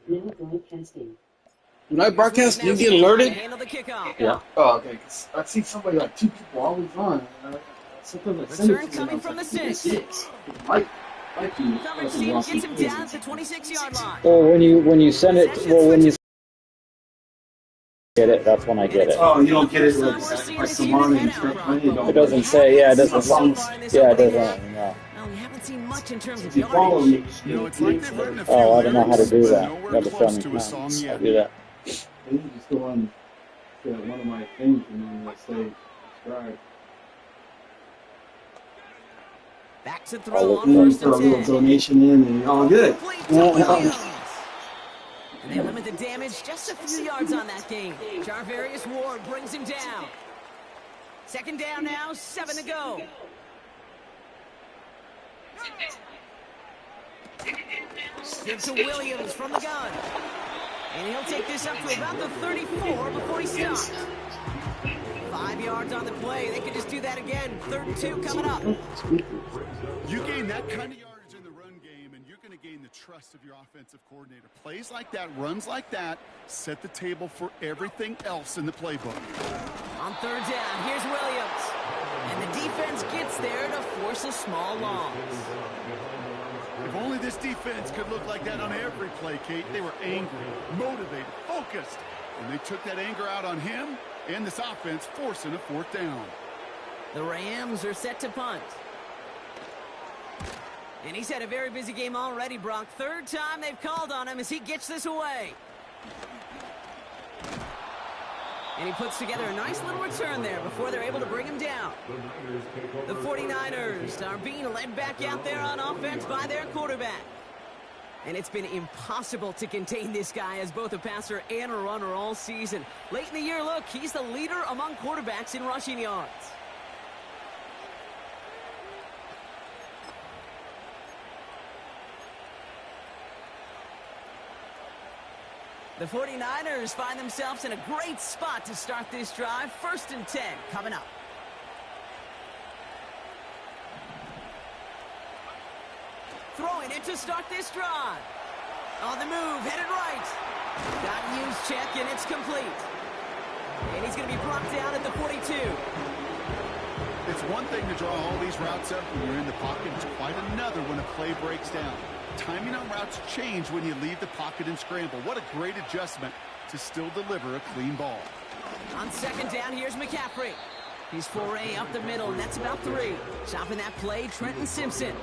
When I broadcast, you get alerted? Yeah. Oh, okay. 'Cause I see somebody like 2 people always on. Sometimes I send it to them. I was like, six. Like you. Coverage team gets him down at the 26-yard line. Well, when you send it, when you get it, that's when I get it. Oh, you don't get it like sacrifice some money and start playing. It doesn't say. Yeah, it doesn't. Yeah, it doesn't. No. Well, we haven't seen much in terms of If you follow me, It's like they've written a few Oh, I don't know how to lyrics, do but that. nowhere Got to show close me. to a song I'll yet. do that. you just go on one of my things and then let's say subscribe. Back to I'll throw look on And then you first put a and little 10. donation in and you're all good. Complete to Williams. And they limit the damage just a few yards on that game. Charvarius Ward brings him down. Second down now, 7 to go. Give to Williams from the gun. And he'll take this up to about the 34 before he stops. 5 yards on the play. They could just do that again. 3rd and 2 coming up. You gain that kind of yardage in the run game, and you're going to gain the trust of your offensive coordinator. Plays like that, runs like that, set the table for everything else in the playbook. On 3rd down, here's Williams. And the defense gets there to force a small loss. If only this defense could look like that on every play, Kate. They were angry, motivated, focused. And they took that anger out on him and this offense, forcing a 4th down. The Rams are set to punt. And he's had a very busy game already, Brock. 3rd time they've called on him as he gets this away. And he puts together a nice little return there before they're able to bring him down. The 49ers are being led back out there on offense by their quarterback. And it's been impossible to contain this guy as both a passer and a runner all season. Late in the year, look, he's the leader among quarterbacks in rushing yards. The 49ers find themselves in a great spot to start this drive. 1st and 10 coming up. Throwing it to start this drive. On the move, headed right. Got a use check, and it's complete. And he's going to be brought down at the 42. It's one thing to draw all these routes up when you're in the pocket. It's quite another when a play breaks down. Timing on routes change when you leave the pocket and scramble. What a great adjustment to still deliver a clean ball. On 2nd down, here's McCaffrey. He's foray up the middle, and that's about 3. Stopping that play, Trenton Simpson.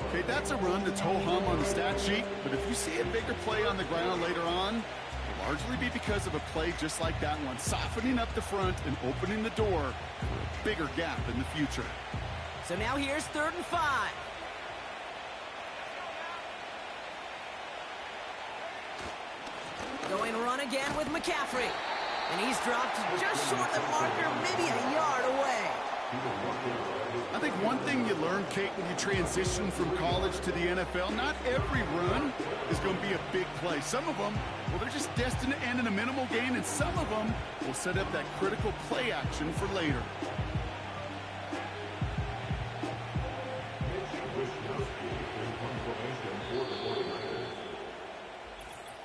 Okay, that's a run that's ho-hum on the stat sheet, but if you see a bigger play on the ground later on, it'll largely be because of a play just like that one, softening up the front and opening the door for a bigger gap in the future. So now here's 3rd and 5. Going run again with McCaffrey. And he's dropped just short of the marker, maybe a yard away. I think one thing you learn, Kate, when you transition from college to the NFL, not every run is going to be a big play. Some of them, well, they're just destined to end in a minimal gain, and some of them will set up that critical play action for later.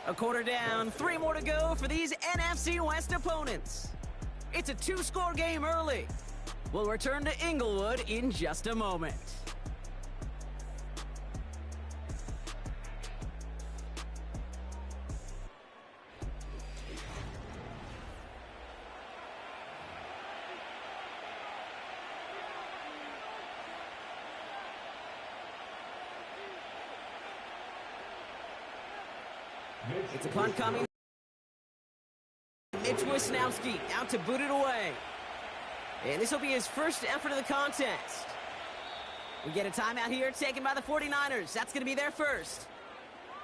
A quarter down, 3 more to go for these NFC West opponents. It's a 2-score game early. We'll return to Inglewood in just a moment. It's a punt coming. Mitch Wisnowski out to boot it away. And this will be his first effort of the contest. We get a timeout here taken by the 49ers. That's going to be their first.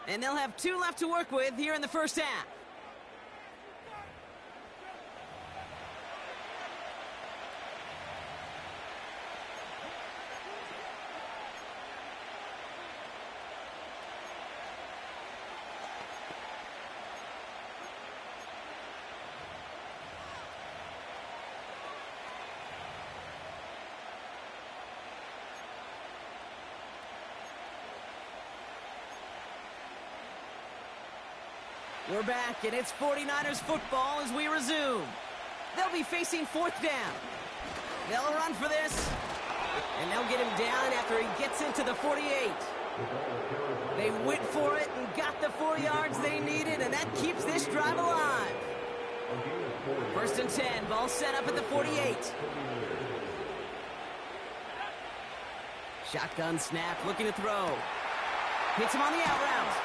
And they'll have 2 left to work with here in the first half. We're back, and it's 49ers football as we resume. They'll be facing 4th down. They'll run for this, and they'll get him down after he gets into the 48. They went for it and got the 4 yards they needed, and that keeps this drive alive. 1st and 10, ball set up at the 48. Shotgun snap, looking to throw. Hits him on the out route.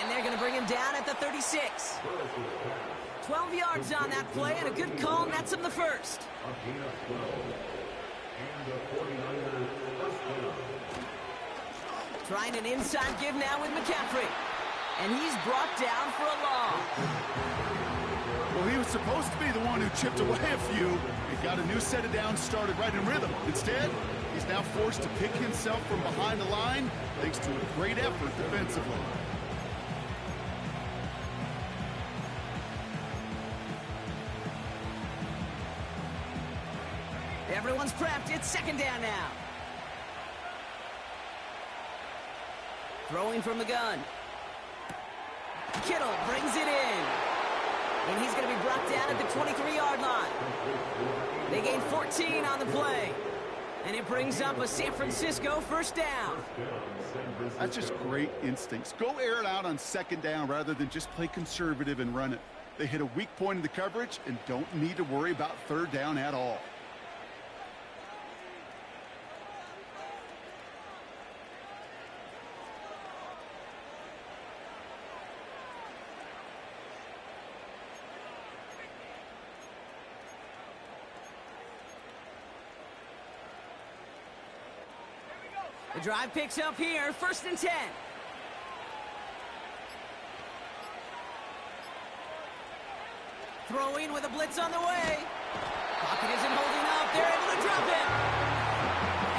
And they're going to bring him down at the 36. 12 yards on that play, and a good call nets him the first. Trying an inside give now with McCaffrey. And he's brought down for a loss. Well, he was supposed to be the one who chipped away a few and got a new set of downs started right in rhythm. Instead, he's now forced to pick himself from behind the line thanks to a great effort defensively. Everyone's prepped. It's 2nd down now. Throwing from the gun. Kittle brings it in. And he's going to be brought down at the 23-yard line. They gain 14 on the play. And it brings up a San Francisco 1st down. That's just great instincts. Go air it out on 2nd down rather than just play conservative and run it. They hit a weak point in the coverage and don't need to worry about 3rd down at all. The drive picks up here, 1st and 10. Throwing with a blitz on the way. Pocket isn't holding up. They're able to drop him.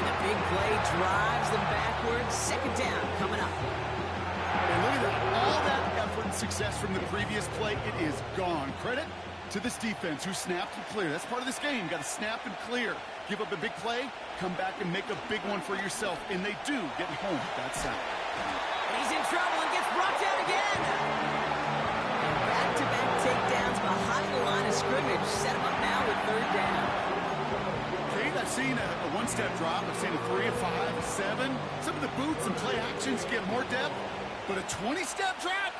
And a big play drives them backwards. 2nd down coming up. And look at that. All that effort and success from the previous play, it is gone. Credit to this defense who snapped and cleared. That's part of this game. Got to snap and clear. Give up a big play, come back and make a big one for yourself. And they do get home that sound. And he's in trouble and gets brought down again. And back-to-back takedowns behind the line of scrimmage. Set him up now with 3rd down. Kate, I've seen a one-step drop. I've seen a 3, a 5, a 7. Some of the boots and play actions get more depth. But a 20-step drop?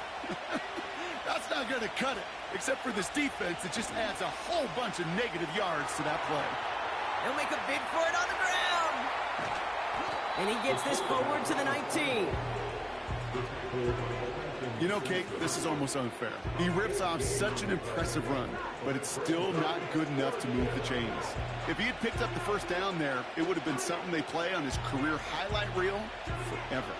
That's not going to cut it. Except for this defense, it just adds a whole bunch of negative yards to that play. He'll make a bid for it on the ground. And he gets this forward to the 19. You know, Kate, this is almost unfair. He rips off such an impressive run, but it's still not good enough to move the chains. If he had picked up the 1st down there, it would have been something they play on his career highlight reel forever.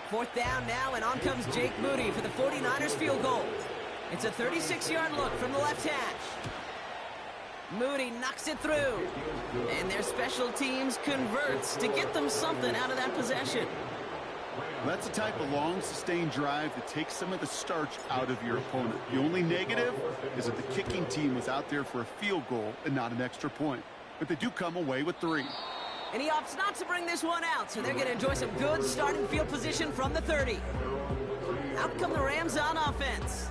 Fourth down now, and on comes Jake Moody for the 49ers field goal. It's a 36-yard look from the left hash. Moody knocks it through. And their special teams converts to get them something out of that possession. That's the type of long, sustained drive that takes some of the starch out of your opponent. The only negative is that the kicking team was out there for a field goal and not an extra point. But they do come away with 3. And he opts not to bring this one out, so they're going to enjoy some good starting field position from the 30. Out come the Rams on offense.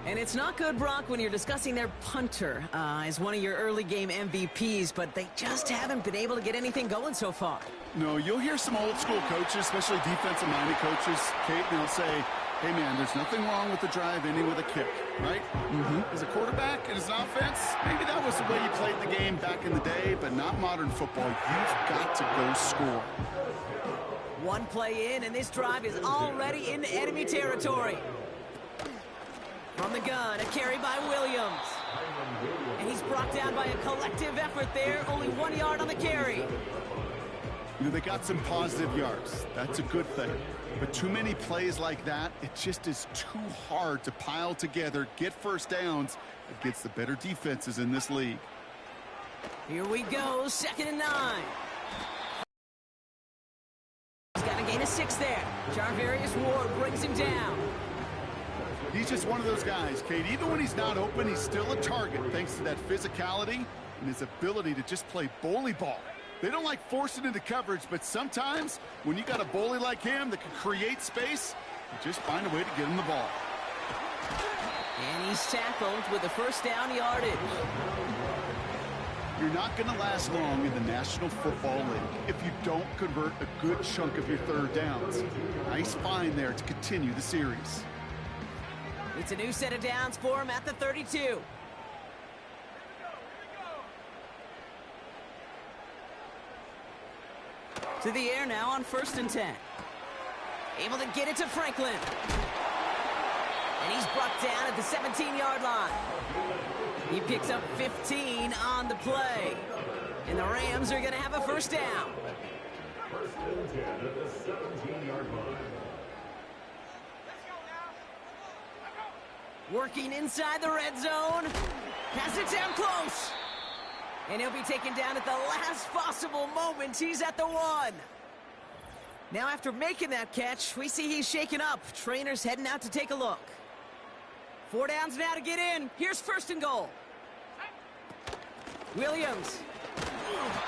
And it's not good, Brock, when you're discussing their punter as one of your early game MVPs, but they just haven't been able to get anything going so far. No, you'll hear some old school coaches, especially defensive-minded coaches, Kate, and they'll say, hey, man, there's nothing wrong with the drive ending with a kick, right? As a quarterback and as an offense, maybe that was the way you played the game back in the day, but not modern football. You've got to go score. One play in, and this drive is already into enemy territory. From the gun, a carry by Williams. And he's brought down by a collective effort there, only 1 yard on the carry. You know, they got some positive yards. That's a good thing. But too many plays like that, it just is too hard to pile together, get 1st downs against the better defenses in this league. Here we go, 2nd and 9. He's got a gain of 6 there. Charvarius Ward brings him down. He's just one of those guys, Kate. Even when he's not open, he's still a target thanks to that physicality and his ability to just play bully ball. They don't like forcing into coverage, but sometimes when you got a bully like him that can create space, you just find a way to get him the ball. And he's tackled with the first down yardage. You're not going to last long in the National Football League if you don't convert a good chunk of your third downs. Nice find there to continue the series. It's a new set of downs for him at the 32. To the air now on 1st and 10. Able to get it to Franklin. And he's brought down at the 17-yard line. He picks up 15 on the play. And the Rams are going to have a first down. 1st and 10 at the 17-yard line. Working inside the red zone. Pass it down close. And he'll be taken down at the last possible moment. He's at the 1. Now after making that catch, we see he's shaken up. Trainer's heading out to take a look. 4 downs now to get in. Here's 1st and goal. Williams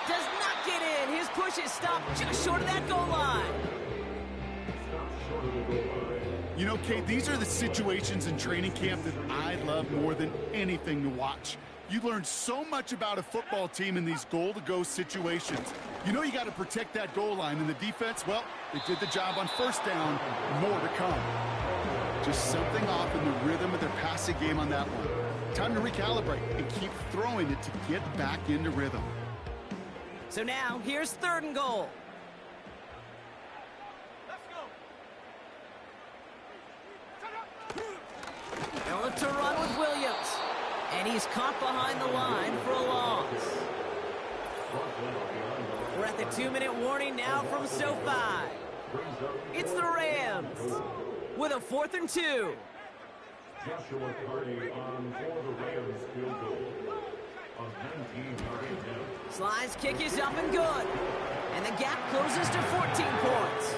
does not get in. His push is stopped just short of that goal line. You know, Kate, these are the situations in training camp that I love more than anything to watch. You learn so much about a football team in these goal-to-go situations. You know you got to protect that goal line, and the defense, well, they did the job on 1st down. More to come. Just something off in the rhythm of their passing game on that one. Time to recalibrate and keep throwing it to get back into rhythm. So now, here's 3rd and goal. They'll look to run with Williams. And he's caught behind the line for a loss. We're at the 2-minute warning now from SoFi. It's the Rams with a 4th and 2. Joshua Carty on for the Rams field goal. A 19-yard attempt. Sly's kick is up and good. And the gap closes to 14 points.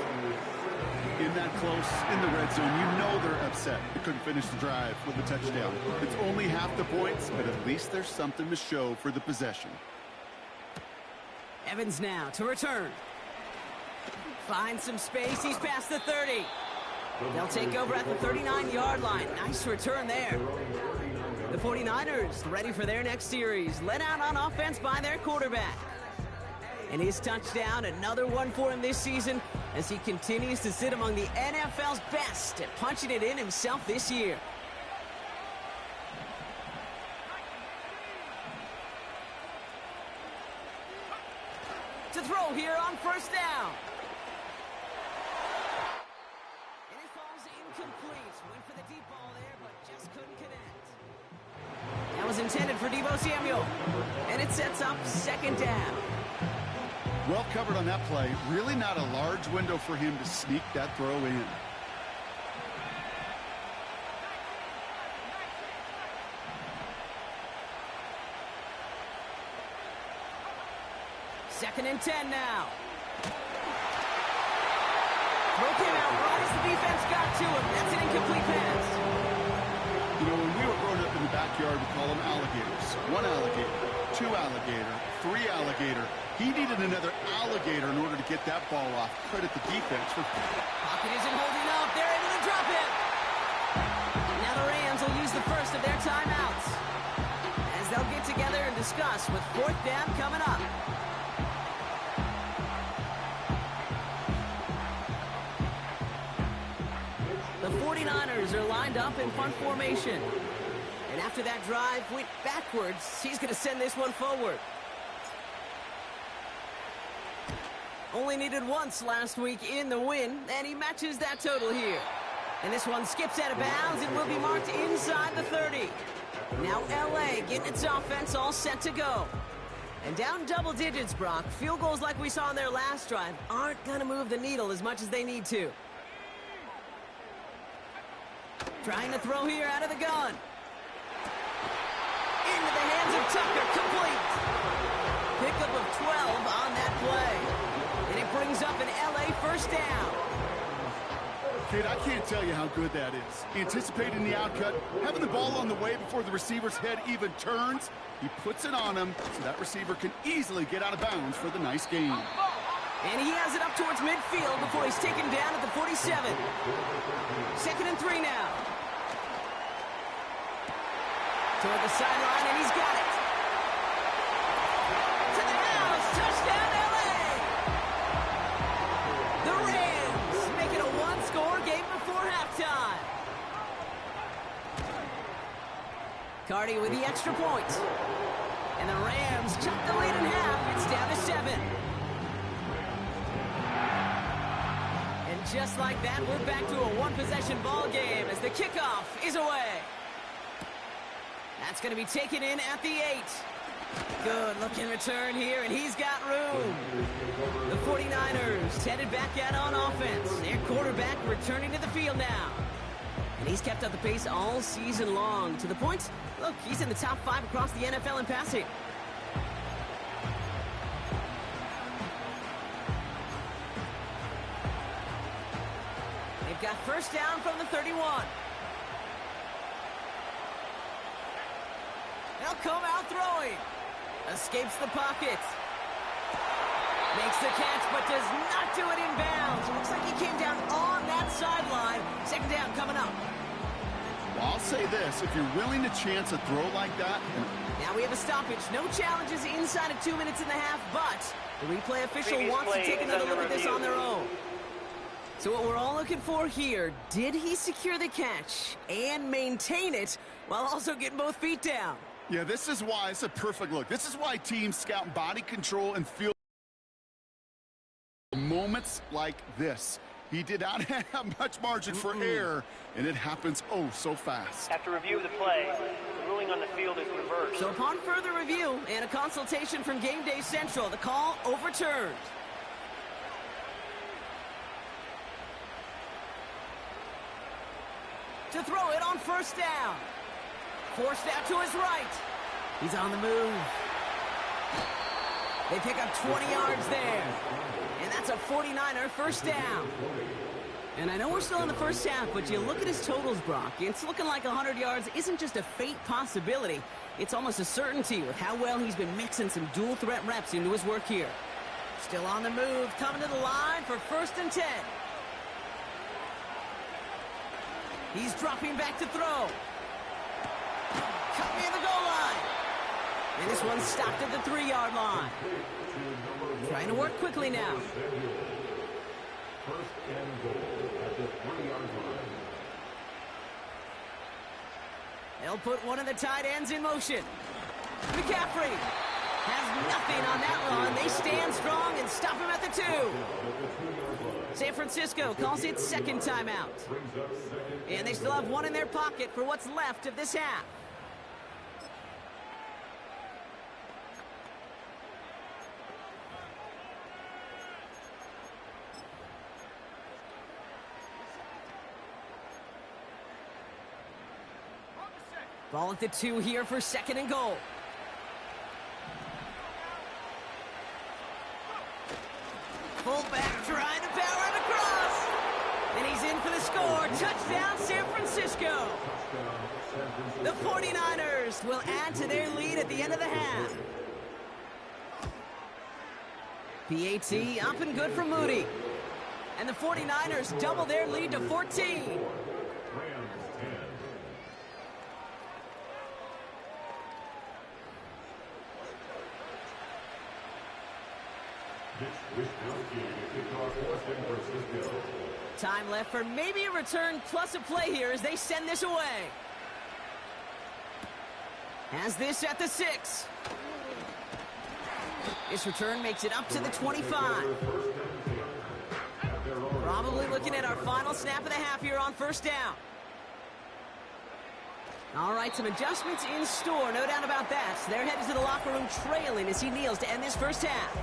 In that close, in the red zone, you know they're upset. They couldn't finish the drive with a touchdown. It's only half the points, but at least there's something to show for the possession. Evans now to return. Finds some space. He's past the 30. They'll take over at the 39-yard line. Nice return there. The 49ers ready for their next series. Led out on offense by their quarterback. And his touchdown, another one for him this season as he continues to sit among the NFL's best at punching it in himself this year. To throw here on 1st down. And it falls incomplete. Went for the deep ball there, but just couldn't connect. That was intended for Deebo Samuel. And it sets up 2nd down. Well covered on that play. Really not a large window for him to sneak that throw in. Second and 10 now. Throw came out right as the defense got to him. That's an incomplete pass. You know, when we were growing up in the backyard, we call them alligators. 1 alligator, 2 alligator, 3 alligator. He needed another alligator in order to get that ball off. Credit the defense for... Pocket isn't holding up. They're able to drop it. Now the Rams will use the first of their timeouts as they'll get together and discuss with 4th down coming up. The 49ers are lined up in punt formation. And after that drive went backwards, he's going to send this one forward. Only needed once last week in the win, and he matches that total here. And this one skips out of bounds and will be marked inside the 30. Now LA getting its offense all set to go. And down double digits, Brock. Field goals like we saw in their last drive aren't going to move the needle as much as they need to. Trying to throw here out of the gun. Into the hands of Tucker, complete. Pickup of 12 on that play. And it brings up an LA first down. Kid, I can't tell you how good that is. Anticipating the outcut, having the ball on the way before the receiver's head even turns. He puts it on him so that receiver can easily get out of bounds for the nice gain. And he has it up towards midfield before he's taken down at the 47. 2nd and 3 now. Toward the sideline, and he's got it. To the house, touchdown LA! The Rams make it a one-score game before halftime. Cardi with the extra point. And the Rams chop the lead in half. It's down to 7. And just like that, we're back to a one-possession ball game as the kickoff is away. That's going to be taken in at the 8. Good looking return here, and he's got room. The 49ers headed back out on offense. Their quarterback returning to the field now. And he's kept up the pace all season long. To the point, look, he's in the top 5 across the NFL in passing. They've got first down from the 31. They'll come out throwing. Escapes the pocket. Makes the catch, but does not do it in bounds. Looks like he came down on that sideline. 2nd down coming up. Well, I'll say this. If you're willing to chance a throw like that... Now we have a stoppage. No challenges inside of 2 minutes and a half, but the replay official wants to take another look at this on their own. So what we're all looking for here, did he secure the catch and maintain it while also getting both feet down? Yeah, this is why it's a perfect look. This is why teams scout body control and field moments like this. He did not have much margin for error, and it happens oh so fast. After review of the play, the ruling on the field is reversed. So upon further review and a consultation from Game Day Central, the call overturned. To throw it on first down. Forced out to his right. He's on the move. They pick up 20 yards there. And that's a 49er first down. And I know we're still in the first half, but you look at his totals, Brock. It's looking like 100 yards isn't just a fate possibility. It's almost a certainty with how well he's been mixing some dual threat reps into his work here. Still on the move, coming to the line for 1st and 10. He's dropping back to throw. Cut near the goal line. And this one stopped at the 3-yard line. Trying to work quickly now. 1st and goal at the 3-yard line. They'll put one of the tight ends in motion. McCaffrey has nothing on that run. They stand strong and stop him at the 2. San Francisco calls it 2nd timeout. And they still have one in their pocket for what's left of this half. Ball at the 2 here for 2nd and goal. Fullback trying to power it across. And he's in for the score. Touchdown, San Francisco. The 49ers will add to their lead at the end of the half. PAT up and good for Moody. And the 49ers double their lead to 14. Time left for maybe a return plus a play here as they send this away. Has this at the 6. This return makes it up to the 25. Probably looking at our final snap of the half here on 1st down. All right, some adjustments in store, no doubt about that. They're headed to the locker room trailing as he kneels to end this first half.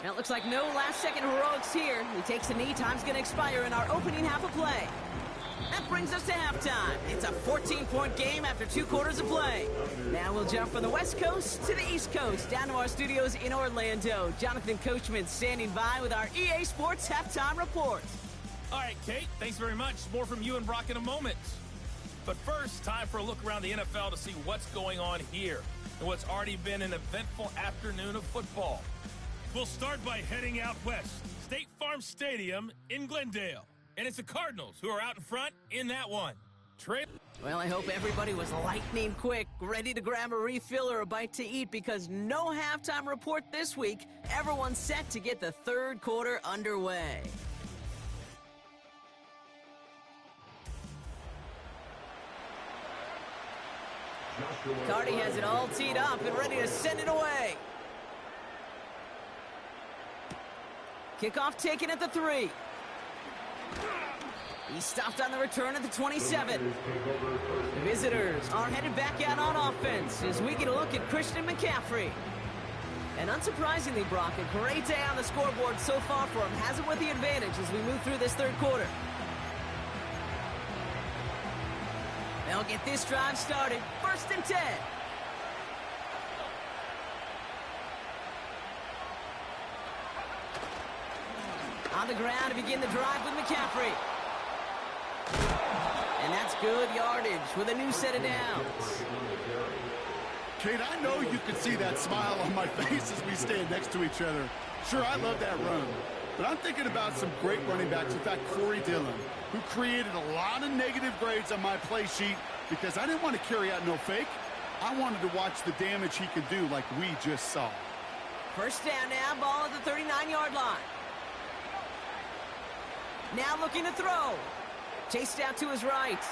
Now it looks like no last-second heroics here. He takes a knee. Time's going to expire in our opening half of play. That brings us to halftime. It's a 14-point game after 2 quarters of play. Now we'll jump from the West Coast to the East Coast, down to our studios in Orlando. Jonathan Coachman standing by with our EA Sports Halftime Report. All right, Kate, thanks very much. More from you and Brock in a moment. But first, time for a look around the NFL to see what's going on here and what's already been an eventful afternoon of football. We'll start by heading out west, State Farm Stadium in Glendale. And it's the Cardinals who are out in front in that one. Well, I hope everybody was lightning quick, ready to grab a refill or a bite to eat, because no halftime report this week. Everyone's set to get the third quarter underway. Cardi has it all teed up and ready to send it away. Kickoff taken at the 3. He's stopped on the return at the 27. The visitors are headed back out on offense as we get a look at Christian McCaffrey. And unsurprisingly, Brock, a great day on the scoreboard so far for him. Has it with the advantage as we move through this third quarter. They'll get this drive started. 1st and 10. On the ground to begin the drive with McCaffrey. And that's good yardage with a new set of downs. Kate, I know you can see that smile on my face as we stand next to each other. Sure, I love that run. But I'm thinking about some great running backs. In fact, Corey Dillon, who created a lot of negative grades on my play sheet because I didn't want to carry out no fake. I wanted to watch the damage he could do like we just saw. First down now, ball at the 39-yard line. Now looking to throw. Chased out to his right.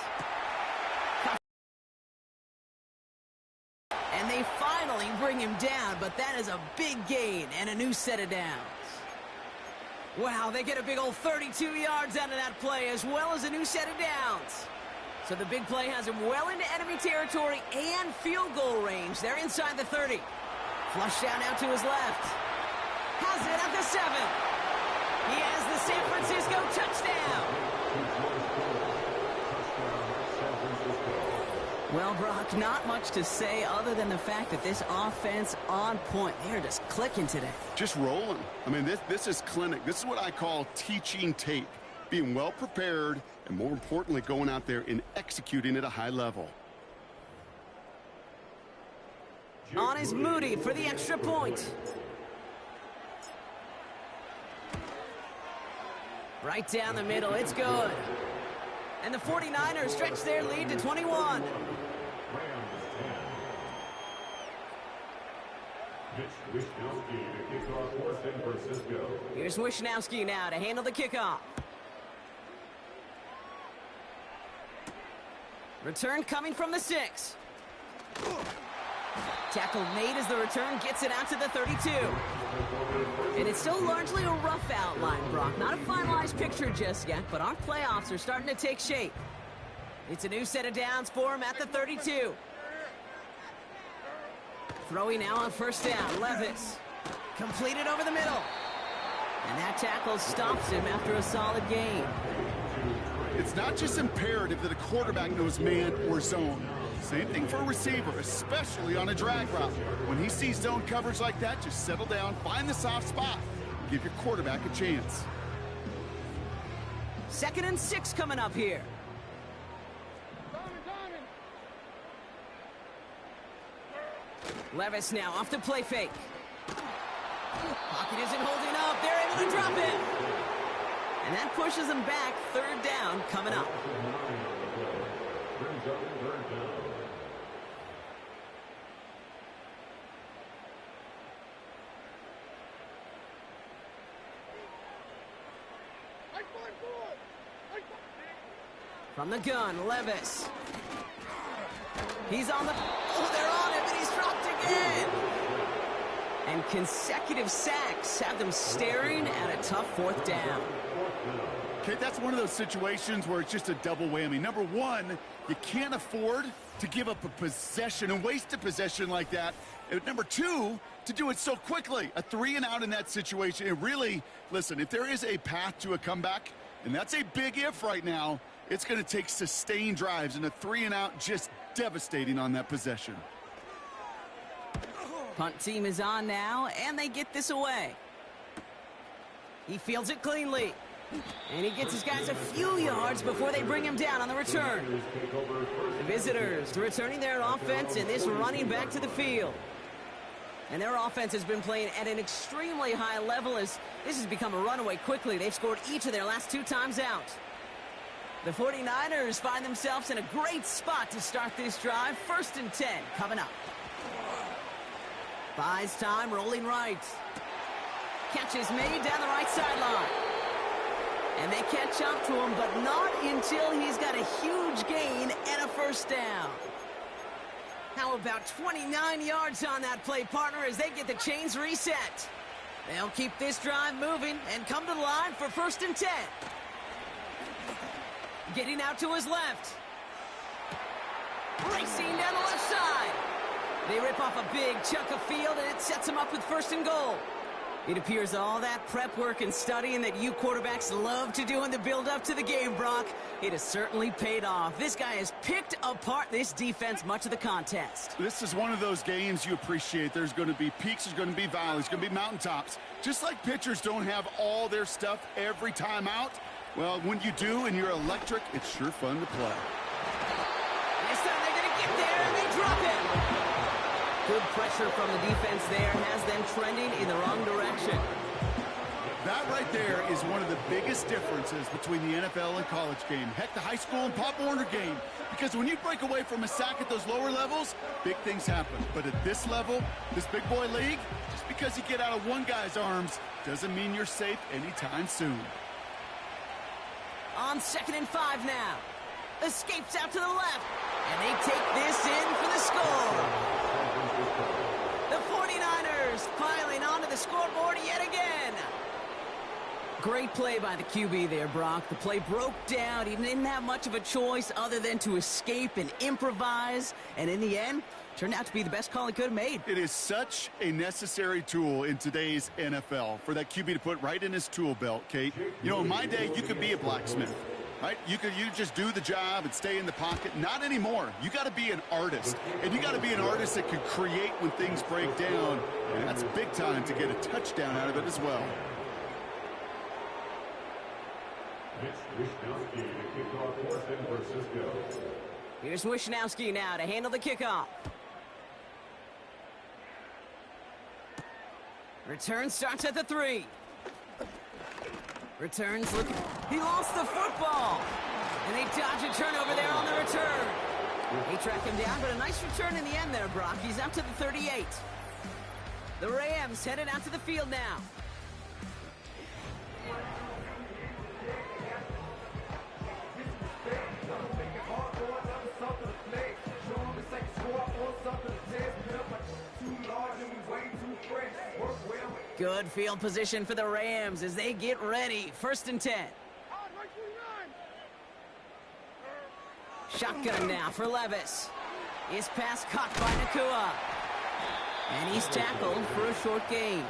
And they finally bring him down, but that is a big gain and a new set of downs. Wow, they get a big old 32 yards out of that play, as well as a new set of downs. So the big play has him well into enemy territory and field goal range. They're inside the 30. Flush down out to his left. Has it at the 7. He has the San Francisco touchdown. Well, Brock, not much to say other than the fact that this offense on point. They're just clicking today. Just rolling. I mean, this is clinic. This is what I call teaching tape. Being well prepared, and more importantly, going out there and executing at a high level. On is Moody for the extra point. Right down the middle, it's good. And the 49ers stretch their lead to 21. Here's Wishnowski now to handle the kickoff. Return coming from the 6. Tackle made as the return gets it out to the 32. And it's still largely a rough outline, Brock. Not a finalized picture just yet, but our playoffs are starting to take shape. It's a new set of downs for him at the 32. Throwing now on first down, Levis. Completed over the middle. And that tackle stops him after a solid gain. It's not just imperative that a quarterback knows man or zone. Same thing for a receiver, especially on a drag route. When he sees zone coverage like that, just settle down, find the soft spot, give your quarterback a chance. 2nd and 6 coming up here. Levis now off the play fake. Pocket isn't holding up. They're able to drop it. And that pushes them back. 3rd down coming up. From the gun, Levis. He's on the... Oh, they're on him, and he's dropped again. And consecutive sacks have them staring at a tough 4th down. Okay, that's one of those situations where it's just a double whammy. Number one, you can't afford to give up a possession and waste a possession like that. And number two, to do it so quickly. A 3-and-out in that situation. And really, listen, if there is a path to a comeback, and that's a big if right now, it's going to take sustained drives, and a 3-and-out just devastating on that possession. Punt team is on now, and they get this away. He fields it cleanly. And he gets his guys a few yards before they bring him down on the return. The visitors returning their offense, and this running back to the field. And their offense has been playing at an extremely high level as this has become a runaway quickly. They've scored each of their last 2 times out. The 49ers find themselves in a great spot to start this drive. 1st and 10 coming up. Buys time, rolling right. Catch is made down the right sideline. And they catch up to him, but not until he's got a huge gain and a 1st down. How about 29 yards on that play, partner, as they get the chains reset. They'll keep this drive moving and come to the line for 1st and 10. Getting out to his left. Racing down the left side. They rip off a big chunk of field, and it sets them up with 1st and goal. It appears all that prep work and studying that you quarterbacks love to do in the build-up to the game, Brock, it has certainly paid off. This guy has picked apart this defense much of the contest. This is one of those games you appreciate. There's going to be peaks, there's going to be valleys, going to be mountaintops. Just like pitchers don't have all their stuff every time out, well, when you do and you're electric, it's sure fun to play. This time they're going to get there, and they drop it. Good pressure from the defense there has them trending in the wrong direction. That right there is one of the biggest differences between the NFL and college game. Heck, the high school and Pop Warner game. Because when you break away from a sack at those lower levels, big things happen. But at this level, this big boy league, just because you get out of one guy's arms doesn't mean you're safe anytime soon. On 2nd and 5 now. Escapes out to the left. And they take this in for the score. The 49ers piling onto the scoreboard yet again. Great play by the QB there, Brock. The play broke down. He didn't have much of a choice other than to escape and improvise. And in the end, turned out to be the best call he could have made. It is such a necessary tool in today's NFL for that QB to put right in his tool belt, Kate. You know, in my day, you could be a blacksmith. Right? You just do the job and stay in the pocket. Not anymore. You got to be an artist. And you got to be an artist that can create when things break down. And that's big time to get a touchdown out of it as well. Here's Wishnowski now to handle the kickoff. Return starts at the 3. Returns looking. He lost the football. And they dodge a turnover there on the return. They track him down, but a nice return in the end there, Brock. He's out to the 38. The Rams headed out to the field now. Good field position for the Rams as they get ready. 1st and 10. Shotgun now for Levis. His pass caught by Nacua. And he's tackled for a short gain.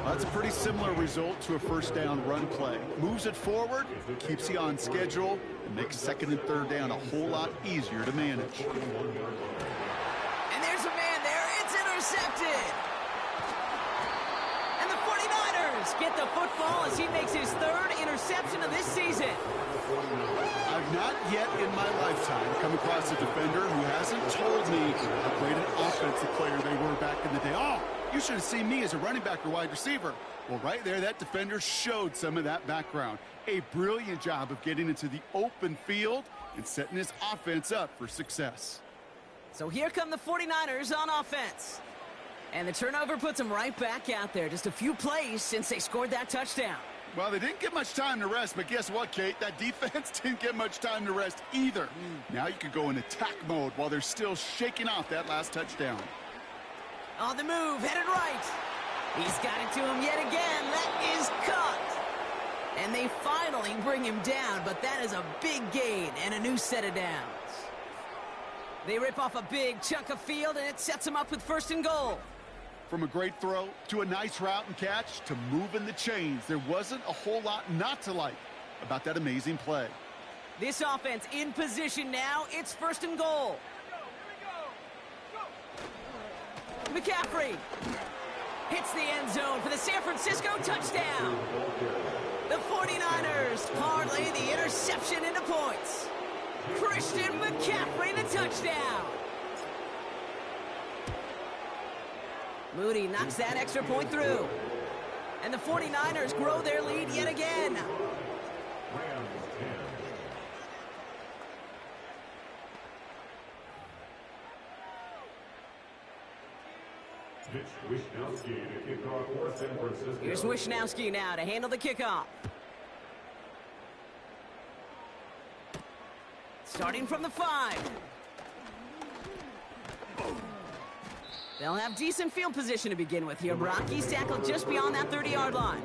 Well, that's a pretty similar result to a 1st down run play. Moves it forward, keeps you on schedule, and makes 2nd and 3rd down a whole lot easier to manage. And there's a man there. It's intercepted. And the 49ers get the football as he makes his 3rd interception of this season. I've not yet in my lifetime come across a defender who hasn't told me how great an offensive player they were back in the day. Oh, you should have seen me as a running back or wide receiver. Well, right there, that defender showed some of that background. A brilliant job of getting into the open field and setting his offense up for success. So here come the 49ers on offense. And the turnover puts them right back out there. Just a few plays since they scored that touchdown. Well, they didn't get much time to rest, but guess what, Kate? That defense didn't get much time to rest either. Now you could go in attack mode while they're still shaking off that last touchdown. On the move, headed right. He's got it to him yet again. That is cut. And they finally bring him down, but that is a big gain and a new set of downs. They rip off a big chunk of field, and it sets them up with 1st and goal. From a great throw to a nice route and catch to moving the chains, there wasn't a whole lot not to like about that amazing play. This offense in position now. It's 1st and goal. McCaffrey hits the end zone for the San Francisco touchdown. The 49ers parlay the interception into points. Christian McCaffrey, the touchdown. Moody knocks that extra point through. And the 49ers grow their lead yet again. Here's Wishnowski now to handle the kickoff. Starting from the 5. They'll have decent field position to begin with here. Brock, he's tackled just beyond that 30-yard line.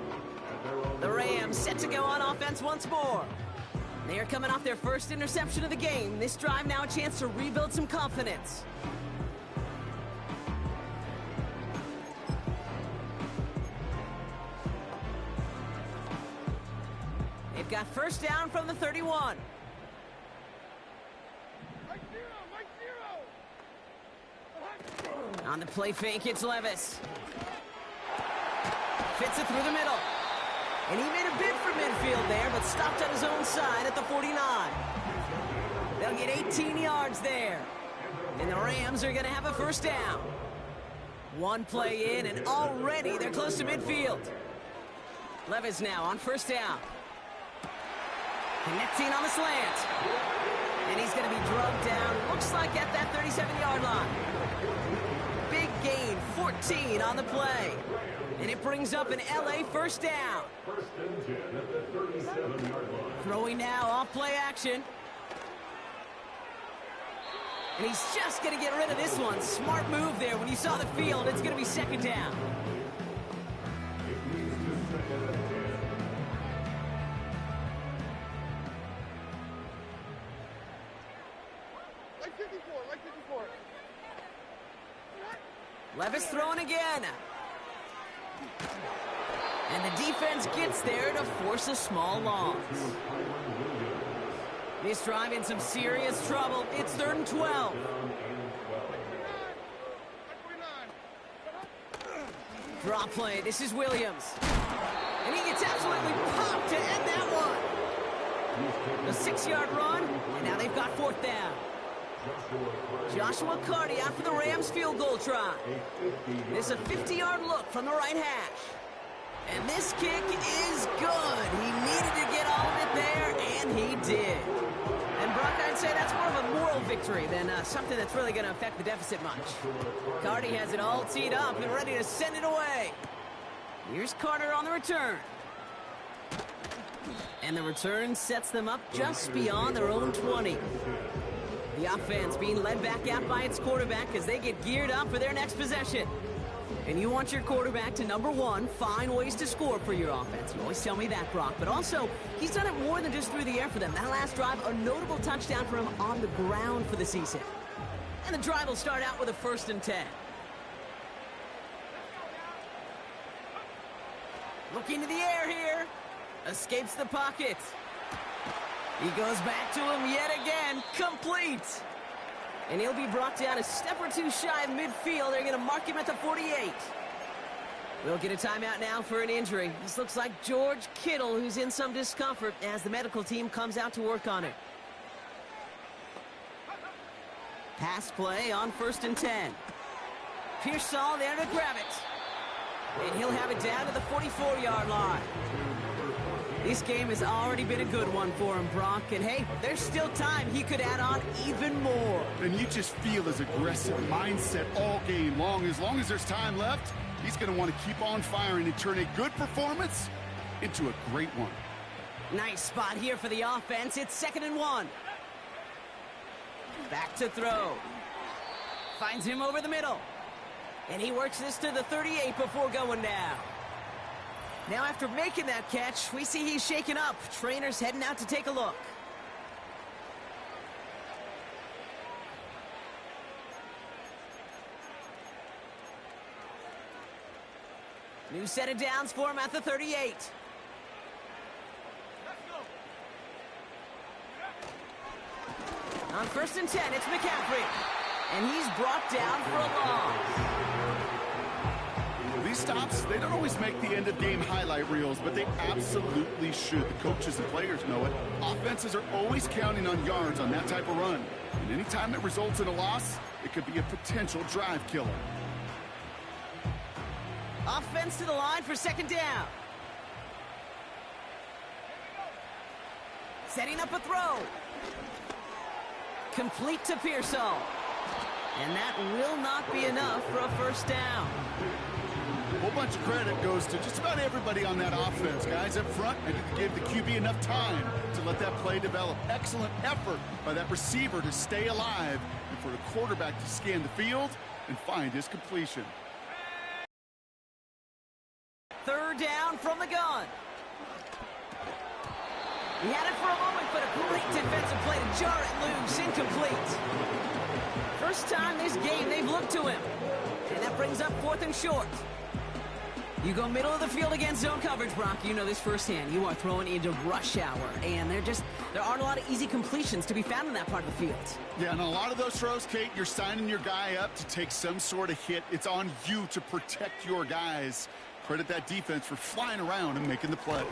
The Rams set to go on offense once more. They are coming off their first interception of the game. This drive now a chance to rebuild some confidence. They've got 1st down from the 31. On the play fake, it's Levis. Fits it through the middle. And he made a bid for midfield there, but stopped on his own side at the 49. They'll get 18 yards there. And the Rams are going to have a 1st down. One play in, and already they're close to midfield. Levis now on 1st down. Connecting on the slant. And he's going to be drugged down, looks like at that 37-yard line. Big gain, 14 on the play. And it brings up an LA 1st down. 1st and 10 at the 37-yard line. Throwing now off play action. And he's just going to get rid of this one. Smart move there. When you saw the field, it's going to be 2nd down. Levis throwing again. And the defense gets there to force a small loss. This drive in some serious trouble. It's 3rd and 12. Drop play. This is Williams. And he gets absolutely popped to end that one. A 6-yard run, and now they've got 4th down. Joshua Carty out for the Rams field goal try. This is a 50-yard look from the right hash. And this kick is good. He needed to get all of it there, and he did. And Brock, I'd say that's more of a moral victory than something that's really going to affect the deficit much. Carty has it all teed up and ready to send it away. Here's Carter on the return. And the return sets them up just beyond their own 20. The offense being led back out by its quarterback as they get geared up for their next possession. And you want your quarterback to, number one, find ways to score for your offense. You always tell me that, Brock. But also, he's done it more than just through the air for them. That last drive, a notable touchdown for him on the ground for the season. And the drive will start out with a 1st and 10. Looking to the air here. Escapes the pocket. He goes back to him yet again. Complete. And he'll be brought down a step or two shy of midfield. They're going to mark him at the 48. We'll get a timeout now for an injury. This looks like George Kittle, who's in some discomfort as the medical team comes out to work on it. Pass play on 1st and 10. Pearsall there to grab it. And he'll have it down to the 44-yard line. This game has already been a good one for him, Brock. And hey, there's still time he could add on even more. And you just feel his aggressive mindset all game long. As long as there's time left, he's going to want to keep on firing and turn a good performance into a great one. Nice spot here for the offense. It's 2nd and 1. Back to throw. Finds him over the middle. And he works this to the 38 before going down. Now after making that catch, we see he's shaken up. Trainer's heading out to take a look. New set of downs for him at the 38. On 1st and 10, it's McCaffrey. And he's brought down for a loss. These stops, they don't always make the end-of-game highlight reels, but they absolutely should. The coaches and players know it. Offenses are always counting on yards on that type of run. And anytime it results in a loss, it could be a potential drive killer. Offense to the line for 2nd down. Setting up a throw. Complete to Pearsall. And that will not be enough for a 1st down. A whole bunch of credit goes to just about everybody on that offense. Guys up front, maybe give the QB enough time to let that play develop. Excellent effort by that receiver to stay alive and for the quarterback to scan the field and find his completion. 3rd down from the gun. He had it for a moment, but a great defensive play to jar it loose. Incomplete. First time this game they've looked to him. And that brings up 4th and short. You go middle of the field against zone coverage, Brock. You know this firsthand. You are throwing into rush hour. And there aren't a lot of easy completions to be found in that part of the field. Yeah, and a lot of those throws, Kate, you're signing your guy up to take some sort of hit. It's on you to protect your guys. Credit that defense for flying around and making the play.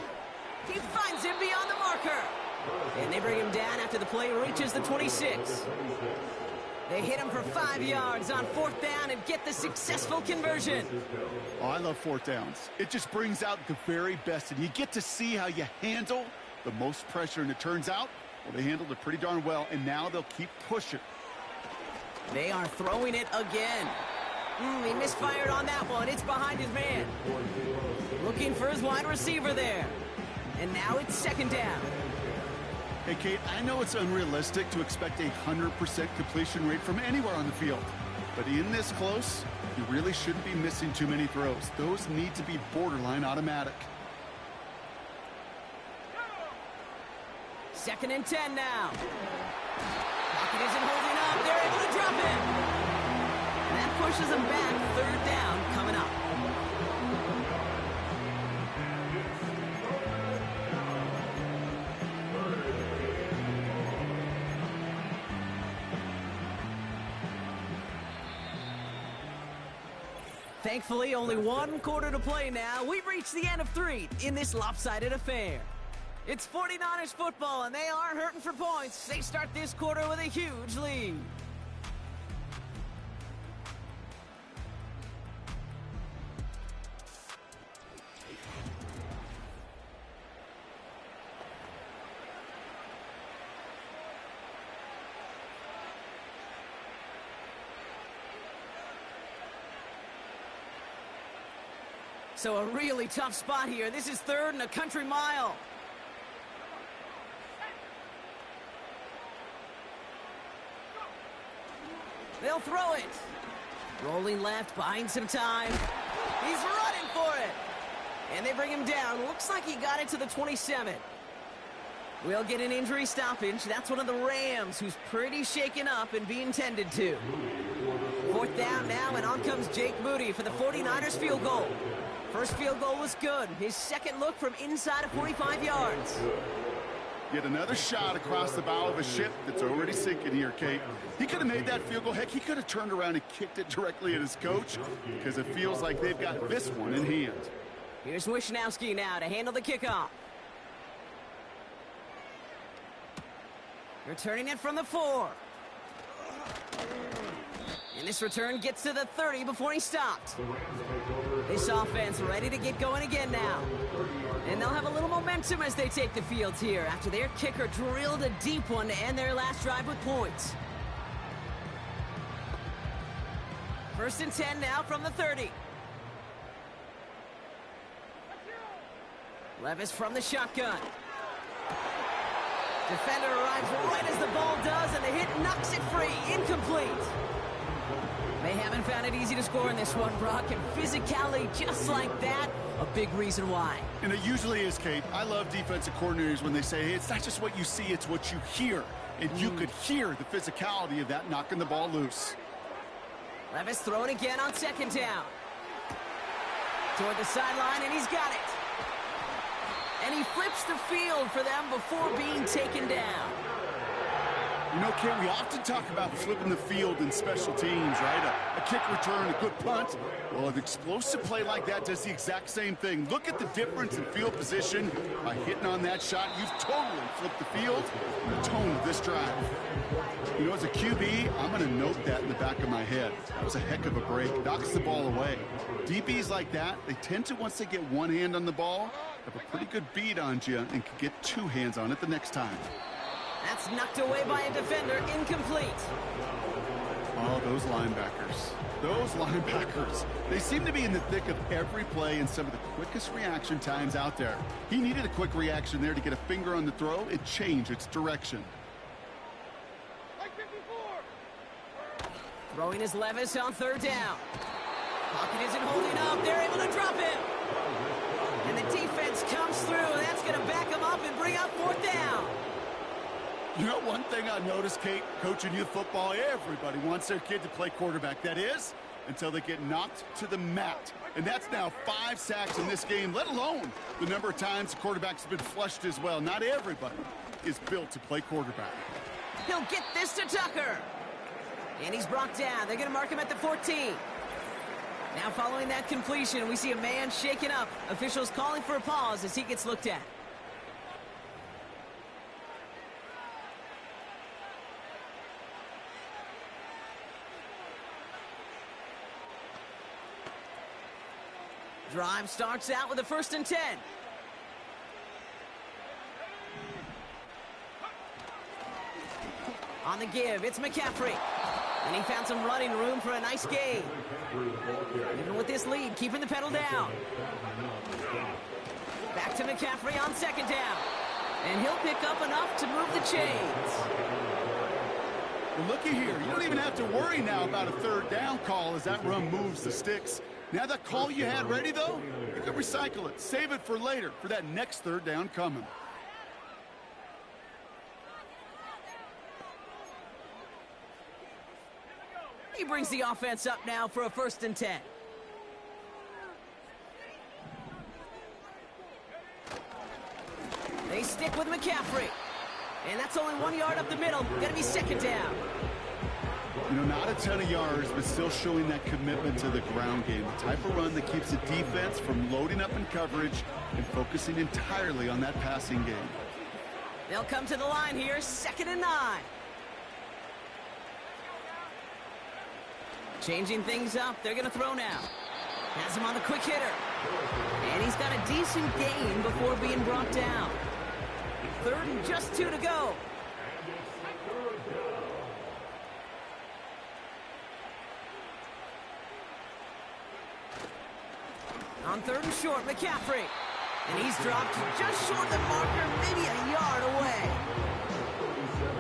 He finds him beyond the marker. And they bring him down after the play reaches the 26. They hit him for 5 yards on 4th down and get the successful conversion. Oh, I love 4th downs. It just brings out the very best, and you get to see how you handle the most pressure, and it turns out, well, they handled it pretty darn well, and now they'll keep pushing. They are throwing it again. He misfired on that one. It's behind his man. Looking for his wide receiver there. And now it's 2nd down. Hey, Kate, I know it's unrealistic to expect a 100% completion rate from anywhere on the field. But in this close, you really shouldn't be missing too many throws. Those need to be borderline automatic. 2nd and 10 now. Pocket isn't holding up. They're able to drop it. And that pushes them back. 3rd down coming up. Thankfully, only 1 quarter to play now. We've reached the end of 3 in this lopsided affair. It's 49ers football, and they are hurting for points. They start this quarter with a huge lead. So a really tough spot here. This is 3rd and a country mile. They'll throw it. Rolling left, buying some time. He's running for it. And they bring him down. Looks like he got it to the 27. We'll get an injury stoppage. That's one of the Rams who's pretty shaken up and being tended to. 4th down now, and on comes Jake Moody for the 49ers field goal. First field goal was good. His 2nd look from inside of 45 yards. Yet another shot across the bow of a ship that's already sinking here, Kate. He could have made that field goal. Heck, he could have turned around and kicked it directly at his coach because it feels like they've got this one in hand. Here's Wishnowski now to handle the kickoff. Returning it from the 4. And this return gets to the 30 before he stopped. This offense ready to get going again now. And they'll have a little momentum as they take the field here after their kicker drilled a deep one to end their last drive with points. 1st and 10 now from the 30. Levis from the shotgun. Defender arrives right as the ball does, and the hit knocks it free. Incomplete. They haven't found it easy to score in this one, Brock, and physicality just like that, a big reason why. And it usually is, Kate. I love defensive coordinators when they say, hey, it's not just what you see, it's what you hear. And you could hear the physicality of that knocking the ball loose. Levis throwing again on 2nd down. Toward the sideline, and he's got it. And he flips the field for them before being taken down. You know, Kate, we often talk about flipping the field in special teams, right? A kick return, a good punt. Well, an explosive play like that does the exact same thing. Look at the difference in field position. By hitting on that shot, you've totally flipped the field and the tone of this drive. You know, as a QB, I'm going to note that in the back of my head. That was a heck of a break. Knocks the ball away. DBs like that, they tend to, once they get one hand on the ball, have a pretty good beat on you and can get two hands on it the next time. That's knocked away by a defender, incomplete. Oh, those linebackers. Those linebackers. They seem to be in the thick of every play and some of the quickest reaction times out there. He needed a quick reaction there to get a finger on the throw and change its direction. Throwing is Levis on third down. Pocket isn't holding up. They're able to drop him. And the defense comes through. That's going to back him up and bring up fourth down. You know, one thing I noticed, Kate, coaching youth football, everybody wants their kid to play quarterback. That is, until they get knocked to the mat. And that's now 5 sacks in this game, let alone the number of times the quarterback's been flushed as well. Not everybody is built to play quarterback. He'll get this to Tucker. And he's brought down. They're going to mark him at the 14. Now following that completion, we see a man shaken up. Officials calling for a pause as he gets looked at. Drive starts out with a 1st and 10. On the give, it's McCaffrey. And he found some running room for a nice gain. Even with this lead, keeping the pedal down. Back to McCaffrey on 2nd down. And he'll pick up enough to move the chains. Well, looky here. You don't even have to worry now about a 3rd down call as that run moves the sticks. Now that call you had ready, though, you can recycle it. Save it for later, for that next 3rd down coming. He brings the offense up now for a 1st and 10. They stick with McCaffrey. And that's only 1 yard up the middle. Gonna be 2nd down. You know, not a ton of yards, but still showing that commitment to the ground game. The type of run that keeps the defense from loading up in coverage and focusing entirely on that passing game. They'll come to the line here, 2nd and 9. Changing things up, they're gonna throw now. Has him on the quick hitter. And he's got a decent gain before being brought down. 3rd and just 2 to go. On 3rd and short, McCaffrey. And he's dropped just short of the marker, maybe a yard away.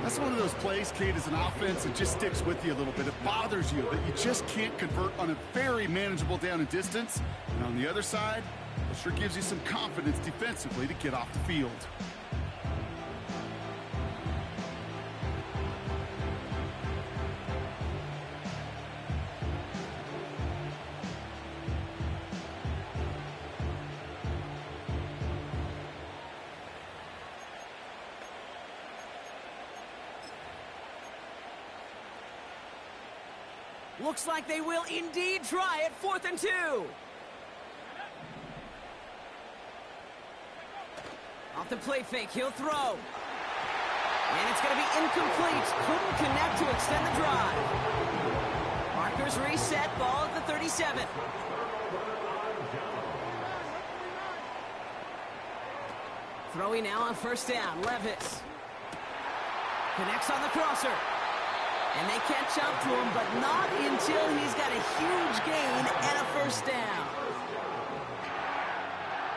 That's one of those plays, Kate, as an offense that just sticks with you a little bit. It bothers you that you just can't convert on a very manageable down and distance. And on the other side, it sure gives you some confidence defensively to get off the field. Looks like they will indeed try it. 4th and 2. Off the play fake, he'll throw. And it's going to be incomplete. Couldn't connect to extend the drive. Markers reset, ball at the 37. Throwing now on 1st down, Levis. Connects on the crosser. And they catch up to him, but not until he's got a huge gain and a 1st down.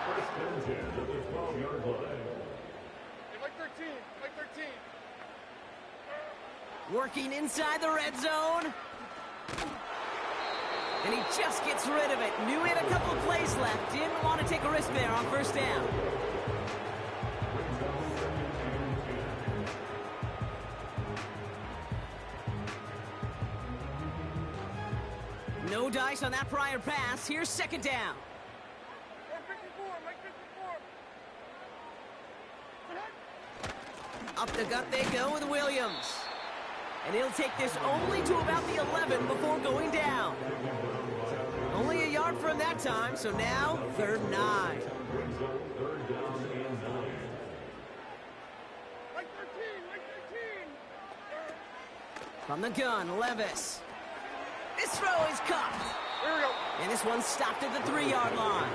1st and 10 at the 12-yard line. Like 13, like 13. Working inside the red zone. And he just gets rid of it. Knew he had a couple of plays left. Didn't want to take a risk there on 1st down. No dice on that prior pass. Here's 2nd down. Up the gut they go with Williams. And he'll take this only to about the 11 before going down. Only a yard for him that time, so now 3rd and 9. From the gun, Levis. This throw is caught. And this one stopped at the 3-yard line.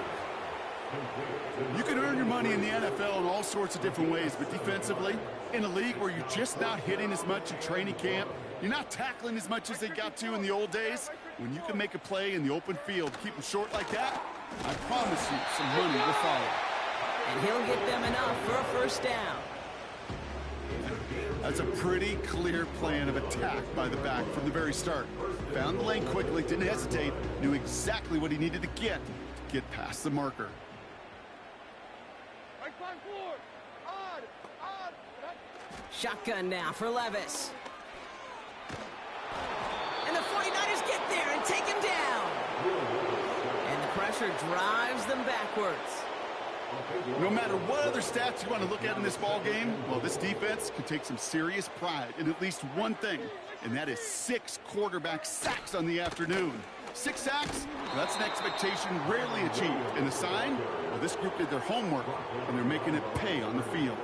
You can earn your money in the NFL in all sorts of different ways, but defensively, in a league where you're just not hitting as much in training camp, you're not tackling as much as they got to in the old days, when you can make a play in the open field, keep them short like that, I promise you some money will follow. And he'll get them enough for a 1st down. That's a pretty clear plan of attack by the back from the very start. Found the lane quickly, didn't hesitate, knew exactly what he needed to get past the marker. Shotgun now for Levis. And the 49ers get there and take him down. And the pressure drives them backwards. No matter what other stats you want to look at in this ball game, well, this defense can take some serious pride in at least one thing, and that is 6 quarterback sacks on the afternoon. 6 sacks, well, that's an expectation rarely achieved. And a sign, well, this group did their homework, and they're making it pay on the field.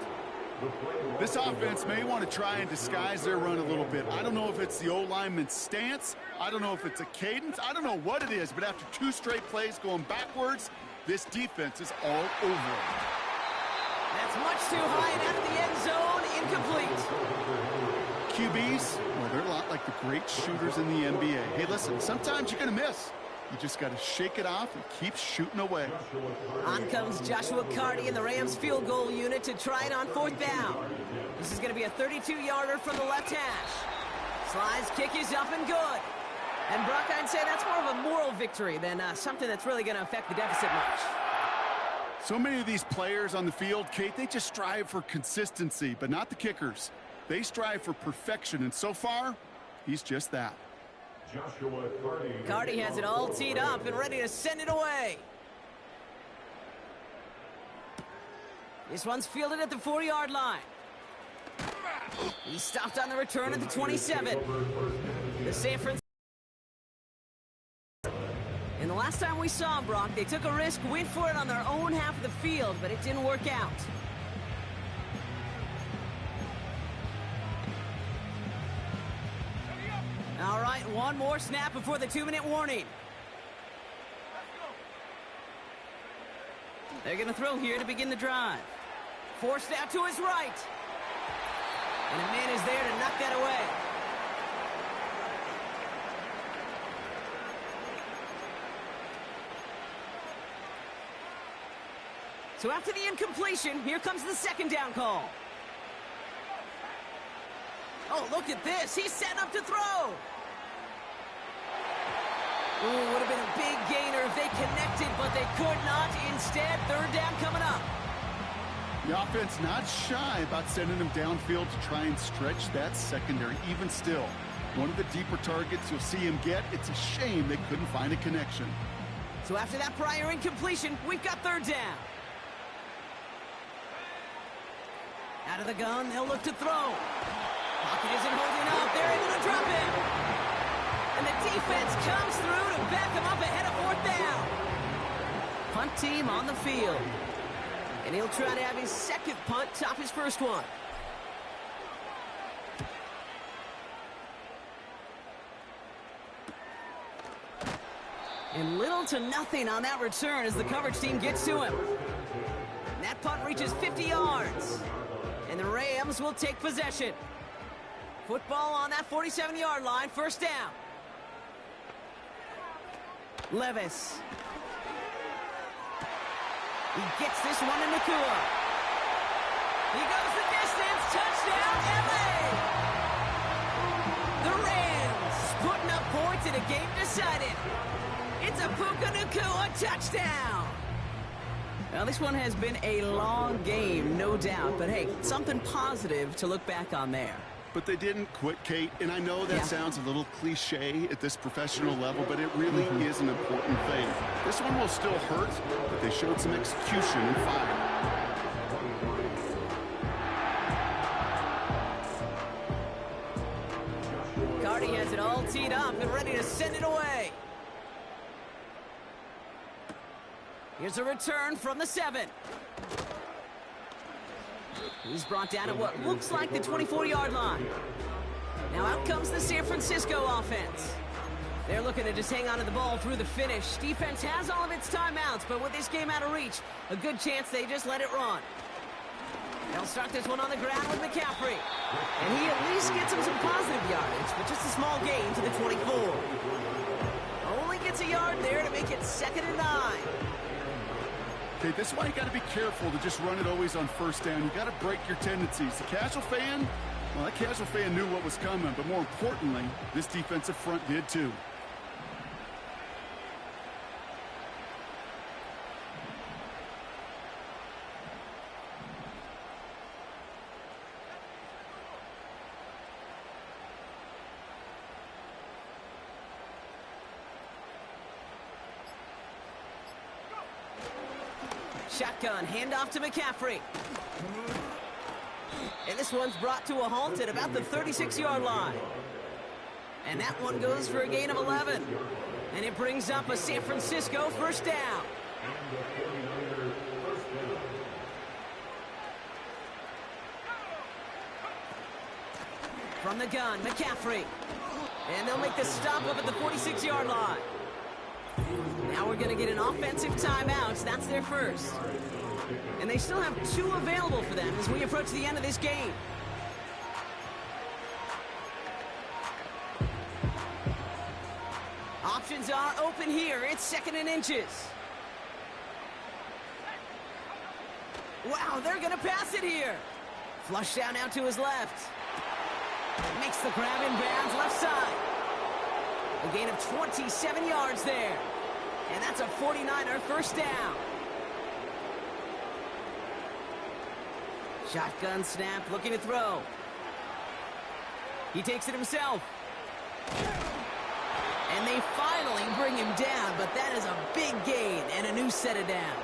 This offense may want to try and disguise their run a little bit. I don't know if it's the O-lineman's stance. I don't know if it's a cadence. I don't know what it is, but after 2 straight plays going backwards, this defense is all over it. That's much too high and out of the end zone, incomplete. QBs, well, they're a lot like the great shooters in the NBA. Hey, listen, sometimes you're going to miss. You just got to shake it off and keep shooting away. On comes Joshua Carty in the Rams field goal unit to try it on 4th down. This is going to be a 32-yarder from the left hash. Sly's kick is up and good. And Brock, I'd say that's more of a moral victory than something that's really going to affect the deficit much. So many of these players on the field, Kate, they just strive for consistency, but not the kickers. They strive for perfection, and so far, he's just that. Joshua Carty. Carty has it all teed up and ready to send it away. This one's fielded at the 4-yard line. He stopped on the return at the 27. The San Francisco. And the last time we saw Brock, they took a risk, went for it on their own half of the field, but it didn't work out. All right, one more snap before the 2-minute warning. They're going to throw here to begin the drive. Forced out to his right. And a man is there to knock that away. So after the incompletion, here comes the 2nd down call. Oh, look at this. He's setting up to throw. Ooh, would have been a big gainer if they connected, but they could not. Instead, 3rd down coming up. The offense not shy about sending him downfield to try and stretch that secondary. Even still, one of the deeper targets you'll see him get. It's a shame they couldn't find a connection. So after that prior incompletion, we've got 3rd down. Out of the gun, they'll look to throw. Pocket isn't holding up. They're able to drop him. And the defense comes through to back him up ahead of 4th down. Punt team on the field. And he'll try to have his 2nd punt top his 1st one. And little to nothing on that return as the coverage team gets to him. And that punt reaches 50 yards. And the Rams will take possession. Football on that 47-yard line, 1st down. Levis. He gets this one in Nakua. He goes the distance. Touchdown, LA! The Rams putting up points in a game decided. It's a Puka Nakua touchdown. Now, this one has been a long game, no doubt. But, hey, something positive to look back on there. But they didn't quit, Kate, and I know that sounds a little cliche at this professional level, but it really is an important thing. This one will still hurt, but they showed some execution and fire. and ready to send it away. Here's a return from the 7. He's brought down at what looks like the 24-yard line. Now out comes the San Francisco offense. They're looking to just hang on to the ball through the finish. Defense has all of its timeouts, but with this game out of reach, a good chance they just let it run. They'll start this one on the ground with McCaffrey. And he at least gets him some positive yardage, but just a small gain to the 24. Only gets a yard there to make it 2nd and 9. Okay, this is why you got to be careful to just run it always on first down. You got to break your tendencies. The casual fan, well, that casual fan knew what was coming, but more importantly, this defensive front did too. Shotgun, handoff to McCaffrey. And this one's brought to a halt at about the 36-yard line. And that one goes for a gain of 11. And it brings up a San Francisco first down. From the gun, McCaffrey. And they'll make the stop up at the 46-yard line. Now we're going to get an offensive timeout. That's their first. And they still have 2 available for them as we approach the end of this game. Options are open here. It's 2nd and inches. Wow, they're going to pass it here. Flush down now to his left. Makes the grab in bounds left side. A gain of 27 yards there. And that's a 49er first down. Shotgun snap, looking to throw. He takes it himself. And they finally bring him down, but that is a big gain and a new set of downs.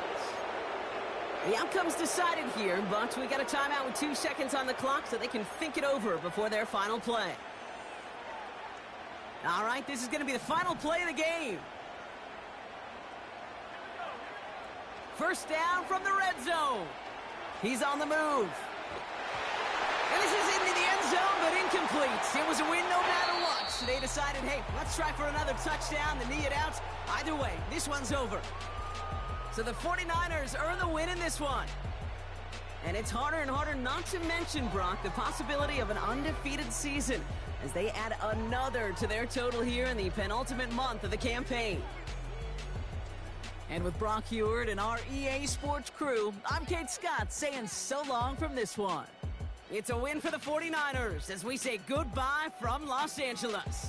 The outcome's decided here, but we got a timeout with 2 seconds on the clock so they can think it over before their final play. All right, this is going to be the final play of the game. First down from the red zone. He's on the move. And this is into the end zone, but incomplete. It was a win no matter what. So they decided, hey, let's try for another touchdown, the knee it out. Either way, this one's over. So the 49ers earn the win in this one. And it's harder and harder not to mention, Brock, the possibility of an undefeated season as they add another to their total here in the penultimate month of the campaign. And with Brock Huard and our EA Sports crew, I'm Kate Scott saying so long from this one. It's a win for the 49ers as we say goodbye from Los Angeles.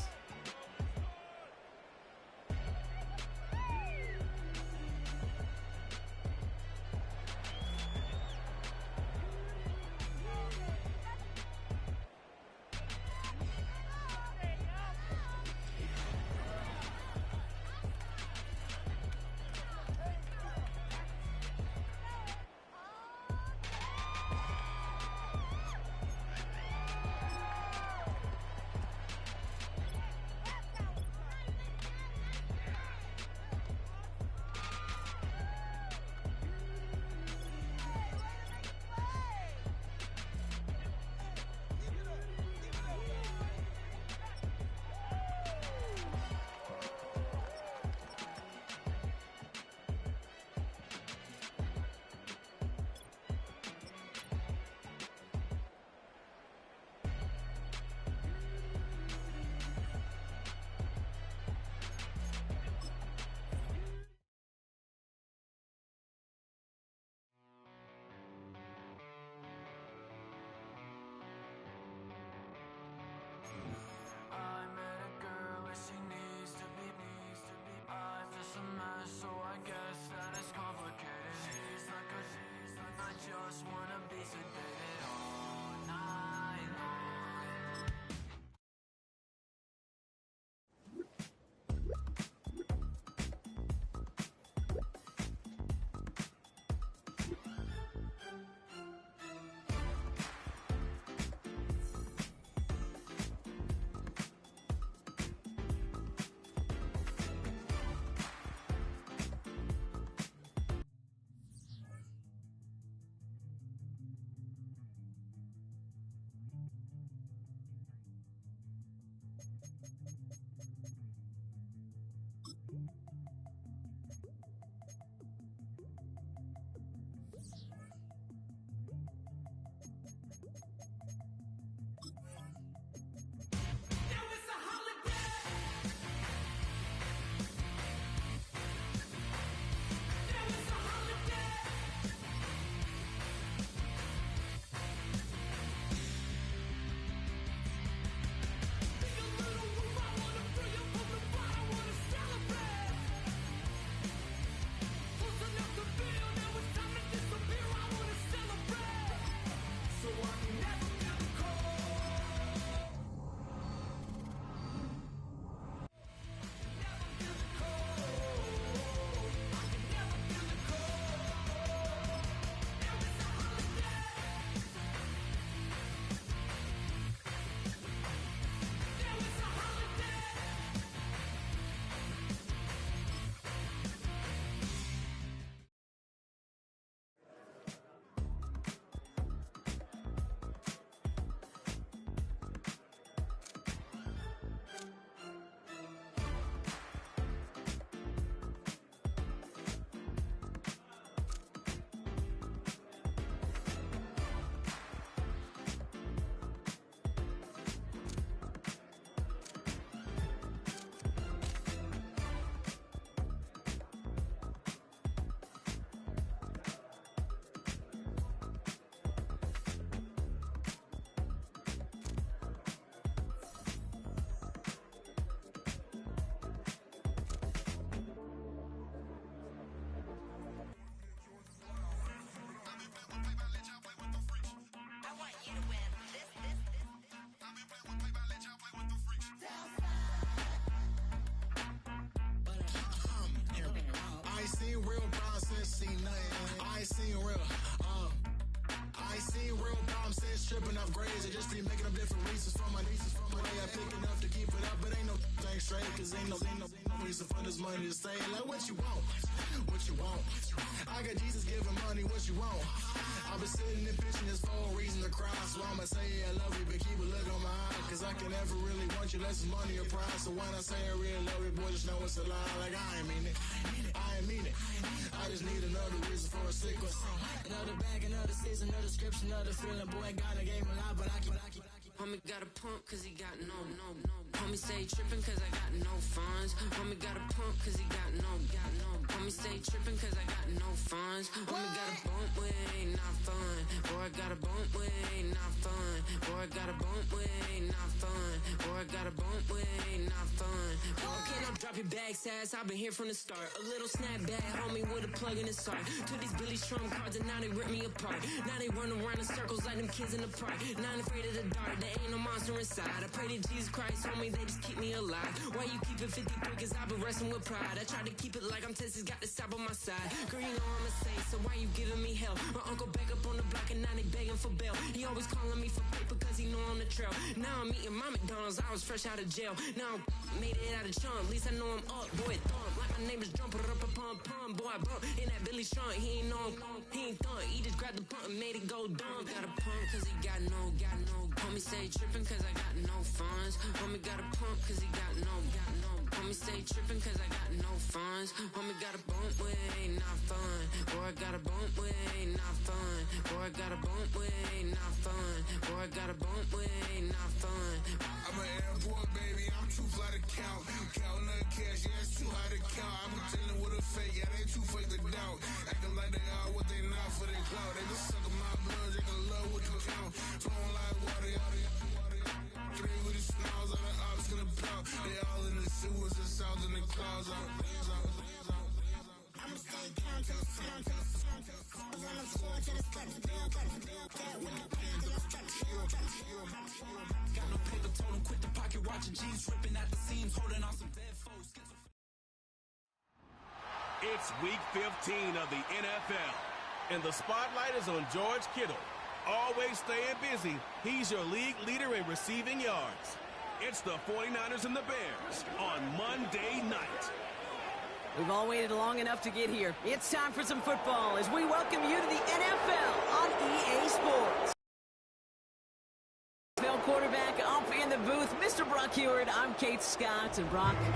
ain't seen real. I ain't seen real problems since tripping off grades. I just be making up different reasons for my nieces. From my way I pick enough to keep it up, but ain't no thing straight. Cause ain't no reason for this money to stay. Like what you want, what you want. I got Jesus giving money, what you want. I've been sitting and pitching this for a reason to cry. So I'ma say I love you, but keep a look on my eye. Cause I can never really want you less than money or pride. So when I say I really love you, boy, just know it's a lie. Like I ain't mean it, I ain't mean it. I just need another reason for a sequence. Another bag, another season, another description, another feeling. Boy, God, I gave him a lot, but I keep. Homie got a pump cause he got no. Homie stay tripping cause I got no funds. Homie got a pump cause he got no. Homie stay tripping cause I got no funds. Homie got a bump with it ain't not fun. Boy, I got a bump with it ain't not fun. Boy, I got a bump with it ain't not fun. Boy, I got a bump with it ain't not fun. Okay, now drop your bag, sass. I've been here from the start. A little snapback, homie, with a plug in his heart. Took these Billy Trump cards and now they rip me apart. Now they run around in circles like them kids in the park. Not afraid of the dark, there ain't no monster inside. I pray to Jesus Christ, homie, they just keep me alive. Why you keep it 53? Cause I've been wrestling with pride. I try to keep it like I'm Texas, got the stop on my side. Girl, you know I'm a saint, so why you giving me hell? My uncle back up on the block and now they begging for bail. He always calling me for paper cause he know I'm the trail. Now I'm eating my McDonald's, I was fresh out of jail. Now I made it out of chunk, at least I know I'm up. Boy, thump, like my neighbor's jumping up a pum. Boy, I bump in that Billy Sean, he ain't know he ain't thump. He just grabbed the pump and made it go dumb. Got a pump cause he got no. Homie stay tripping cause I got no funds. Homie got a pump cause he got no. Homie stay tripping cause I got no funds. Homie got a bump with it ain't not fun. Boy, I got a bump with it ain't not fun. Boy, I got a bump with it ain't not fun. Boy, I got a bump with it ain't not fun. I'm an airport baby, I'm too fly to count. Counting the cash, yeah, it's too high to count. I'm dealing with a fake, yeah, they too fake to doubt. Acting like they are what they not for their clout. They just sucking my blood, they can love what you count. Flowing like water. Three with the smiles on the ops gonna plow. They all in the sewers and south in the clouds. I'ma stay down to the sound, to the sound, to the sound. On the floor to the steps, build, that with the pain to the stretch. Got no paper, told him quit the pocket, watching G's ripping at the seams, holding on some dead foes. It's week 15 of the NFL, and the spotlight is on George Kittle. Always staying busy, he's your league leader in receiving yards. It's the 49ers and the Bears on Monday night. We've all waited long enough to get here. It's time for some football as we welcome you to the NFL on EA Sports. Quarterback up in the booth, Mr. Brock Heward. I'm Kate Scott, and Brock, you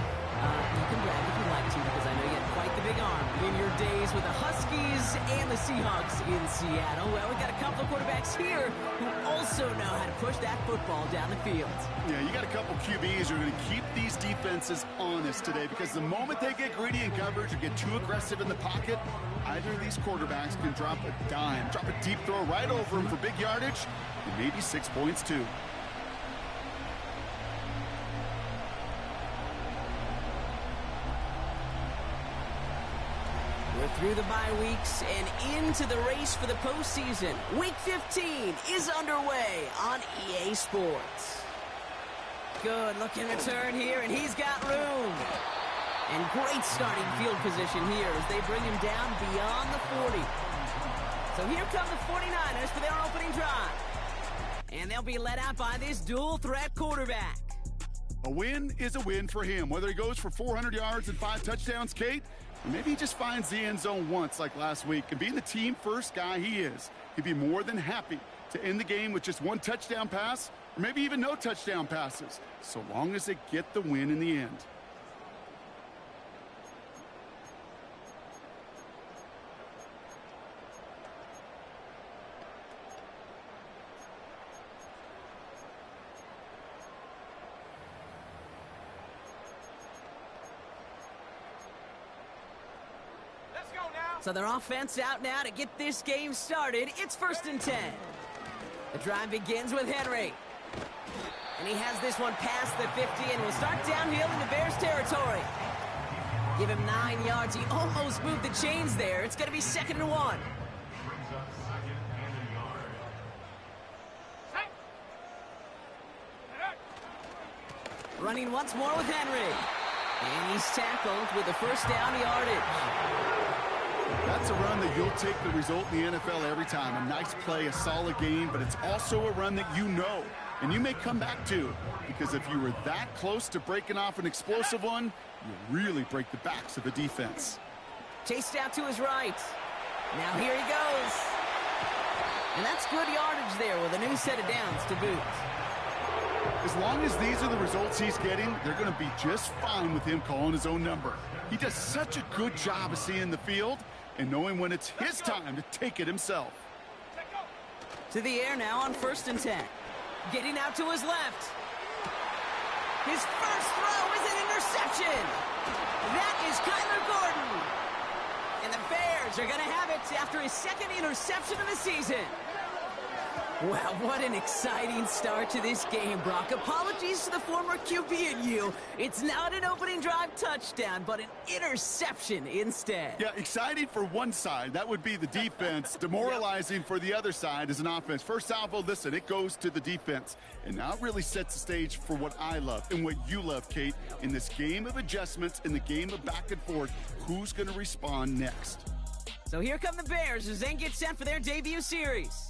can brag if you'd like to, because I know you had quite the big arm in your days with the Huskies and the Seahawks in Seattle. Well, we've got a couple of quarterbacks here who also know how to push that football down the field. Yeah, you got a couple QBs who are going to keep these defenses honest today, because the moment they get greedy in coverage or get too aggressive in the pocket, either of these quarterbacks can drop a dime, drop a deep throw right over them for big yardage, and maybe 6 points too. We're through the bye weeks and into the race for the postseason. Week 15 is underway on EA Sports. Good looking return here, and he's got room. And great starting field position here as they bring him down beyond the 40. So here come the 49ers for their opening drive. And they'll be led out by this dual threat quarterback. A win is a win for him, whether he goes for 400 yards and 5 touchdowns, Kate, or maybe he just finds the end zone once like last week. And being the team first guy he is, he'd be more than happy to end the game with just 1 touchdown pass, or maybe even no touchdown passes, so long as they get the win in the end. So their offense out now to get this game started. It's 1st and 10. The drive begins with Henry. And he has this one past the 50 and will start downhill into Bears territory. Give him 9 yards. He almost moved the chains there. It's going to be 2nd and 1. Running once more with Henry. And he's tackled with the 1st down yardage. That's a run that you'll take the result in the NFL every time. A nice play, a solid game, but it's also a run that you know, and you may come back to, because if you were that close to breaking off an explosive one, you really break the backs of the defense. Chased out to his right. Now here he goes. And that's good yardage there with a new set of downs to boot. As long as these are the results he's getting, they're going to be just fine with him calling his own number. He does such a good job of seeing the field and knowing when it's his time to take it himself. To the air now on 1st and 10. Getting out to his left. His first throw is an interception. That is Kyler Gordon. And the Bears are going to have it after his 2nd interception of the season. Wow, what an exciting start to this game, Brock. Apologies to the former QB and you. It's not an opening drive touchdown, but an interception instead. Yeah, exciting for one side. That would be the defense. Demoralizing for the other side as an offense. First salvo, listen, it goes to the defense. And now it really sets the stage for what I love and what you love, Kate, in this game of adjustments, in the game of back and forth. Who's going to respond next? So here come the Bears as they get set for their debut series.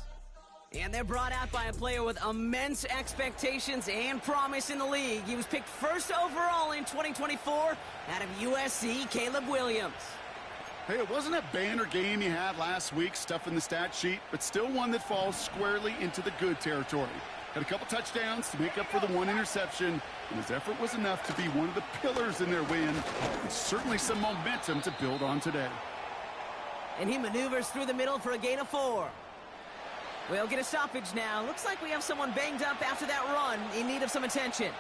And they're brought out by a player with immense expectations and promise in the league. He was picked 1st overall in 2024 out of USC, Caleb Williams. Hey, it wasn't a banner game you had last week, stuff in the stat sheet, but still one that falls squarely into the good territory. Had a couple touchdowns to make up for the 1 interception, and his effort was enough to be one of the pillars in their win. It's certainly some momentum to build on today. And he maneuvers through the middle for a gain of 4. We'll get a stoppage now. Looks like we have someone banged up after that run in need of some attention.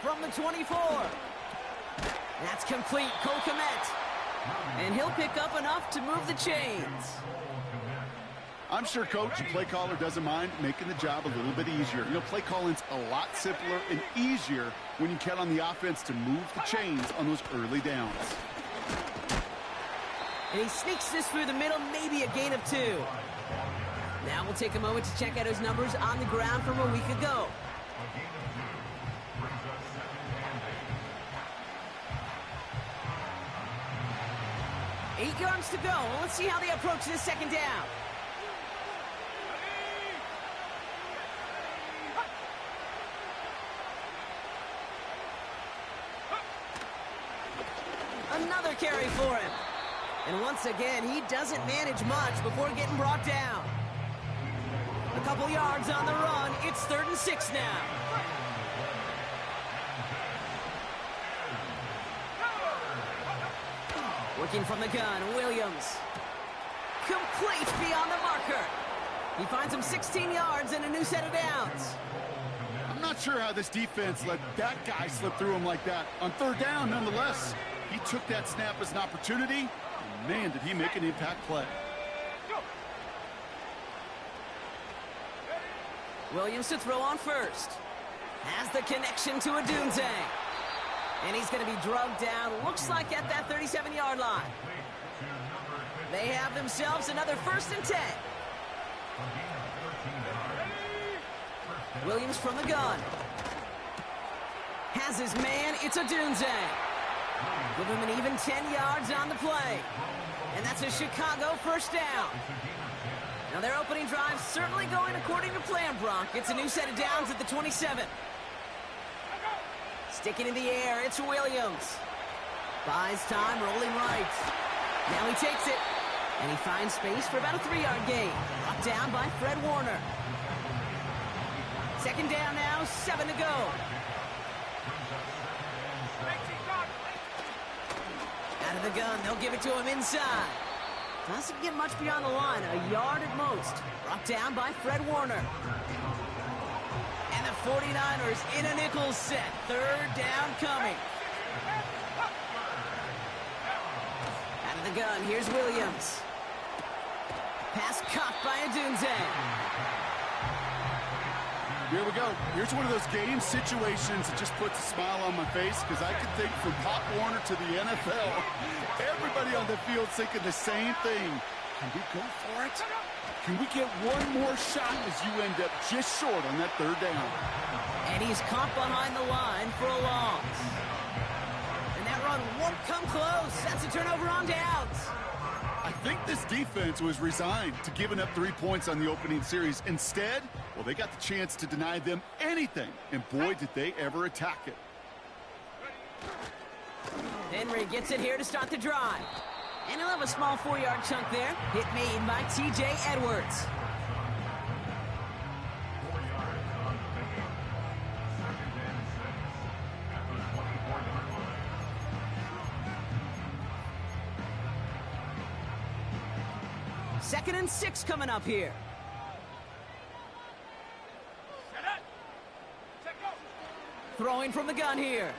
From the 24. That's complete. Cole Kmet. And he'll pick up enough to move the chains. I'm sure coach and play caller doesn't mind making the job a little bit easier. You know, play calling's a lot simpler and easier when you count on the offense to move the chains on those early downs. And he sneaks this through the middle, maybe a gain of 2. Now we'll take a moment to check out his numbers on the ground from a week ago. Eight yards to go. Let's see how they approach this 2nd down. Another carry for him. And once again, he doesn't manage much before getting brought down. A couple yards on the run. It's 3rd and 6 now. Working from the gun, Williams. Complete beyond the marker. He finds him 16 yards and a new set of downs. I'm not sure how this defense let that guy slip through him like that. On 3rd down, nonetheless, he took that snap as an opportunity. Man, did he make an impact play. Williams to throw on 1st. Has the connection to Odunze. And he's going to be drugged down, looks like at that 37-yard line. They have themselves another 1st and 10. Williams from the gun. Has his man, it's Odunze. Give him an even 10 yards on the play. And that's a Chicago 1st down. Now their opening drive certainly going according to plan, Brock. It's a new set of downs at the 27. Sticking in the air, it's Williams. Buys time, rolling right. Now he takes it. And he finds space for about a 3-yard gain. Brought down by Fred Warner. 2nd down now, 7 to go. Out of the gun, they'll give it to him inside. Doesn't get much beyond the line, a yard at most. Brought down by Fred Warner. And the 49ers in a nickel set. 3rd down coming. Out of the gun, here's Williams. Pass caught by Odunze. Here we go. Here's one of those game situations that just puts a smile on my face, because I can think from Pop Warner to the NFL, everybody on the field thinking the same thing. Can we go for it? Can we get one more shot as you end up just short on that 3rd down? And he's caught behind the line for a loss. And that run won't come close. That's a turnover on downs. I think this defense was resigned to giving up 3 points on the opening series. Instead, well, they got the chance to deny them anything, and boy, did they ever attack it. Henry gets it here to start the drive. And he'll have a small 4-yard chunk there. Hit made by T.J. Edwards. Second and 6 coming up here. Throwing from the gun here.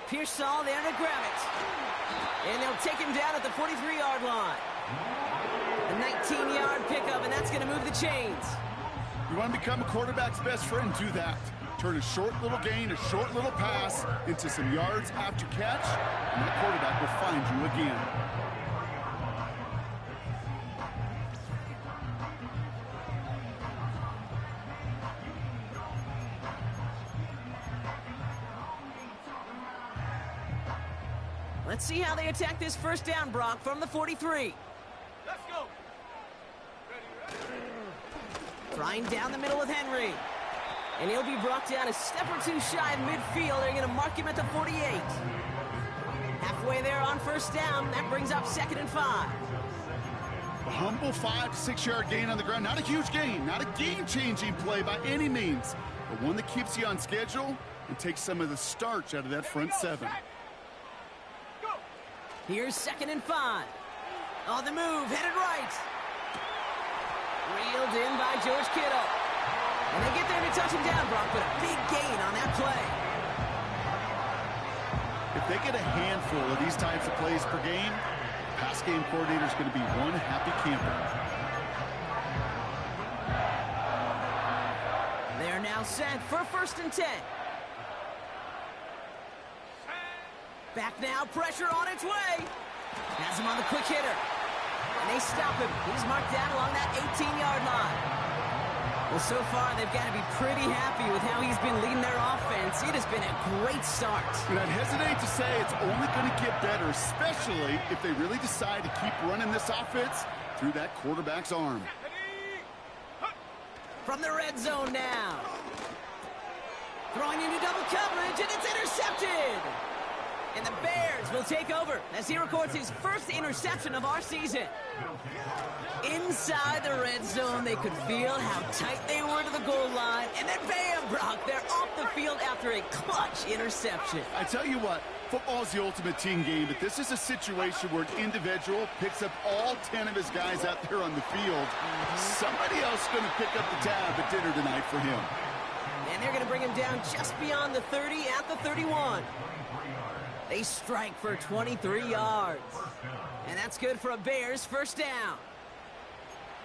Pearsall there to grab it. And they'll take him down at the 43-yard line. A 19-yard pickup, and that's going to move the chains. You want to become a quarterback's best friend? Do that. Turn a short little gain, a short little pass into some yards after catch, and that quarterback will find you again. Let's see how they attack this first down, Brock, from the 43. Let's go. Trying down the middle with Henry. And he'll be brought down a step or two shy of midfield. They're going to mark him at the 48. Halfway there on first down. That brings up 2nd and 5. A humble 5 to 6 yard gain on the ground. Not a huge gain, not a game-changing play by any means, but one that keeps you on schedule and takes some of the starch out of that front 7. Here's 2nd and 5. On the move, headed right. Reeled in by George Kittle. And they get there to touch him down, Brock, but a big gain on that play. If they get a handful of these types of plays per game, pass game coordinator is going to be one happy camper. They're now set for 1st and 10. Back now, pressure on its way. Has him on the quick hitter. And they stop him. He's marked down along that 18-yard line. Well, so far, they've got to be pretty happy with how he's been leading their offense. It has been a great start. And I'd hesitate to say it's only going to get better, especially if they really decide to keep running this offense through that quarterback's arm. From the red zone now. Throwing into double coverage, and it's intercepted. And the Bears will take over as he records his first interception of our season. Inside the red zone, they could feel how tight they were to the goal line. And then bam, Brock, they're off the field after a clutch interception. I tell you what, football's the ultimate team game, but this is a situation where an individual picks up all 10 of his guys out there on the field. Somebody else is going to pick up the tab at dinner tonight for him. And they're going to bring him down just beyond the 30 at the 31. They strike for 23 yards. And that's good for a Bears first down.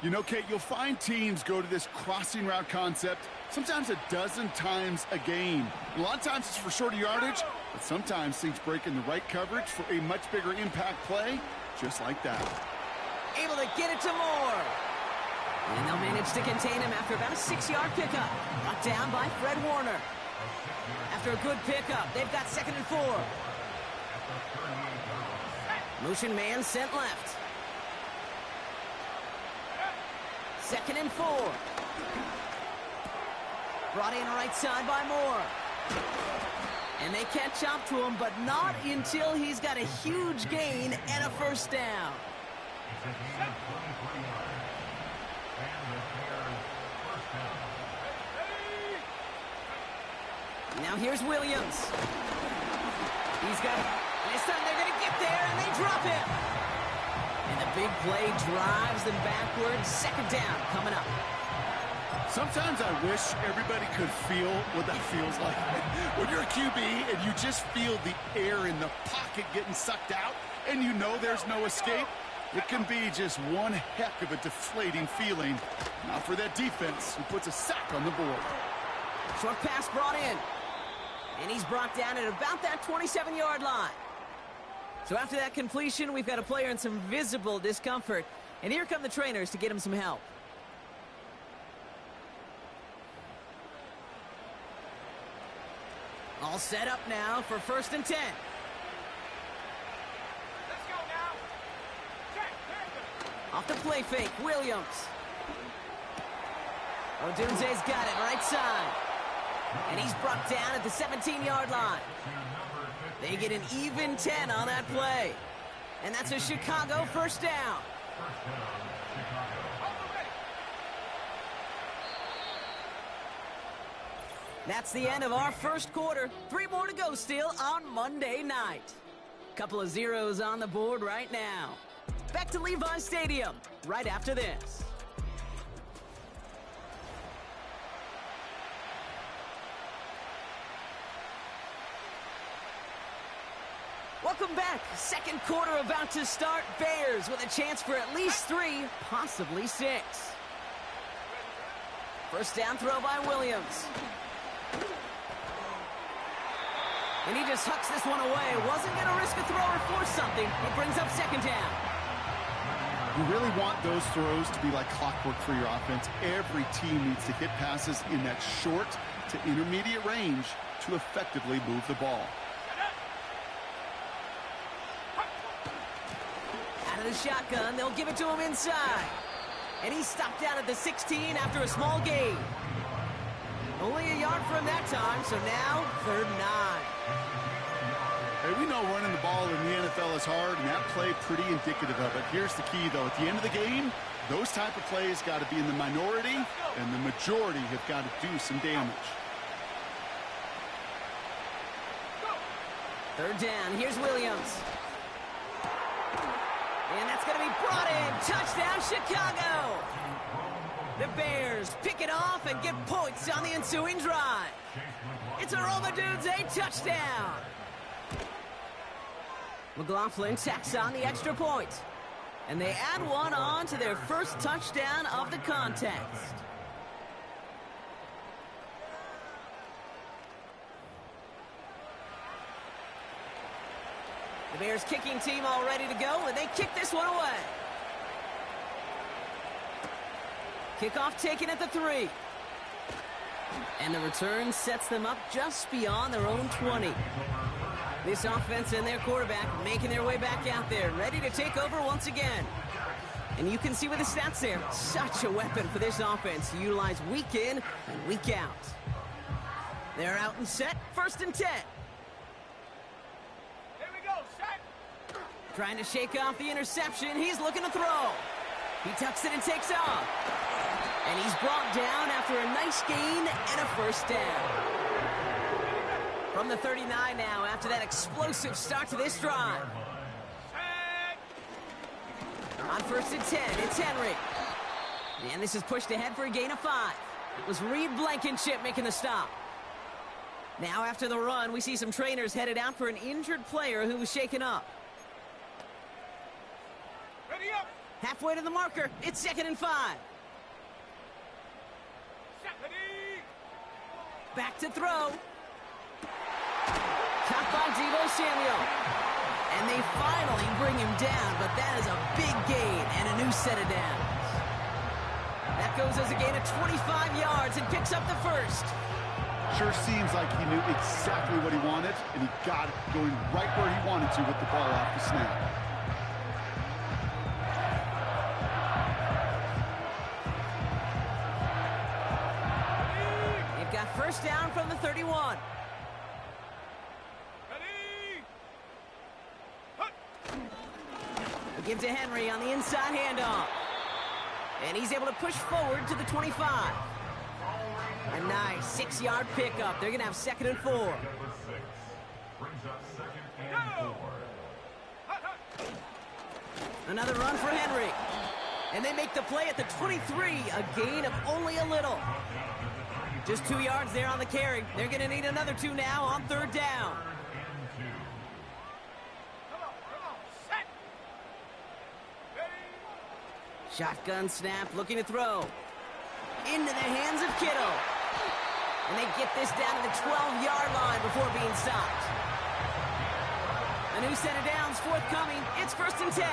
You know, Kate, you'll find teams go to this crossing route concept sometimes a dozen times a game. A lot of times it's for shorter yardage, but sometimes things break in the right coverage for a much bigger impact play, just like that. Able to get it to Moore. And they'll manage to contain him after about a 6-yard pickup. Brought down by Fred Warner. After a good pickup, they've got 2nd and 4. Motion man sent left. 2nd and 4. Brought in right side by Moore. And they catch up to him, but not until he's got a huge gain and a first down. Now here's Williams. He's got it. This time they're going to get there, and they drop him. And the big play drives them backwards. 2nd down coming up. Sometimes I wish everybody could feel what that feels like. When you're a QB and you just feel the air in the pocket getting sucked out, and you know there's no escape, it can be just one heck of a deflating feeling. Not for that defense who puts a sack on the board. Short pass brought in. And he's brought down at about that 27-yard line. So after that completion, we've got a player in some visible discomfort. And here come the trainers to get him some help. All set up now for 1st and 10. Let's go now. Check. Off the play fake, Williams. Odunze's got it right side. And he's brought down at the 17-yard line. They get an even 10 on that play. And that's a Chicago first down. That's the end of our first quarter. 3 more to go still on Monday night. Couple of zeros on the board right now. Back to Levi Stadium right after this. Welcome back. Second quarter about to start. Bears with a chance for at least 3, possibly 6. First down throw by Williams. And he just hucks this one away. Wasn't going to risk a throw or force something. It brings up 2nd down. You really want those throws to be like clockwork for your offense. Every team needs to hit passes in that short to intermediate range to effectively move the ball. Out of the shotgun, they'll give it to him inside. And he's stopped down at the 16 after a small gain. Only a yard from that time, so now 3rd and 9. Hey, we know running the ball in the NFL is hard, and that play pretty indicative of it. Here's the key, though. At the end of the game, those type of plays got to be in the minority, and the majority have got to do some damage. 3rd down. Here's Williams. And that's going to be brought in. Touchdown, Chicago. The Bears pick it off and get points on the ensuing drive. It's a Odunze touchdown. McLaughlin tacks on the extra point. And they add one on to their first touchdown of the contest. The Bears kicking team all ready to go, and they kick this one away. Kickoff taken at the 3. And the return sets them up just beyond their own 20. This offense and their quarterback making their way back out there, ready to take over once again. And you can see with the stats there, such a weapon for this offense to utilize week in and week out. They're out and set, 1st and 10. Trying to shake off the interception. He's looking to throw. He tucks it and takes off. And he's brought down after a nice gain and a first down. From the 39 now after that explosive start to this drive. On 1st and 10, it's Henry. And this is pushed ahead for a gain of 5. It was Reed Blankenship making the stop. Now after the run, we see some trainers headed out for an injured player who was shaken up. Halfway to the marker, it's 2nd and 5. Back to throw. Caught by Deebo Samuel. And they finally bring him down, but that is a big gain and a new set of downs. That goes as a gain of 25 yards and picks up the first. Sure seems like he knew exactly what he wanted, and he got it going right where he wanted to with the ball off the snap. First down from the 31. They give to Henry on the inside handoff. And he's able to push forward to the 25. A nice 6-yard pickup. They're going to have 2nd and 4. Another run for Henry. And they make the play at the 23. A gain of only a little. Just 2 yards there on the carry. They're going to need another 2 now on 3rd down. Shotgun snap, looking to throw. Into the hands of Kittle. And they get this down to the 12-yard line before being stopped. A new set of downs forthcoming. It's 1st and 10.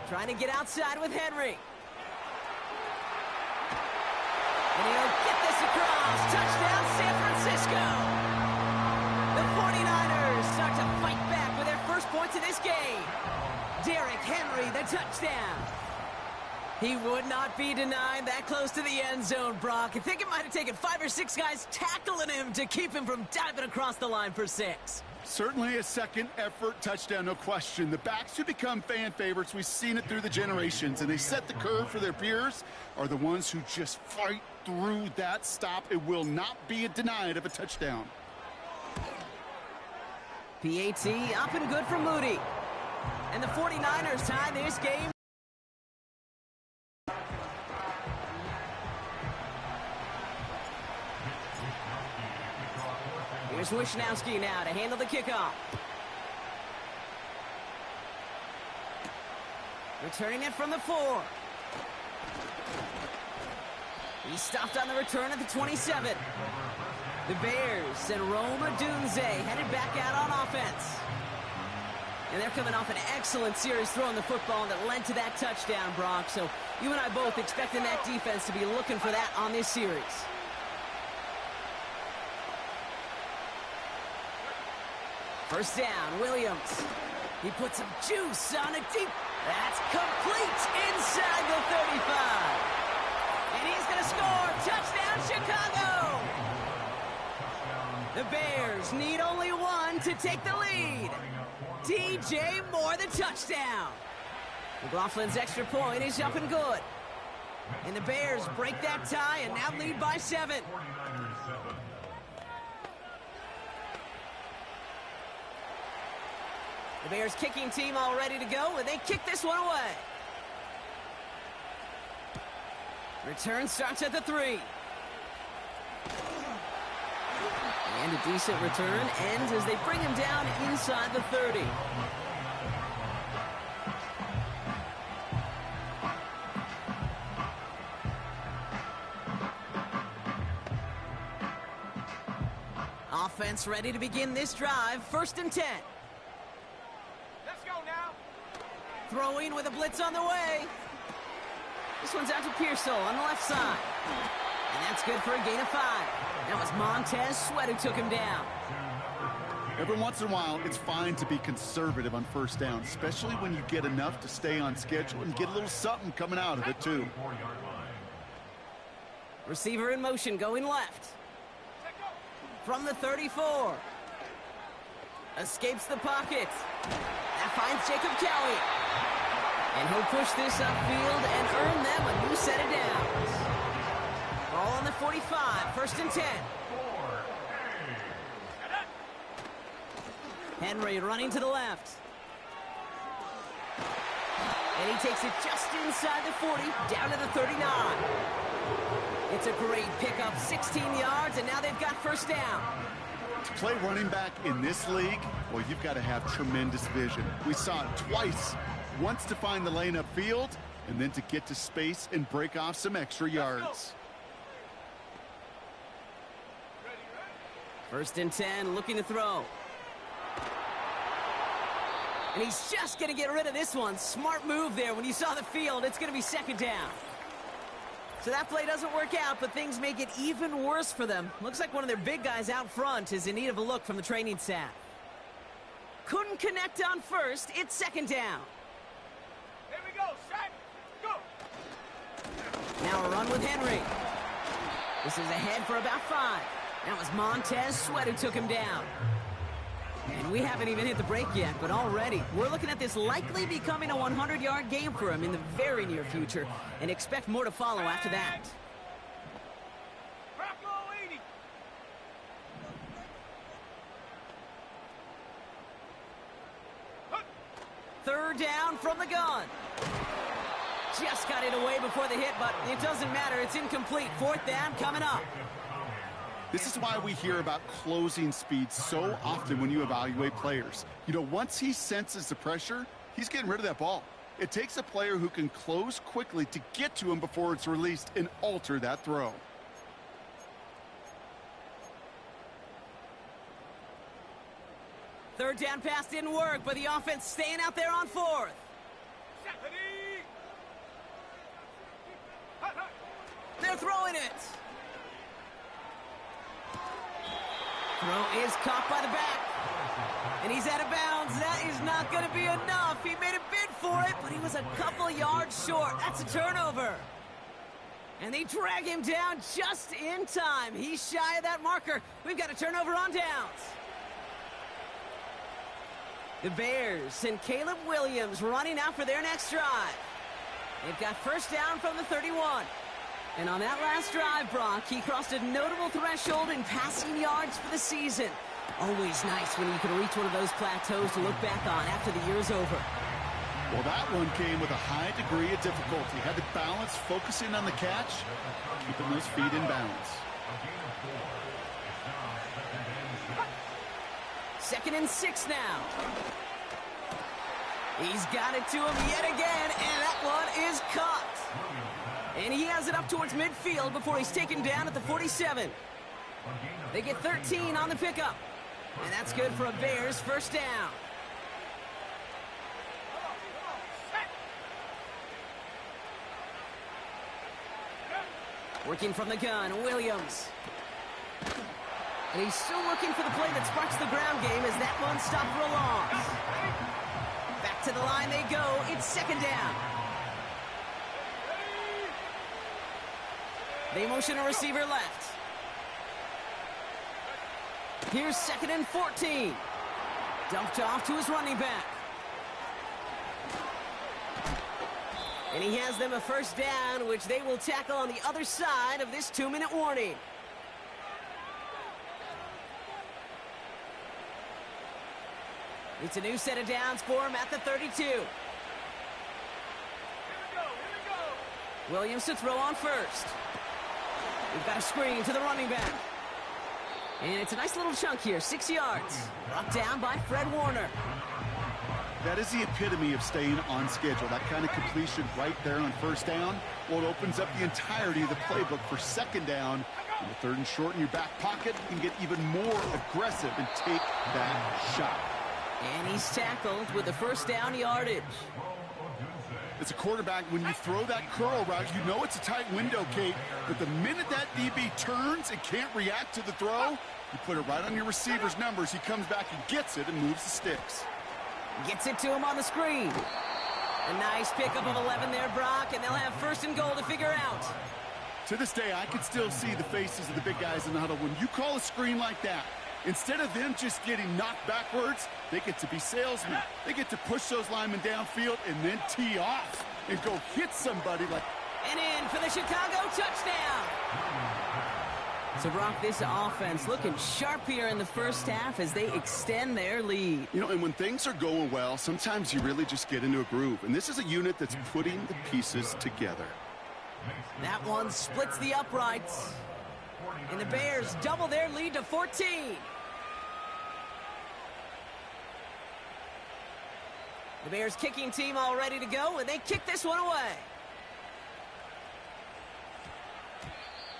Trying to get outside with Henry. And he'll get this across. Touchdown, San Francisco. The 49ers start to fight back with their first points of this game. Derrick Henry, the touchdown. He would not be denied that close to the end zone, Brock. I think it might have taken 5 or 6 guys tackling him to keep him from diving across the line for 6. Certainly a second effort touchdown, no question. The backs who become fan favorites, we've seen it through the generations, and they set the curve for their peers, are the ones who just fight through that stop. It will not be denied of a touchdown. PAT up and good for Moody. And the 49ers tie this game. Here's Wishnowski now to handle the kickoff. Returning it from the 4. He stopped on the return at the 27. The Bears send Rome Odunze headed back out on offense. And they're coming off an excellent series throwing the football that led to that touchdown, Brock. So you and I both expecting that defense to be looking for that on this series. First down, Williams. He puts some juice on it deep. That's complete inside the 35. And he's going to score. Touchdown, Chicago. The Bears need only one to take the lead. DJ Moore, the touchdown. McLaughlin's extra point is up and good. And the Bears break that tie and now lead by 7. The Bears kicking team all ready to go, and they kick this one away. Return starts at the 3. And a decent return ends as they bring him down inside the 30. Offense ready to begin this drive. First and 10. Throwing with a blitz on the way. This one's out to Pearsall on the left side. And that's good for a gain of 5. That was Montez Sweat who took him down. Every once in a while, it's fine to be conservative on first down, especially when you get enough to stay on schedule and get a little something coming out of it, too. Receiver in motion going left. From the 34. Escapes the pocket. That finds Jacob Cowie. And he'll push this upfield and earn them a new set of downs. Ball on the 45, first and 10. Henry running to the left. And he takes it just inside the 40, down to the 39. It's a great pickup, 16 yards, and now they've got first down. To play running back in this league, well, you've got to have tremendous vision. We saw it twice. Once to find the lane upfield, and then to get to space and break off some extra yards. First and 10, looking to throw. And he's just going to get rid of this one. Smart move there. When you saw the field, it's going to be second down. So that play doesn't work out, but things make it even worse for them. Looks like one of their big guys out front is in need of a look from the training staff. Couldn't connect on first. It's second down. Here we go, set, go. Now a run with Henry. This is ahead for about 5. That was Montez Sweat who took him down. And we haven't even hit the break yet, but already we're looking at this likely becoming a 100-yard game for him in the very near future, and expect more to follow after that. Third down from the gun. Just got it away before the hit, but it doesn't matter. It's incomplete. Fourth down coming up. This is why we hear about closing speed so often when you evaluate players. You know, once he senses the pressure, he's getting rid of that ball. It takes a player who can close quickly to get to him before it's released and alter that throw. Third down pass didn't work, but the offense staying out there on fourth. They're throwing it. Throw is caught by the back. And he's out of bounds. That is not going to be enough. He made a bid for it, but he was a couple yards short. That's a turnover. And they drag him down just in time. He's shy of that marker. We've got a turnover on downs. The Bears send Caleb Williams running out for their next drive. They've got first down from the 31. And on that last drive, Brock, he crossed a notable threshold in passing yards for the season. Always nice when you can reach one of those plateaus to look back on after the year's over. Well, that one came with a high degree of difficulty. Had to balance focusing on the catch, keeping those feet in balance. 2nd and 6 now. He's got it to him yet again, and that one is caught. And he has it up towards midfield before he's taken down at the 47. They get 13 on the pickup. And that's good for a Bears first down. Working from the gun, Williams. And he's still looking for the play that sparks the ground game as that one stopped for a loss. Back to the line they go. It's 2nd down. They motion a receiver left. Here's 2nd and 14. Dumped off to his running back. And he has them a first down, which they will tackle on the other side of this 2-minute warning. It's a new set of downs for him at the 32. Williams to throw on first. We've got a screen to the running back. And it's a nice little chunk here, 6 yards. Brought down by Fred Warner. That is the epitome of staying on schedule. That kind of completion right there on first down. Well, it opens up the entirety of the playbook for 2nd down. On the 3rd and short in your back pocket, you can get even more aggressive and take that shot. And he's tackled with the first down yardage. As a quarterback, when you throw that curl route, you know it's a tight window, Kate. But the minute that DB turns and can't react to the throw, you put it right on your receiver's numbers. He comes back and gets it and moves the sticks. Gets it to him on the screen. A nice pickup of 11 there, Brock, and they'll have 1st and goal to figure out. To this day, I can still see the faces of the big guys in the huddle. When you call a screen like that, instead of them just getting knocked backwards, they get to be salesmen. They get to push those linemen downfield and then tee off and go hit somebody like... And in for the Chicago touchdown. So, Brock, this offense looking sharp here in the first half as they extend their lead. You know, and when things are going well, sometimes you really just get into a groove. And this is a unit that's putting the pieces together. That one splits the uprights. And the Bears double their lead to 14. The Bears kicking team all ready to go, and they kick this one away.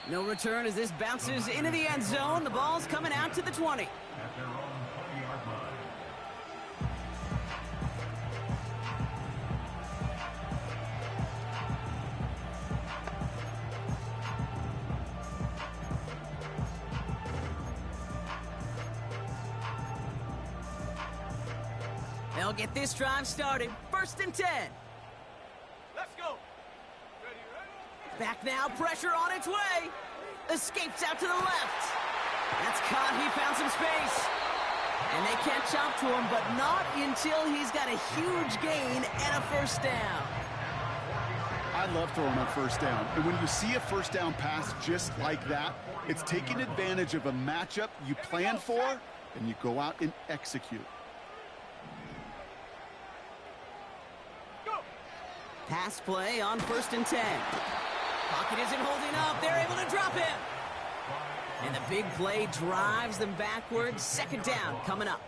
No return as this bounces into the end zone. The ball's coming out to the 20. They'll get this drive started. 1st and 10. Let's go. Back now, pressure on its way. Escapes out to the left. That's caught. He found some space. And they catch up to him, but not until he's got a huge gain and a first down. I love throwing on first down. And when you see a first down pass just like that, it's taking advantage of a matchup you planned for, and you go out and execute. Pass play on 1st and 10. Pocket isn't holding up. They're able to drop him. And the big play drives them backwards. 2nd down coming up.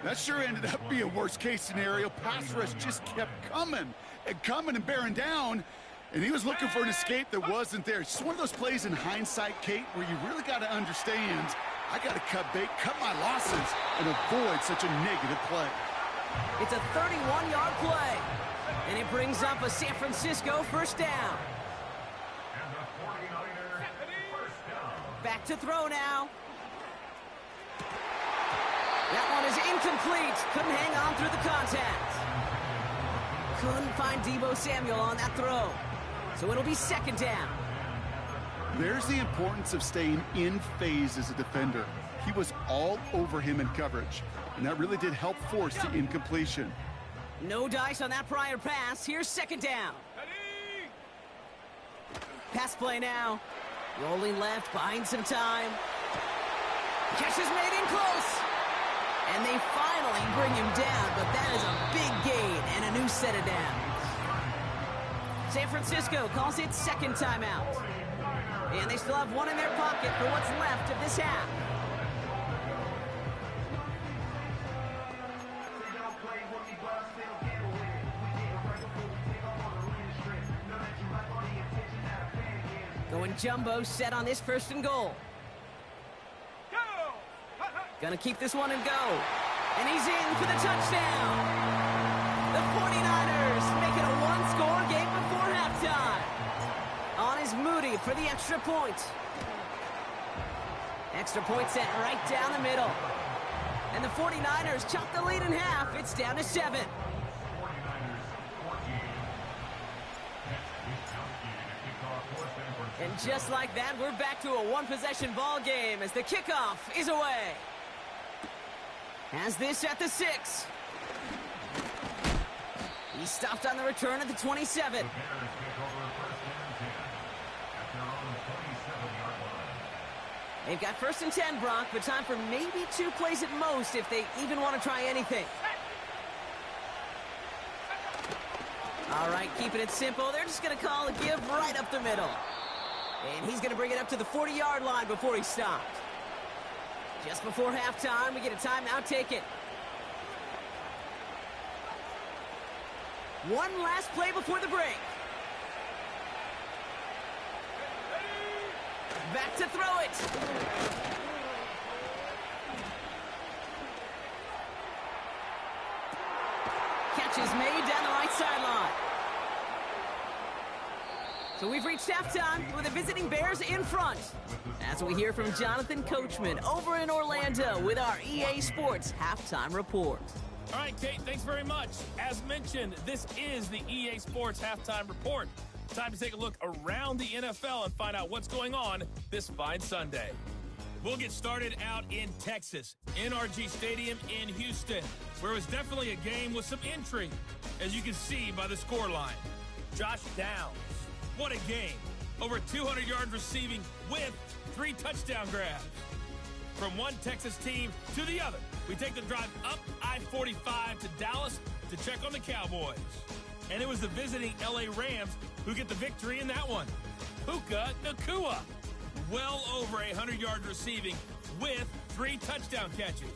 That sure ended up being a worst-case scenario. Pass rush just kept coming and bearing down. And he was looking for an escape that wasn't there. It's one of those plays in hindsight, Kate, where you really got to understand, I got to cut bait, cut my losses, and avoid such a negative play. It's a 31-yard play. And it brings up a San Francisco first down. Back to throw now. That one is incomplete. Couldn't hang on through the contact. Couldn't find Deebo Samuel on that throw. So it'll be second down. There's the importance of staying in phase as a defender. He was all over him in coverage, and that really did help force the incompletion. No dice on that prior pass. Here's second down. Pass play now. Rolling left, buying some time. Catch is made in close. And they finally bring him down, but that is a big gain and a new set of downs. San Francisco calls it second timeout. And they still have one in their pocket for what's left of this half. Going jumbo set on this first and goal. Gonna keep this one and go. And he's in for the touchdown. The 49ers make it a one-score game before halftime. On is Moody for the extra point. Extra point sent right down the middle. And the 49ers chop the lead in half. It's down to 7. And just like that, we're back to a one-possession ball game as the kickoff is away. Has this at the 6. He stopped on the return at the 27. They've got first and 10, Brock, but time for maybe 2 plays at most if they even want to try anything. All right, keeping it simple. They're just going to call a give right up the middle. And he's going to bring it up to the 40-yard line before he stopped. Just before halftime, we get a timeout taken. One last play before the break. Back to throw it. Catch is made down the right sideline. So we've reached halftime with the visiting Bears in front. As we hear from Jonathan Coachman over in Orlando with our EA Sports Halftime Report. All right, Kate, thanks very much. As mentioned, this is the EA Sports Halftime Report. Time to take a look around the NFL and find out what's going on this fine Sunday. We'll get started out in Texas, NRG Stadium in Houston, where it was definitely a game with some intrigue, as you can see by the scoreline. Josh Downs, what a game. Over 200 yards receiving with 3 touchdown grabs. From one Texas team to the other, we take the drive up I-45 to Dallas to check on the Cowboys. And it was the visiting LA Rams who get the victory in that one. Puka Nacua, well over 100 yards receiving with 3 touchdown catches.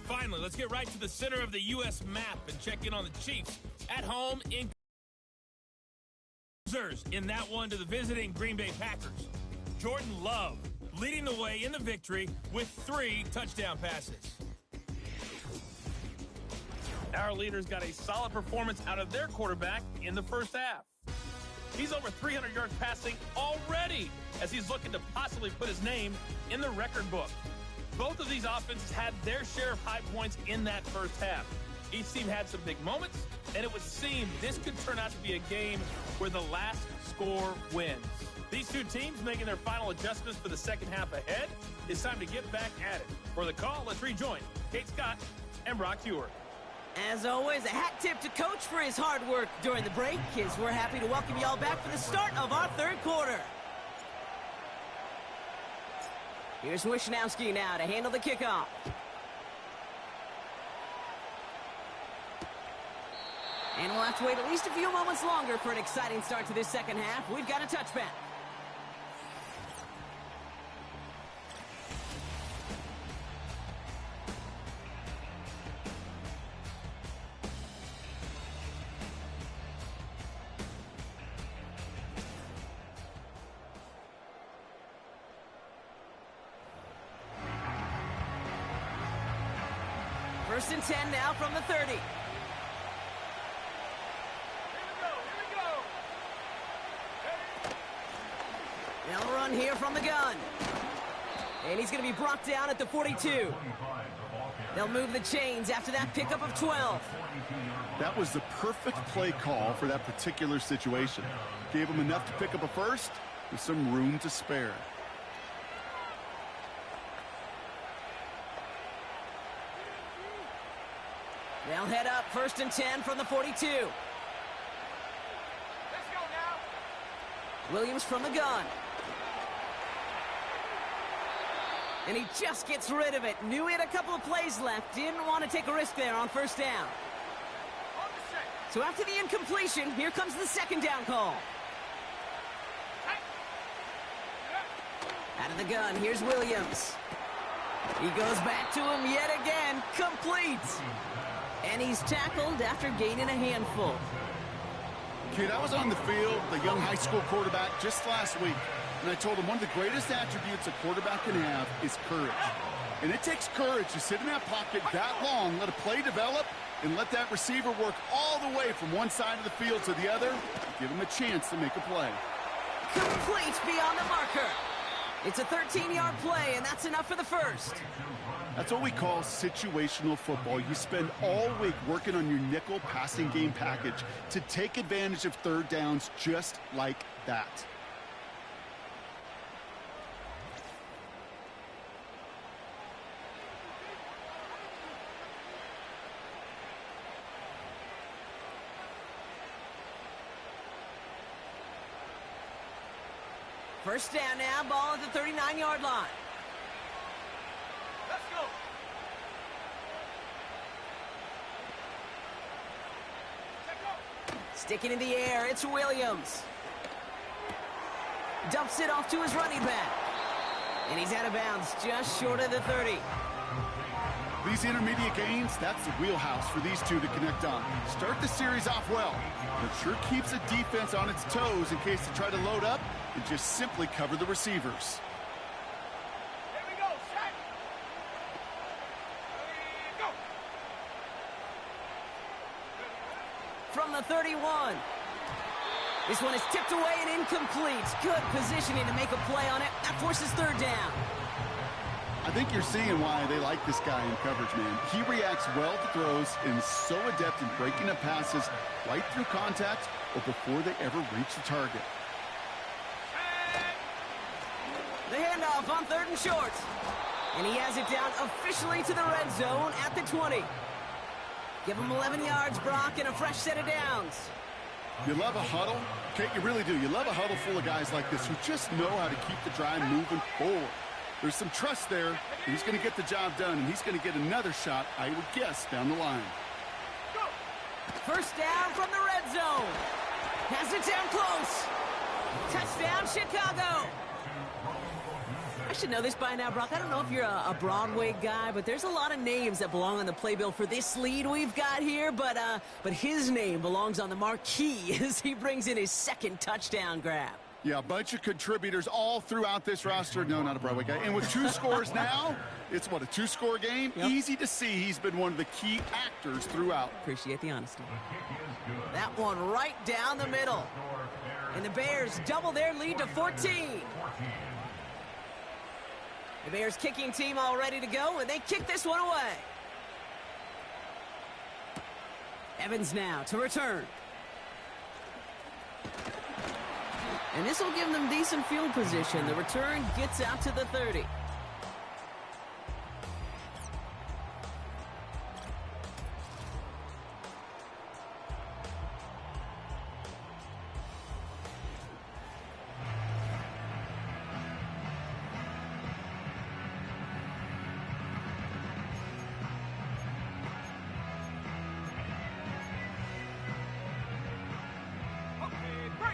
Finally, let's get right to the center of the U.S. map and check in on the Chiefs at home in that one to the visiting Green Bay Packers. Jordan Love leading the way in the victory with 3 touchdown passes. Our leaders got a solid performance out of their quarterback in the first half. He's over 300 yards passing already as he's looking to possibly put his name in the record book. Both of these offenses had their share of high points in that first half. Each team had some big moments, and it would seem this could turn out to be a game where the last score wins. These 2 teams making their final adjustments for the second half ahead. It's time to get back at it. For the call, let's rejoin Kate Scott and Brock Huard. As always, a hat tip to Coach for his hard work during the break, as we're happy to welcome y'all back for the start of our third quarter. Here's Wishnowski now to handle the kickoff. And we'll have to wait at least a few moments longer for an exciting start to this second half. We've got a touchback. First and 10 now from the 30. They'll run here from the gun. And he's going to be brought down at the 42. They'll move the chains after that pickup of 12. That was the perfect play call for that particular situation. Gave them enough to pick up a first with some room to spare. They'll head up 1st and 10 from the 42. Let's go now. Williams from the gun. And he just gets rid of it. Knew he had a couple of plays left. Didn't want to take a risk there on 1st down. So after the incompletion, here comes the 2nd down call. Out of the gun, here's Williams. He goes back to him yet again. Complete. And he's tackled after gaining a handful. Kid, I was on the field with a young high school quarterback just last week. And I told him one of the greatest attributes a quarterback can have is courage. And it takes courage to sit in that pocket that long, let a play develop, and let that receiver work all the way from one side of the field to the other, give him a chance to make a play. Complete beyond the marker. It's a 13-yard play, and that's enough for the first. That's what we call situational football. You spend all week working on your nickel passing game package to take advantage of 3rd downs just like that. First down now, ball at the 39-yard line. Let's go. Sticking in the air, it's Williams. Dumps it off to his running back. And he's out of bounds, just short of the 30. These intermediate gains, that's the wheelhouse for these two to connect on. Start the series off well, but sure keeps the defense on its toes in case they try to load up and just simply cover the receivers. Here we go, set. Go. From the 31. This one is tipped away and incomplete. Good positioning to make a play on it. That forces 3rd down. I think you're seeing why they like this guy in coverage, man. He reacts well to throws and is so adept in breaking up passes right through contact or before they ever reach the target. The handoff on 3rd and short. And he has it down officially to the red zone at the 20. Give him 11 yards, Brock, and a fresh set of downs. You love a huddle? Okay, you really do. You love a huddle full of guys like this who just know how to keep the drive moving forward. There's some trust there. He's going to get the job done, and he's going to get another shot, I would guess, down the line. First down from the red zone. Has it down close. Touchdown, Chicago. I should know this by now, Brock. I don't know if you're a Broadway guy, but there's a lot of names that belong on the playbill for this lead we've got here. But his name belongs on the marquee as he brings in his 2nd touchdown grab. Yeah, a bunch of contributors all throughout this roster. No, not a Broadway guy. And with 2 scores now, it's what, a 2-score game? Yep. Easy to see he's been one of the key actors throughout. Appreciate the honesty. That one right down the middle. And the Bears double their lead to 14. The Bears kicking team all ready to go, and they kick this one away. Evans now to return. And this will give them decent field position. The return gets out to the 30.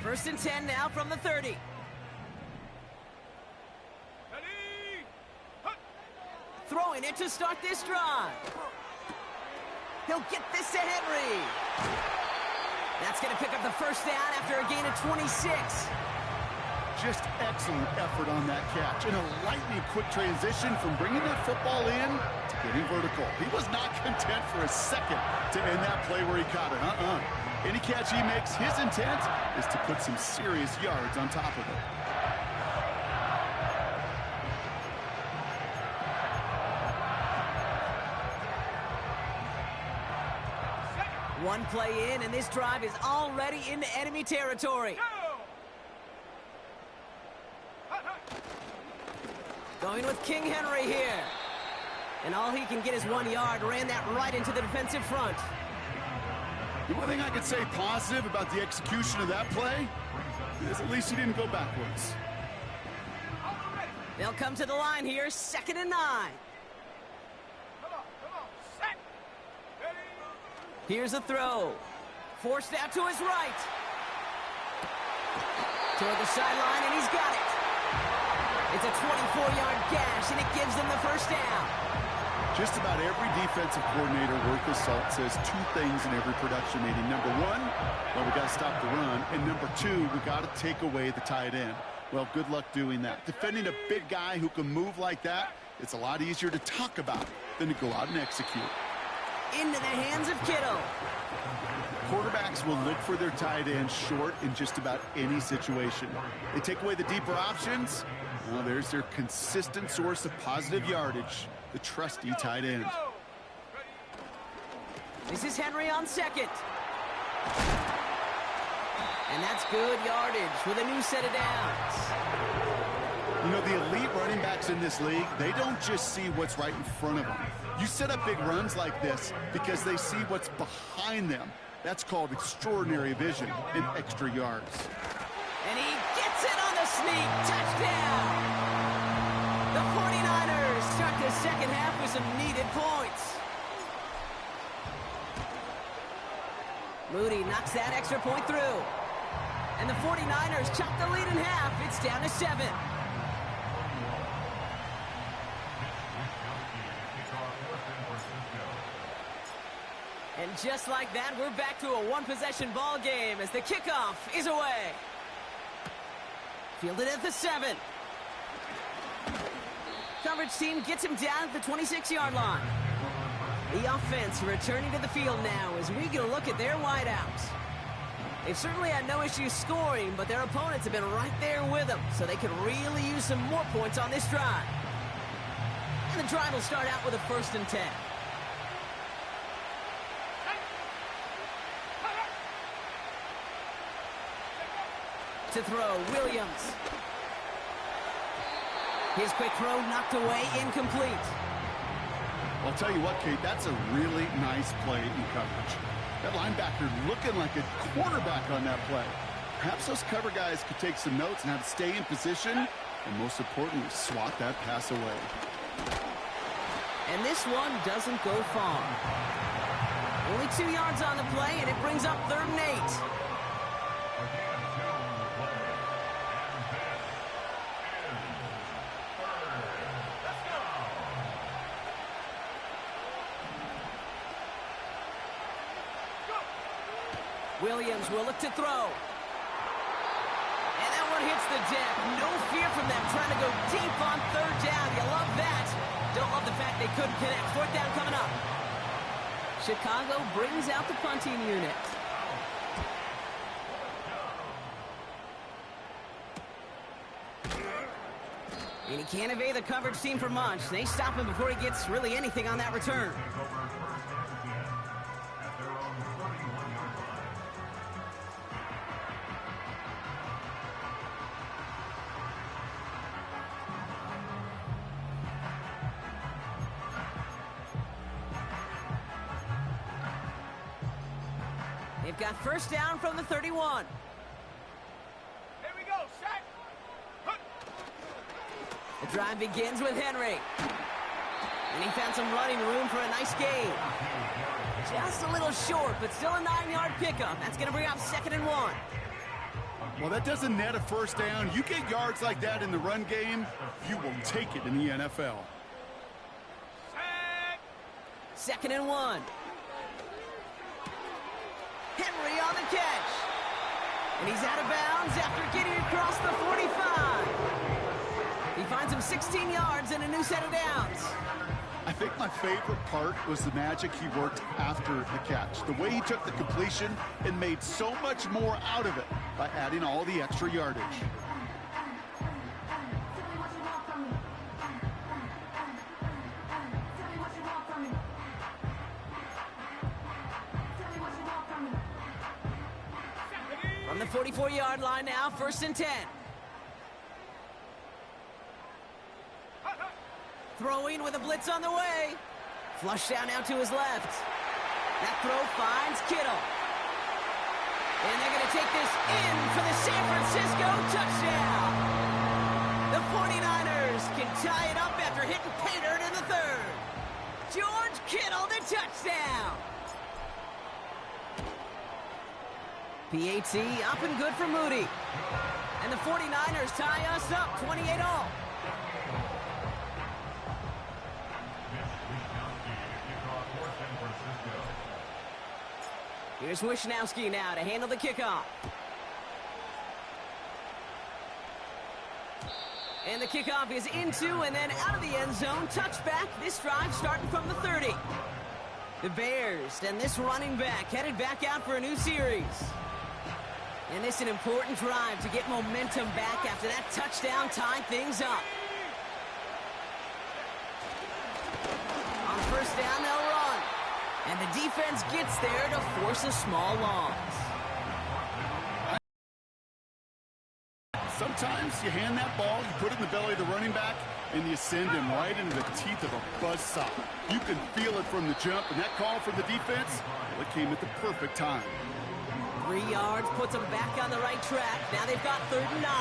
First and 10 now from the 30. Throwing it to start this drive. He'll get this to Henry. That's going to pick up the first down after a gain of 26. Just excellent effort on that catch. And a lightning quick transition from bringing that football in to getting vertical. He was not content for a second to end that play where he caught it. Any catch he makes, his intent is to put some serious yards on top of it. One play in, and this drive is already into enemy territory. Going with King Henry here. And all he can get is 1 yard. Ran that right into the defensive front. The one thing I could say positive about the execution of that play is at least he didn't go backwards. They'll come to the line here, 2nd and 9. Here's a throw. Forced out to his right. Toward the sideline, and he's got it. It's a 24-yard gash, and it gives them the first down. Just about every defensive coordinator worth his salt says two things in every production meeting. Number one, well, we got to stop the run. And number two, we got to take away the tight end. Well, good luck doing that. Defending a big guy who can move like that, it's a lot easier to talk about than to go out and execute. Into the hands of Kittle. Quarterbacks will look for their tight end short in just about any situation. They take away the deeper options. Well, there's their consistent source of positive yardage, the trusty tight end. This is Henry on 2nd. And that's good yardage with a new set of downs. You know, the elite running backs in this league, they don't just see what's right in front of them. You set up big runs like this because they see what's behind them. That's called extraordinary vision and extra yards. And he gets it on the sneak. Touchdown! The 49ers start the second half with some needed points. Moody knocks that extra point through. And the 49ers chop the lead in half. It's down to 7. And just like that, we're back to a one-possession ball game as the kickoff is away. Fielded at the 7. Coverage team gets him down at the 26-yard line. The offense returning to the field now as we get a look at their wideouts. They've certainly had no issues scoring, but their opponents have been right there with them, so they could really use some more points on this drive. And the drive will start out with a 1st and 10. To throw, Williams. His quick throw knocked away, incomplete. I'll tell you what, Kate, that's a really nice play in coverage. That linebacker looking like a quarterback on that play. Perhaps those cover guys could take some notes on how to stay in position and, most importantly, swat that pass away. And this one doesn't go far. Only 2 yards on the play, and it brings up 3rd and 8. Williams will look to throw. And that one hits the deck. No fear from them trying to go deep on 3rd down. You love that. Don't love the fact they couldn't connect. 4th down coming up. Chicago brings out the punting unit. And he can't evade the coverage team for much. They stop him before he gets really anything on that return. They've got 1st down from the 31. Here we go, set. The drive begins with Henry. And he found some running room for a nice gain. Just a little short, but still a 9-yard pickup. That's going to bring up 2nd and 1. Well, that doesn't net a 1st down. You get yards like that in the run game, you will take it in the NFL. 2nd and 1. Henry on the catch. And he's out of bounds after getting across the 45. He finds him 16 yards and a new set of downs. I think my favorite part was the magic he worked after the catch. The way he took the completion and made so much more out of it by adding all the extra yardage. 44-yard line now, 1st and 10. Throwing with a blitz on the way. Flush down now to his left. That throw finds Kittle. And they're going to take this in for the San Francisco touchdown. The 49ers can tie it up after hitting pay dirt in the 3rd. George Kittle, the touchdown. PAT up and good for Moody. And the 49ers tie us up 28-all. Here's Wishnowski now to handle the kickoff. And the kickoff is into and then out of the end zone. Touchback. This drive starting from the 30. The Bears and this running back headed back out for a new series. And this is an important drive to get momentum back after that touchdown tied things up. On 1st down, they'll run. And the defense gets there to force a small loss. Sometimes you hand that ball, you put it in the belly of the running back, and you send him right into the teeth of a buzzsaw. You can feel it from the jump, and that call from the defense, well, it came at the perfect time. 3 yards puts them back on the right track. Now they've got 3rd and 9.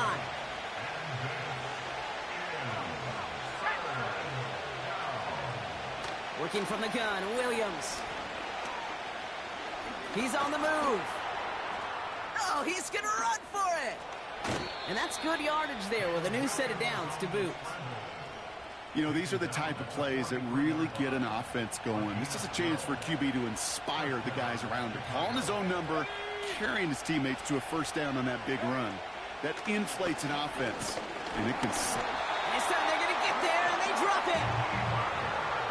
Working from the gun, Williams. He's on the move. Oh, he's going to run for it. And that's good yardage there with a new set of downs to boot. You know, these are the type of plays that really get an offense going. This is a chance for QB to inspire the guys around him. Calling his own number, carrying his teammates to a 1st down on that big run. That inflates an offense, and it can... And this time they're going to get there, and they drop it.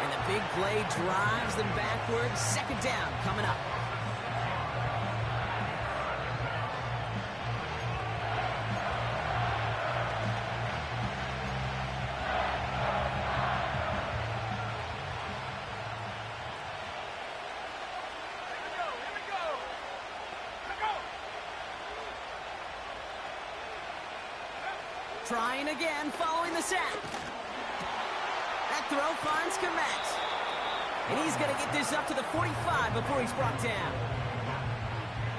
And the big play drives them backwards. 2nd down coming up. Trying again following the sack. That throw finds Komet. And he's going to get this up to the 45 before he's brought down.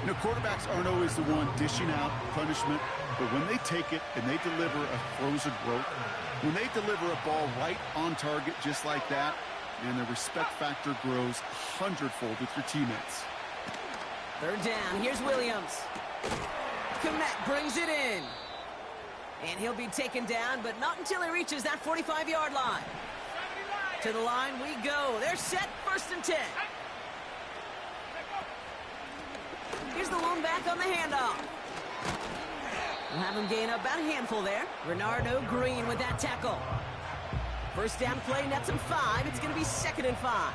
You know, quarterbacks aren't always the one dishing out punishment, but when they take it and they deliver a frozen rope, when they deliver a ball right on target just like that, and the respect factor grows 100-fold with your teammates. 3rd down. Here's Williams. Komet brings it in. And he'll be taken down, but not until he reaches that 45-yard line. To the line we go. They're set, 1st and 10. Here's the lone back on the handoff. We'll have him gain about a handful there. Renardo Green with that tackle. 1st down play nets him 5. It's going to be 2nd and 5.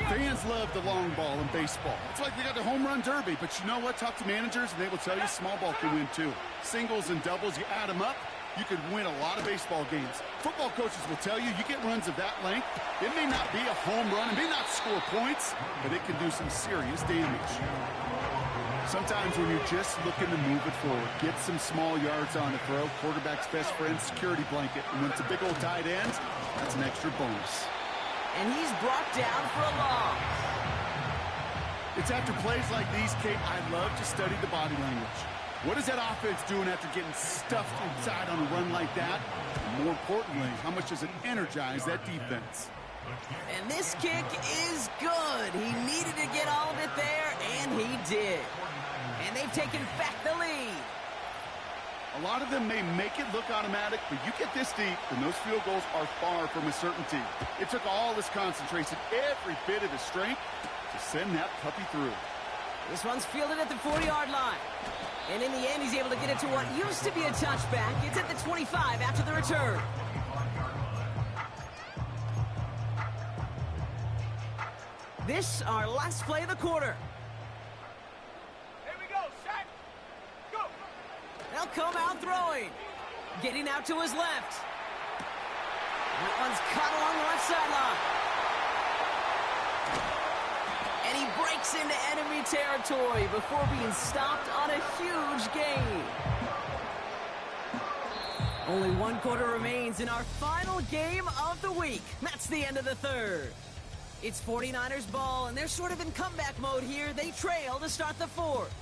Fans love the long ball in baseball. It's like they got the home run derby, but you know what? Talk to managers, and they will tell you small ball can win too. Singles and doubles, you add them up, you could win a lot of baseball games. Football coaches will tell you get runs of that length. It may not be a home run, it may not score points, but it can do some serious damage. Sometimes when you're just looking to move it forward, get some small yards on the throw, quarterback's best friend, security blanket. And when it's a big old tight end, that's an extra bonus. And he's brought down for a loss. It's after plays like these, Kate, I love to study the body language. What is that offense doing after getting stuffed inside on a run like that? And more importantly, how much does it energize that defense? And this kick is good. He needed to get all of it there, and he did. And they've taken back the lead. A lot of them may make it look automatic, but you get this deep, and those field goals are far from a certainty. It took all his concentration, every bit of his strength, to send that puppy through. This one's fielded at the 40-yard line. And in the end, he's able to get it to what used to be a touchback. It's at the 25 after the return. This, our last play of the quarter. Here we go, set, go! They'll come out throwing. Getting out to his left. That one's caught along the left sideline. And he breaks into enemy territory before being stopped on a huge gain. Only one quarter remains in our final game of the week. That's the end of the third. It's 49ers ball, and they're sort of in comeback mode here. They trail to start the fourth.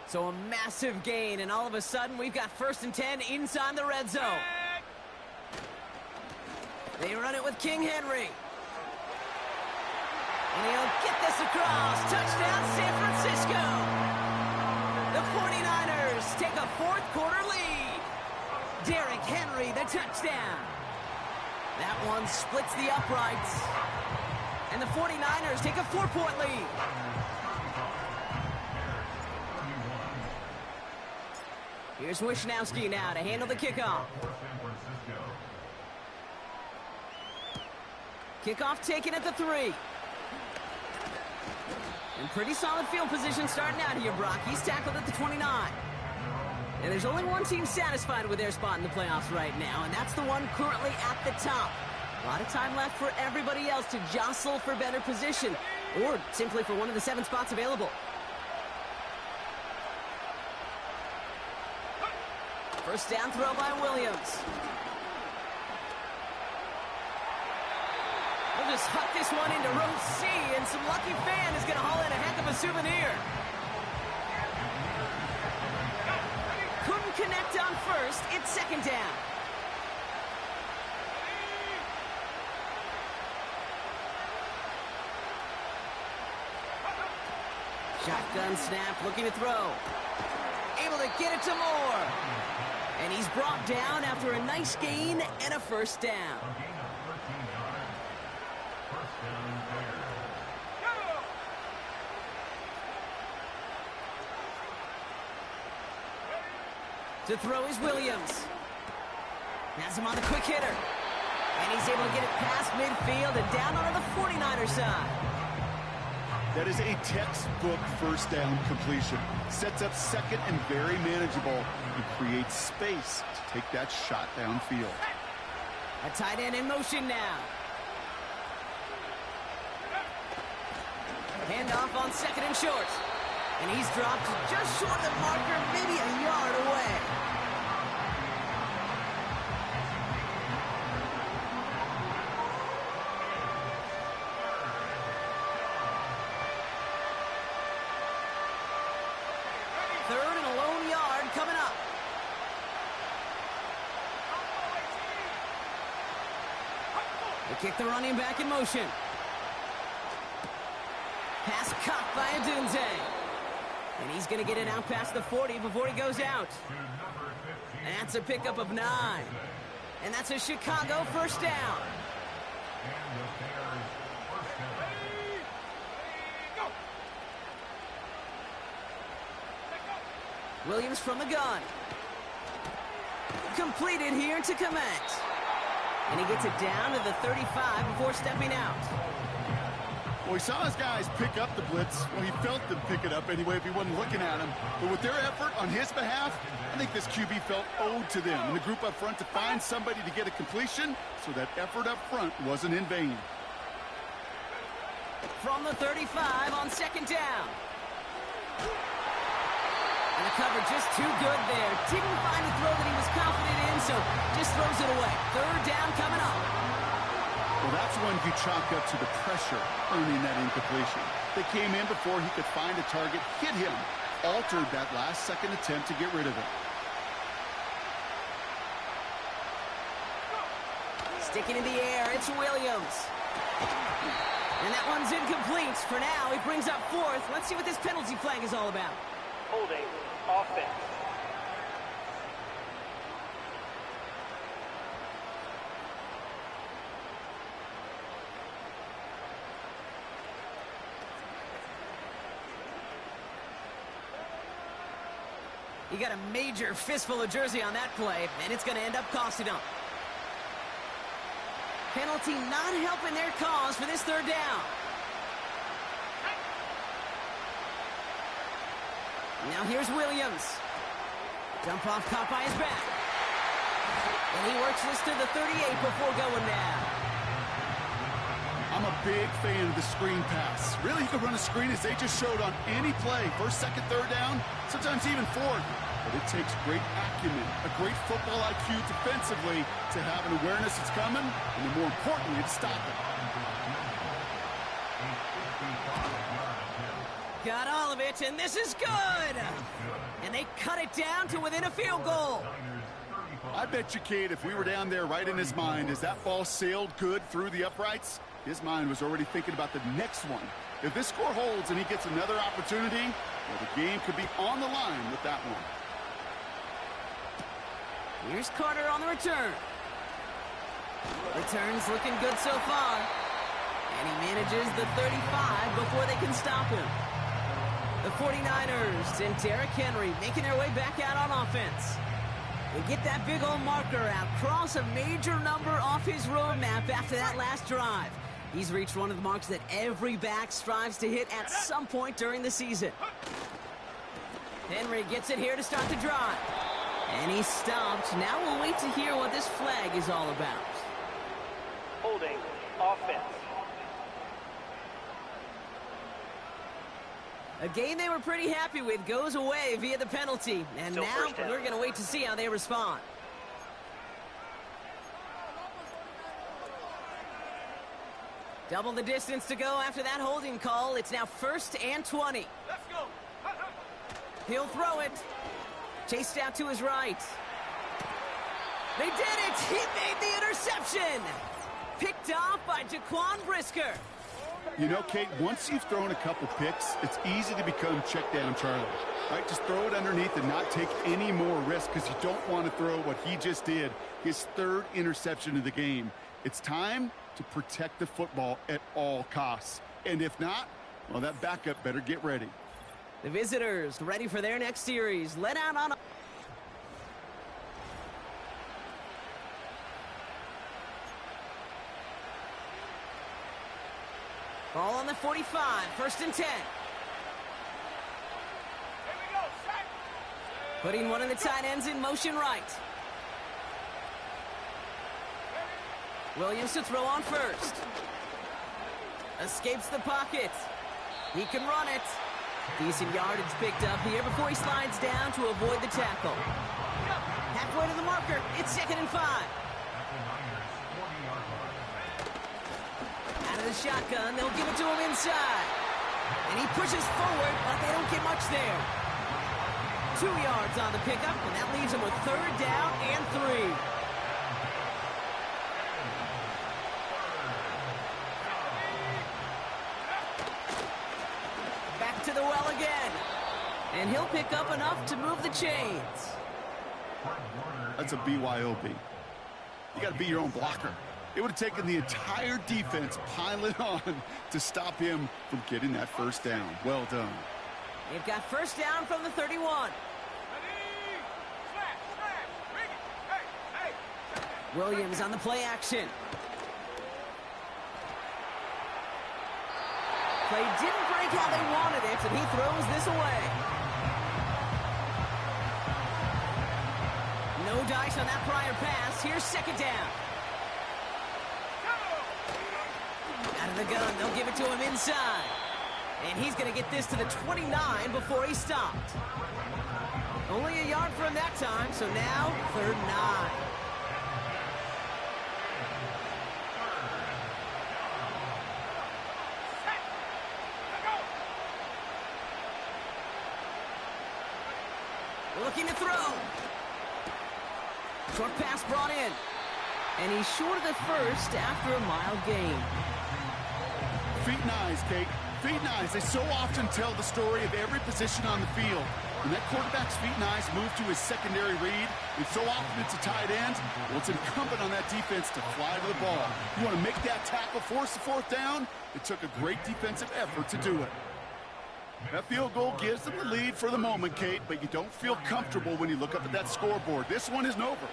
So a massive gain, and all of a sudden, we've got 1st and 10 inside the red zone. They run it with King Henry. And he'll get this across. Touchdown, San Francisco. The 49ers take a fourth quarter lead. Derrick Henry, the touchdown. That one splits the uprights. And the 49ers take a 4-point lead. Here's Wishnowski now to handle the kickoff. Kickoff taken at the 3. And pretty solid field position starting out here, Brock. He's tackled at the 29. And there's only one team satisfied with their spot in the playoffs right now, and that's the one currently at the top. A lot of time left for everybody else to jostle for better position, or simply for one of the 7 spots available. First down throw by Williams. We'll just huck this one into row C, and some lucky fan is going to haul in a heck of a souvenir. Couldn't connect on first. It's 2nd down. Shotgun snap, looking to throw. Able to get it to Moore. And he's brought down after a nice gain and a 1st down. To throw is Williams. Has him on the quick hitter. And he's able to get it past midfield and down onto the 49ers side. That is a textbook 1st down completion. Sets up 2nd and very manageable and creates space to take that shot downfield. A tight end in motion now. Handoff on 2nd and short. And he's dropped just short of the marker, maybe a yard away. Third and a lone yard coming up. They kick the running back in motion. Pass caught by Adunze. And he's going to get it out past the 40 before he goes out. And that's a pickup of 9. And that's a Chicago 1st down. Williams from the gun. Completed here to Kmet. And he gets it down to the 35 before stepping out. Well, he saw his guys pick up the blitz. Well, he felt them pick it up anyway if he wasn't looking at him. But with their effort on his behalf, I think this QB felt owed to them and the group up front to find somebody to get a completion, so that effort up front wasn't in vain. From the 35 on 2nd down. And the cover just too good there. Didn't find a throw that he was confident in, so just throws it away. 3rd down coming up. Well, that's one you chalk up to the pressure earning that incompletion. They came in before he could find a target, hit him, altered that last 2nd attempt to get rid of it. Sticking in the air, it's Williams. And that one's incomplete. For now, he brings up 4th. Let's see what this penalty flag is all about. Holding offense. He got a major fistful of jersey on that play, and it's going to end up costing him. Penalty not helping their cause for this 3rd down. Now here's Williams. Dump off caught by his back. And he works this to the 38 before going down. I'm a big fan of the screen pass. Really, you can run a screen as they just showed on any play. First, second, third down, sometimes even fourth. But it takes great acumen, a great football IQ defensively to have an awareness it's coming, and then more importantly, to stop it. Got all of it, and this is good! And they cut it down to within a field goal. I bet you, Kate, if we were down there right in his mind as that ball sailed good through the uprights, his mind was already thinking about the next one. If this score holds and he gets another opportunity, well, the game could be on the line with that one. Here's Carter on the return. Return's looking good so far. And he manages the 35 before they can stop him. The 49ers and Derrick Henry making their way back out on offense. They get that big old marker out, cross a major number off his roadmap after that last drive. He's reached one of the marks that every back strives to hit at some point during the season. Henry gets it here to start the drive. And he stopped. Now we'll wait to hear what this flag is all about. Holding offense. A game they were pretty happy with goes away via the penalty. And Still now we're going to wait to see how they respond. Double the distance to go after that holding call. It's now 1st and 20. Let's go. He'll throw it. Chased out to his right. They did it! He made the interception! Picked off by Jaquan Brisker. You know, Kate, once you've thrown a couple picks, it's easy to become check down Charlie. Right? Just throw it underneath and not take any more risk because you don't want to throw what he just did, his 3rd interception of the game. It's time to protect the football at all costs. And if not, well, that backup better get ready. The visitors ready for their next series. Let out on... Ball on the 45, 1st and 10. Here we go, set. Putting one of the tight ends in motion right. Williams to throw on first. Escapes the pocket. He can run it. Decent yardage picked up here before he slides down to avoid the tackle. Halfway to the marker. It's 2nd and 5. Out of the shotgun, they'll give it to him inside. And he pushes forward, but they don't get much there. 2 yards on the pickup, and that leaves him with 3rd down and 3. Back to the well again. And he'll pick up enough to move the chains. That's a BYOB. You got to be your own blocker. It would have taken the entire defense piling on to stop him from getting that 1st down. Well done. They've got 1st down from the 31. Williams on the play action. Play didn't break how they wanted it, and he throws this away. No dice on that prior pass. Here's 2nd down. Out of the gun, they'll give it to him inside. And he's going to get this to the 29 before he stopped. Only a yard for him that time, so now 3rd and 9. Looking to throw. Short pass brought in. And he's short of the 1st after a mild gain. Feet and eyes, Kate. Feet and eyes. They so often tell the story of every position on the field. When that quarterback's feet and eyes move to his secondary read, and so often it's a tight end, well, it's incumbent on that defense to fly to the ball. You want to make that tackle, force the 4th down? It took a great defensive effort to do it. That field goal gives them the lead for the moment, Kate, but you don't feel comfortable when you look up at that scoreboard. This one isn't over,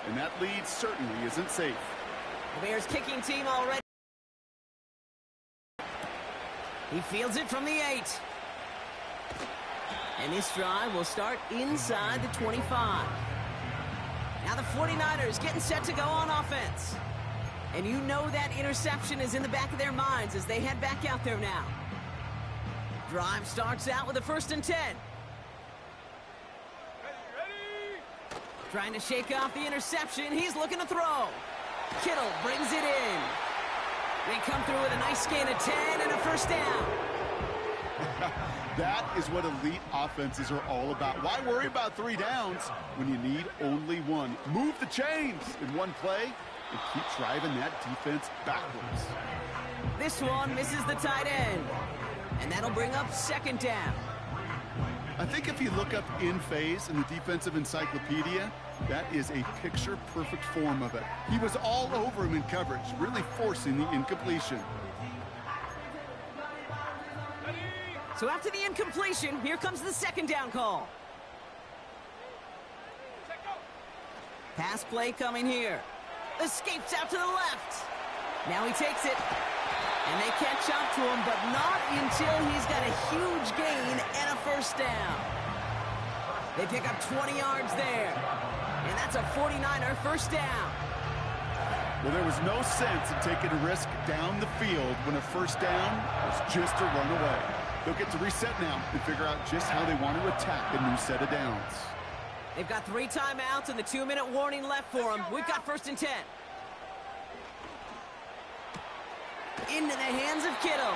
and that lead certainly isn't safe. The Bears kicking team already. He fields it from the 8. And this drive will start inside the 25. Now the 49ers getting set to go on offense. And you know that interception is in the back of their minds as they head back out there now. Drive starts out with a 1st and 10. Trying to shake off the interception. He's looking to throw. Kittle brings it in. They come through with a nice gain of 10 and a 1st down. That is what elite offenses are all about. Why worry about 3 downs when you need only 1? Move the chains in one play and keep driving that defense backwards. This one misses the tight end. And that'll bring up 2nd down. I think if you look up in phase in the defensive encyclopedia, that is a picture-perfect form of it. He was all over him in coverage, really forcing the incompletion. So after the incompletion, here comes the 2nd down call. Pass play coming here. Escapes out to the left. Now he takes it. And they catch up to him, but not until he's got a huge gain and a 1st down. They pick up 20 yards there. And that's a 49er 1st down. Well, there was no sense in taking a risk down the field when a 1st down was just a run away. They'll get to reset now and figure out just how they want to attack a new set of downs. They've got 3 timeouts and the 2-minute warning left for them. We've got 1st and 10. Into the hands of Kittle.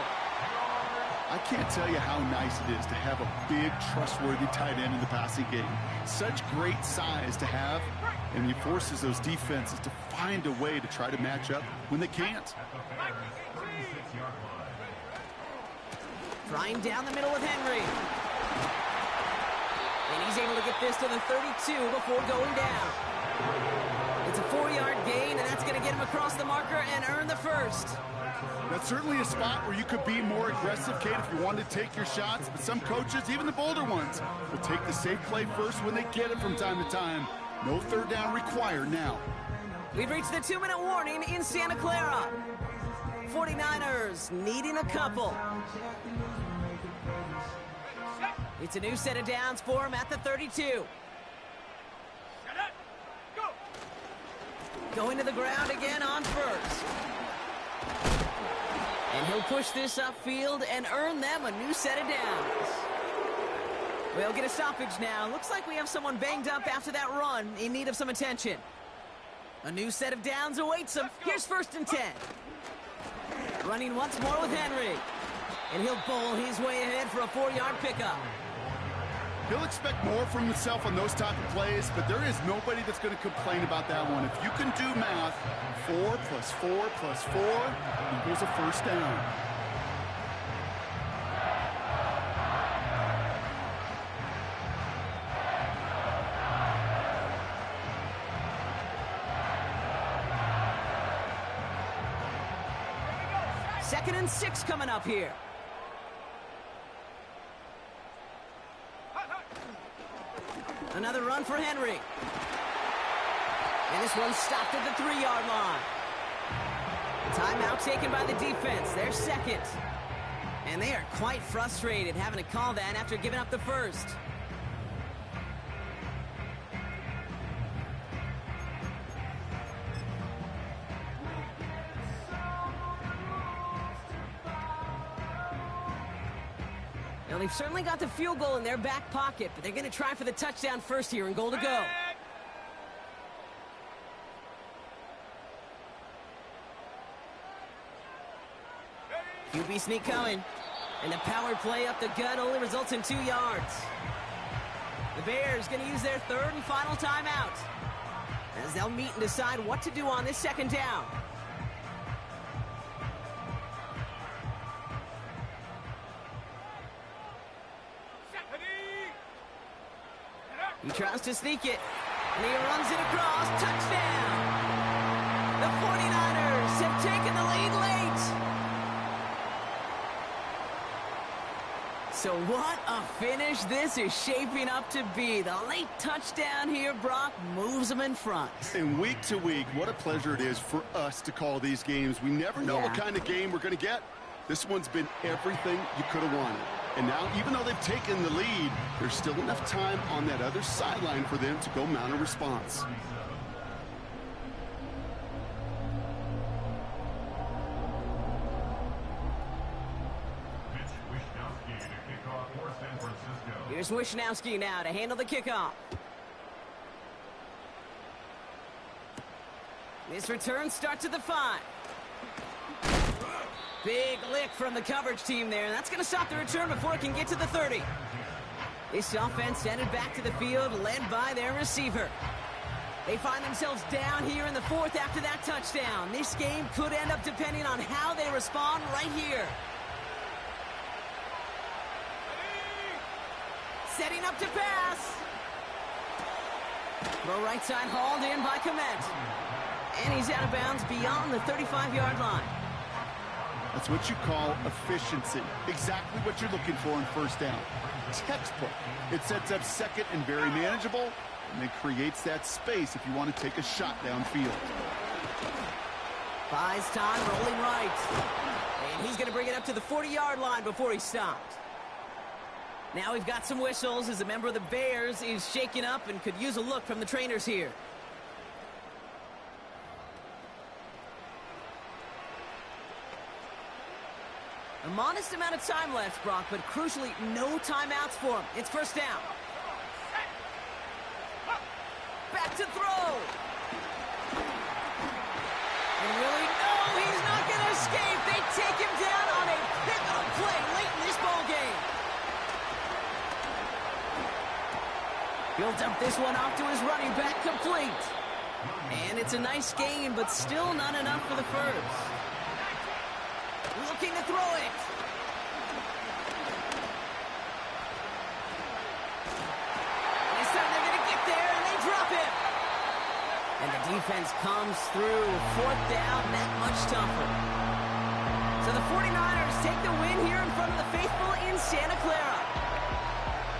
I can't tell you how nice it is to have a big, trustworthy tight end in the passing game. Such great size to have, and he forces those defenses to find a way to try to match up when they can't. Trying down the middle with Henry. And he's able to get this to the 32 before going down. It's a 4-yard gain, and that's going to get him across the marker and earn the 1st. That's certainly a spot where you could be more aggressive, Kate, if you wanted to take your shots. But some coaches, even the bolder ones, will take the safe play first when they get it from time to time. No 3rd down required now. We've reached the 2-minute warning in Santa Clara. 49ers needing a couple. It's a new set of downs for him at the 32. Going to the ground again on 1st. And he'll push this upfield and earn them a new set of downs. We'll get a stoppage now. Looks like we have someone banged up after that run in need of some attention. A new set of downs awaits him. Here's 1st and 10. Running once more with Henry. And he'll bowl his way ahead for a 4-yard pickup. He'll expect more from himself on those type of plays, but there is nobody that's going to complain about that one. If you can do math, 4 + 4 + 4 equals a 1st down. Second and 6 coming up here. Another run for Henry. And this one's stopped at the 3-yard line. Timeout taken by the defense. They're 2nd. And they are quite frustrated having to call that after giving up the 1st. Now, they've certainly got the field goal in their back pocket, but they're going to try for the touchdown first here and goal to go. QB sneak coming. And the power play up the gut only results in 2 yards. The Bears going to use their 3rd and final timeout as they'll meet and decide what to do on this 2nd down. He tries to sneak it, and he runs it across. Touchdown! The 49ers have taken the lead late. So what a finish this is shaping up to be. The late touchdown here, Brock, moves them in front. And week to week, what a pleasure it is for us to call these games. We never know what kind of game we're going to get. This one's been everything you could have wanted. And now, even though they've taken the lead, there's still enough time on that other sideline for them to go mount a response. Here's Wisnowski now to handle the kickoff. This return starts at the 5. Big lick from the coverage team there. That's going to stop the return before it can get to the 30. This offense headed back to the field, led by their receiver. They find themselves down here in the 4th after that touchdown. This game could end up depending on how they respond right here. Setting up to pass. The right side hauled in by Kmet. And he's out of bounds beyond the 35-yard line. That's what you call efficiency. Exactly what you're looking for in first down. Textbook. It sets up second and very manageable, and it creates that space if you want to take a shot downfield. Buys time, rolling right. And he's going to bring it up to the 40-yard line before he stops. Now we've got some whistles as a member of the Bears is shaken up and could use a look from the trainers here. A modest amount of time left, Brock, but crucially, no timeouts for him. It's first down. Back to throw. And really, no, he's not going to escape. They take him down on a pivotal play late in this ball game. He'll dump this one off to his running back, complete. And it's a nice gain, but still not enough for the first. Looking to throw it. This time they're going to get there, and they drop it. And the defense comes through. 4th down, that much tougher. So the 49ers take the win here in front of the faithful in Santa Clara.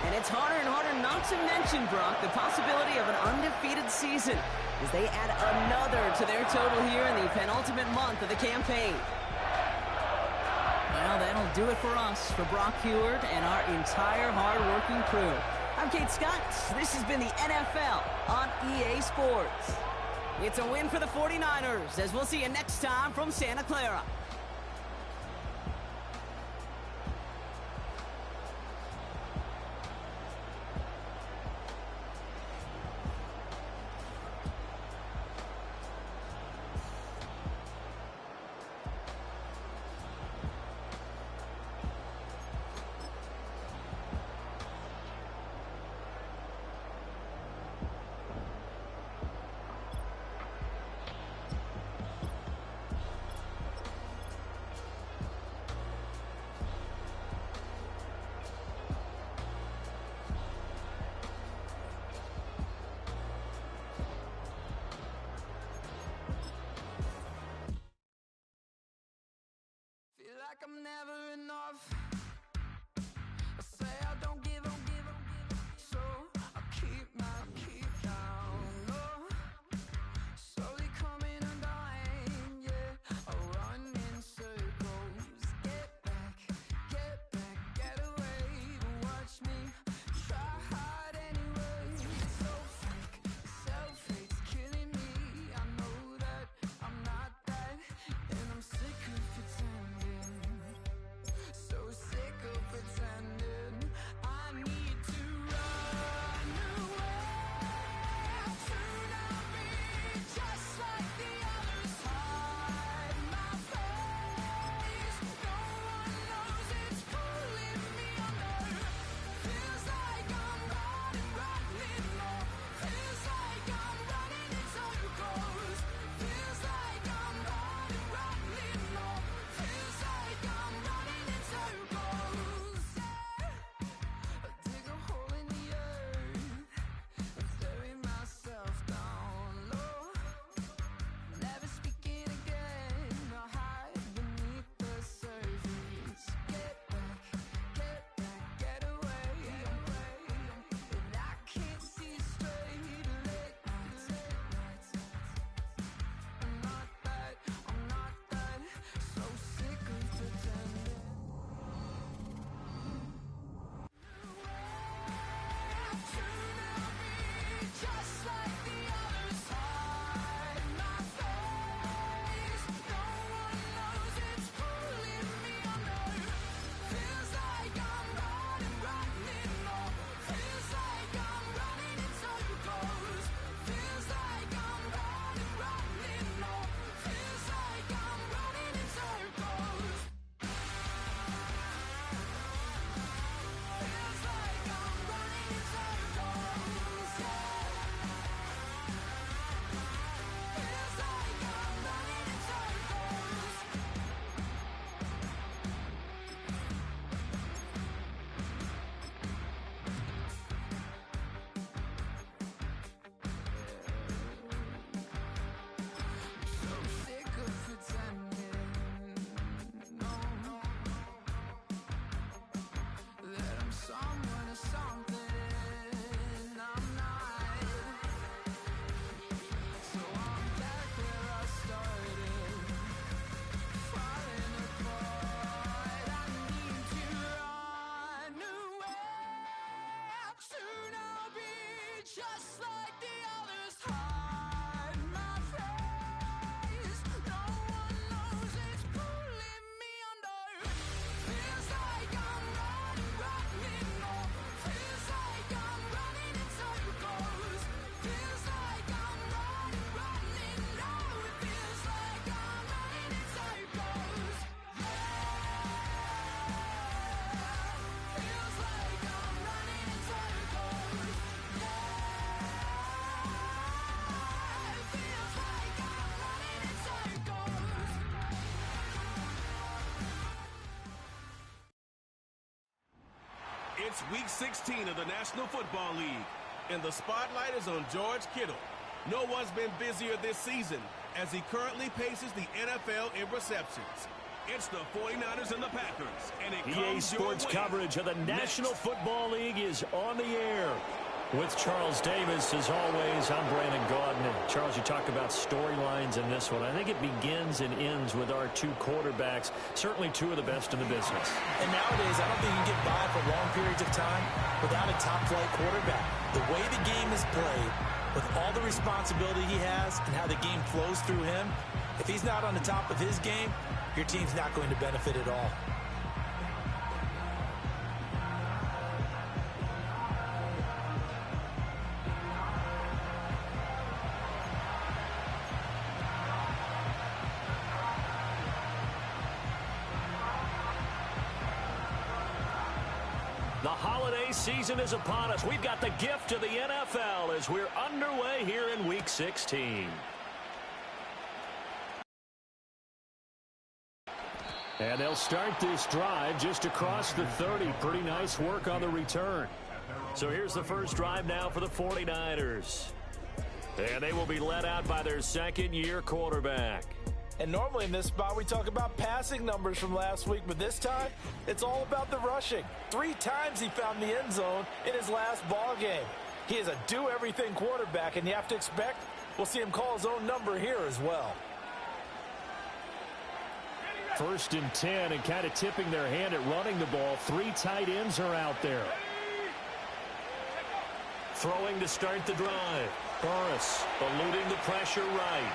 And it's harder and harder not to mention, Brock, the possibility of an undefeated season as they add another to their total here in the penultimate month of the campaign. Well, that'll do it for us, for Brock Huard and our entire hard-working crew. I'm Kate Scott. This has been the NFL on EA Sports. It's a win for the 49ers, as we'll see you next time from Santa Clara. I'm never enough. I say I don't give up, so I keep down. Oh, slowly coming undone, yeah. I run in circles, get back, get away. Watch me try hard anyway. So fake, self-hate's killing me. I know that I'm not that, and I'm sick of pretending. So sick. It's Week 16 of the National Football League, and the spotlight is on George Kittle. No one's been busier this season as he currently paces the NFL in receptions. It's the 49ers and the Packers, and it EA Sports coverage of the National Football League is on the air. With Charles Davis, as always, I'm Brandon Gaudin. Charles, you talk about storylines in this one. I think it begins and ends with our two quarterbacks, certainly two of the best in the business. And nowadays, I don't think you can get by for long periods of time without a top-flight quarterback. The way the game is played, with all the responsibility he has and how the game flows through him, if he's not on the top of his game, your team's not going to benefit at all. The holiday season is upon us. We've got the gift of the NFL as we're underway here in Week 16. And they'll start this drive just across the 30. Pretty nice work on the return. So here's the first drive now for the 49ers. And they will be led out by their second-year quarterback. And normally in this spot, we talk about passing numbers from last week, but this time, it's all about the rushing. 3 times he found the end zone in his last ball game. He is a do-everything quarterback, and you have to expect we'll see him call his own number here as well. 1st and 10, and kind of tipping their hand at running the ball. 3 tight ends are out there. Throwing to start the drive. Burris eluding the pressure right.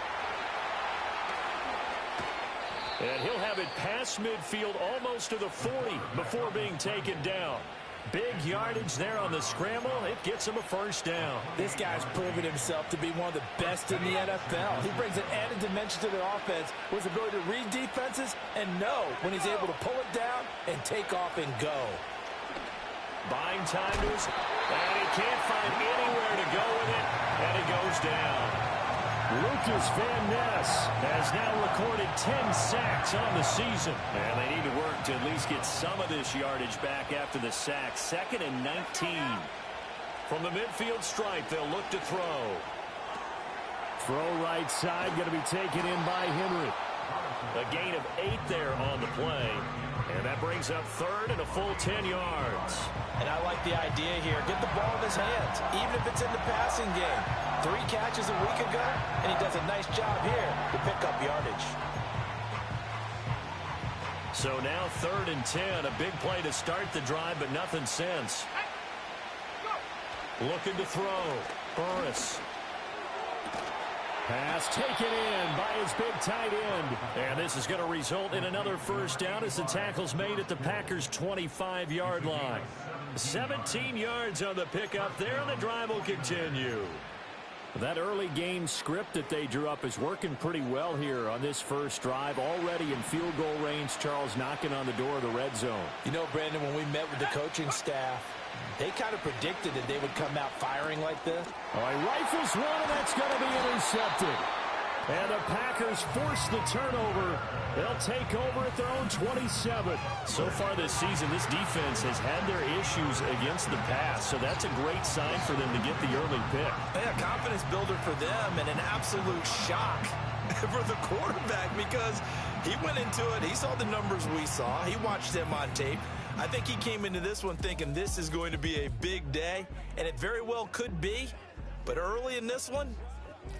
And he'll have it past midfield almost to the 40 before being taken down. Big yardage there on the scramble. It gets him a first down. This guy's proven himself to be one of the best in the NFL. He brings an added dimension to their offense with his ability to read defenses and know when he's able to pull it down and take off and go. Buying time to his, and he can't find anywhere to go with it, and it goes down. Lucas Van Ness has now recorded 10 sacks on the season. And they need to work to at least get some of this yardage back after the sack. 2nd and 19. From the midfield stripe, they'll look to throw. Throw right side, going to be taken in by Henry. A gain of 8 there on the play. And that brings up 3rd and a full 10 yards. And I like the idea here. Get the ball in his hands, even if it's in the passing game. 3 catches a week ago, and he does a nice job here to pick up yardage. So now 3rd and 10, a big play to start the drive, but nothing since. Looking to throw. Burris. Pass taken in by his big tight end. And this is going to result in another first down as the tackle's made at the Packers' 25-yard line. 17 yards on the pickup there, and the drive will continue. That early game script that they drew up is working pretty well here on this first drive. Already in field goal range, Charles knocking on the door of the red zone. You know, Brandon, when we met with the coaching staff, they kind of predicted that they would come out firing like this. All right, rifles one, and that's going to be intercepted. And the Packers force the turnover. They'll take over at their own 27. So far this season, this defense has had their issues against the pass, so that's a great sign for them to get the early pick. Yeah, confidence builder for them and an absolute shock for the quarterback because he went into it. He saw the numbers we saw. He watched them on tape. I think he came into this one thinking this is going to be a big day, and it very well could be. But early in this one,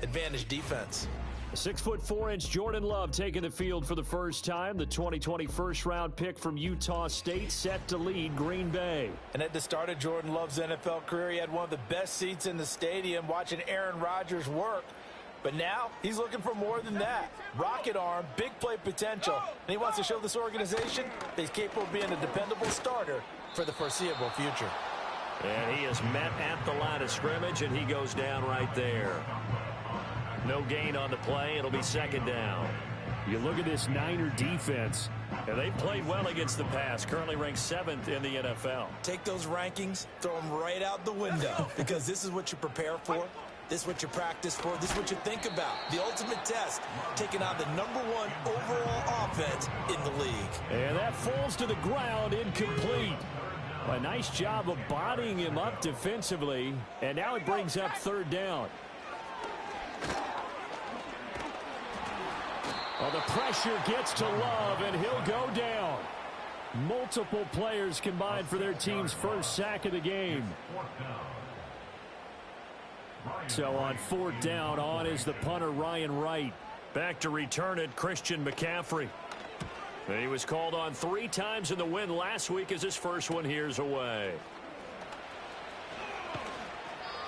advantage defense. 6'4" Jordan Love taking the field for the first time. The 2020 first-round pick from Utah State set to lead Green Bay. And at the start of Jordan Love's NFL career, he had one of the best seats in the stadium watching Aaron Rodgers work. But now he's looking for more than that. Rocket arm, big play potential. And he wants to show this organization that he's capable of being a dependable starter for the foreseeable future. And he is met at the line of scrimmage, and he goes down right there. No gain on the play. It'll be second down. You look at this Niner defense, and they played well against the pass. Currently ranked 7th in the NFL. Take those rankings, throw them right out the window, because this is what you prepare for. This is what you practice for. This is what you think about. The ultimate test, taking on the #1 overall offense in the league. And that falls to the ground, incomplete. A nice job of bodying him up defensively, and now it brings up third down. Well, the pressure gets to Love, and he'll go down. Multiple players combined for their team's first sack of the game. So on fourth down, on is the punter, Ryan Wright. Back to return it, Christian McCaffrey. And he was called on 3 times in the win last week as his first one here's away.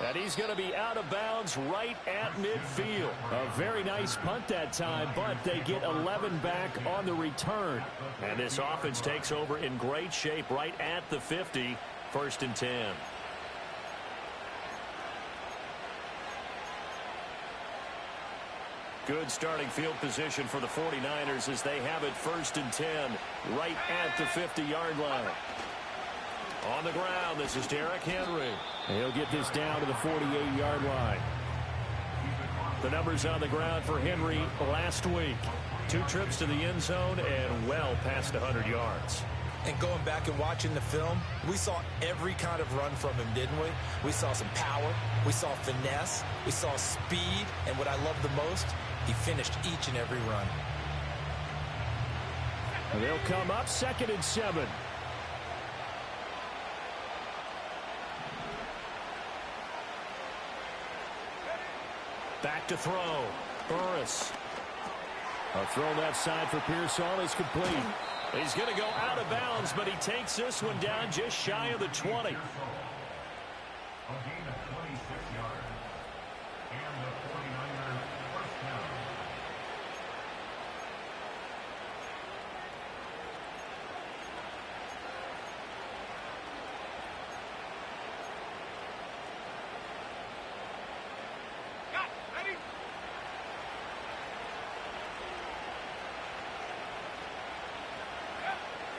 And he's going to be out of bounds right at midfield. A very nice punt that time, but they get 11 back on the return. And this offense takes over in great shape right at the 50, 1st and 10. Good starting field position for the 49ers as they have it 1st and 10 right at the 50-yard line. On the ground, this is Derrick Henry. And he'll get this down to the 48-yard line. The numbers on the ground for Henry last week. 2 trips to the end zone and well past 100 yards. And going back and watching the film, we saw every kind of run from him, didn't we? We saw some power. We saw finesse. We saw speed. And what I love the most, he finished each and every run. And they'll come up 2nd and 7. Back to throw. Burris. A throw left side for Pearsall is complete. He's going to go out of bounds, but he takes this one down just shy of the 20.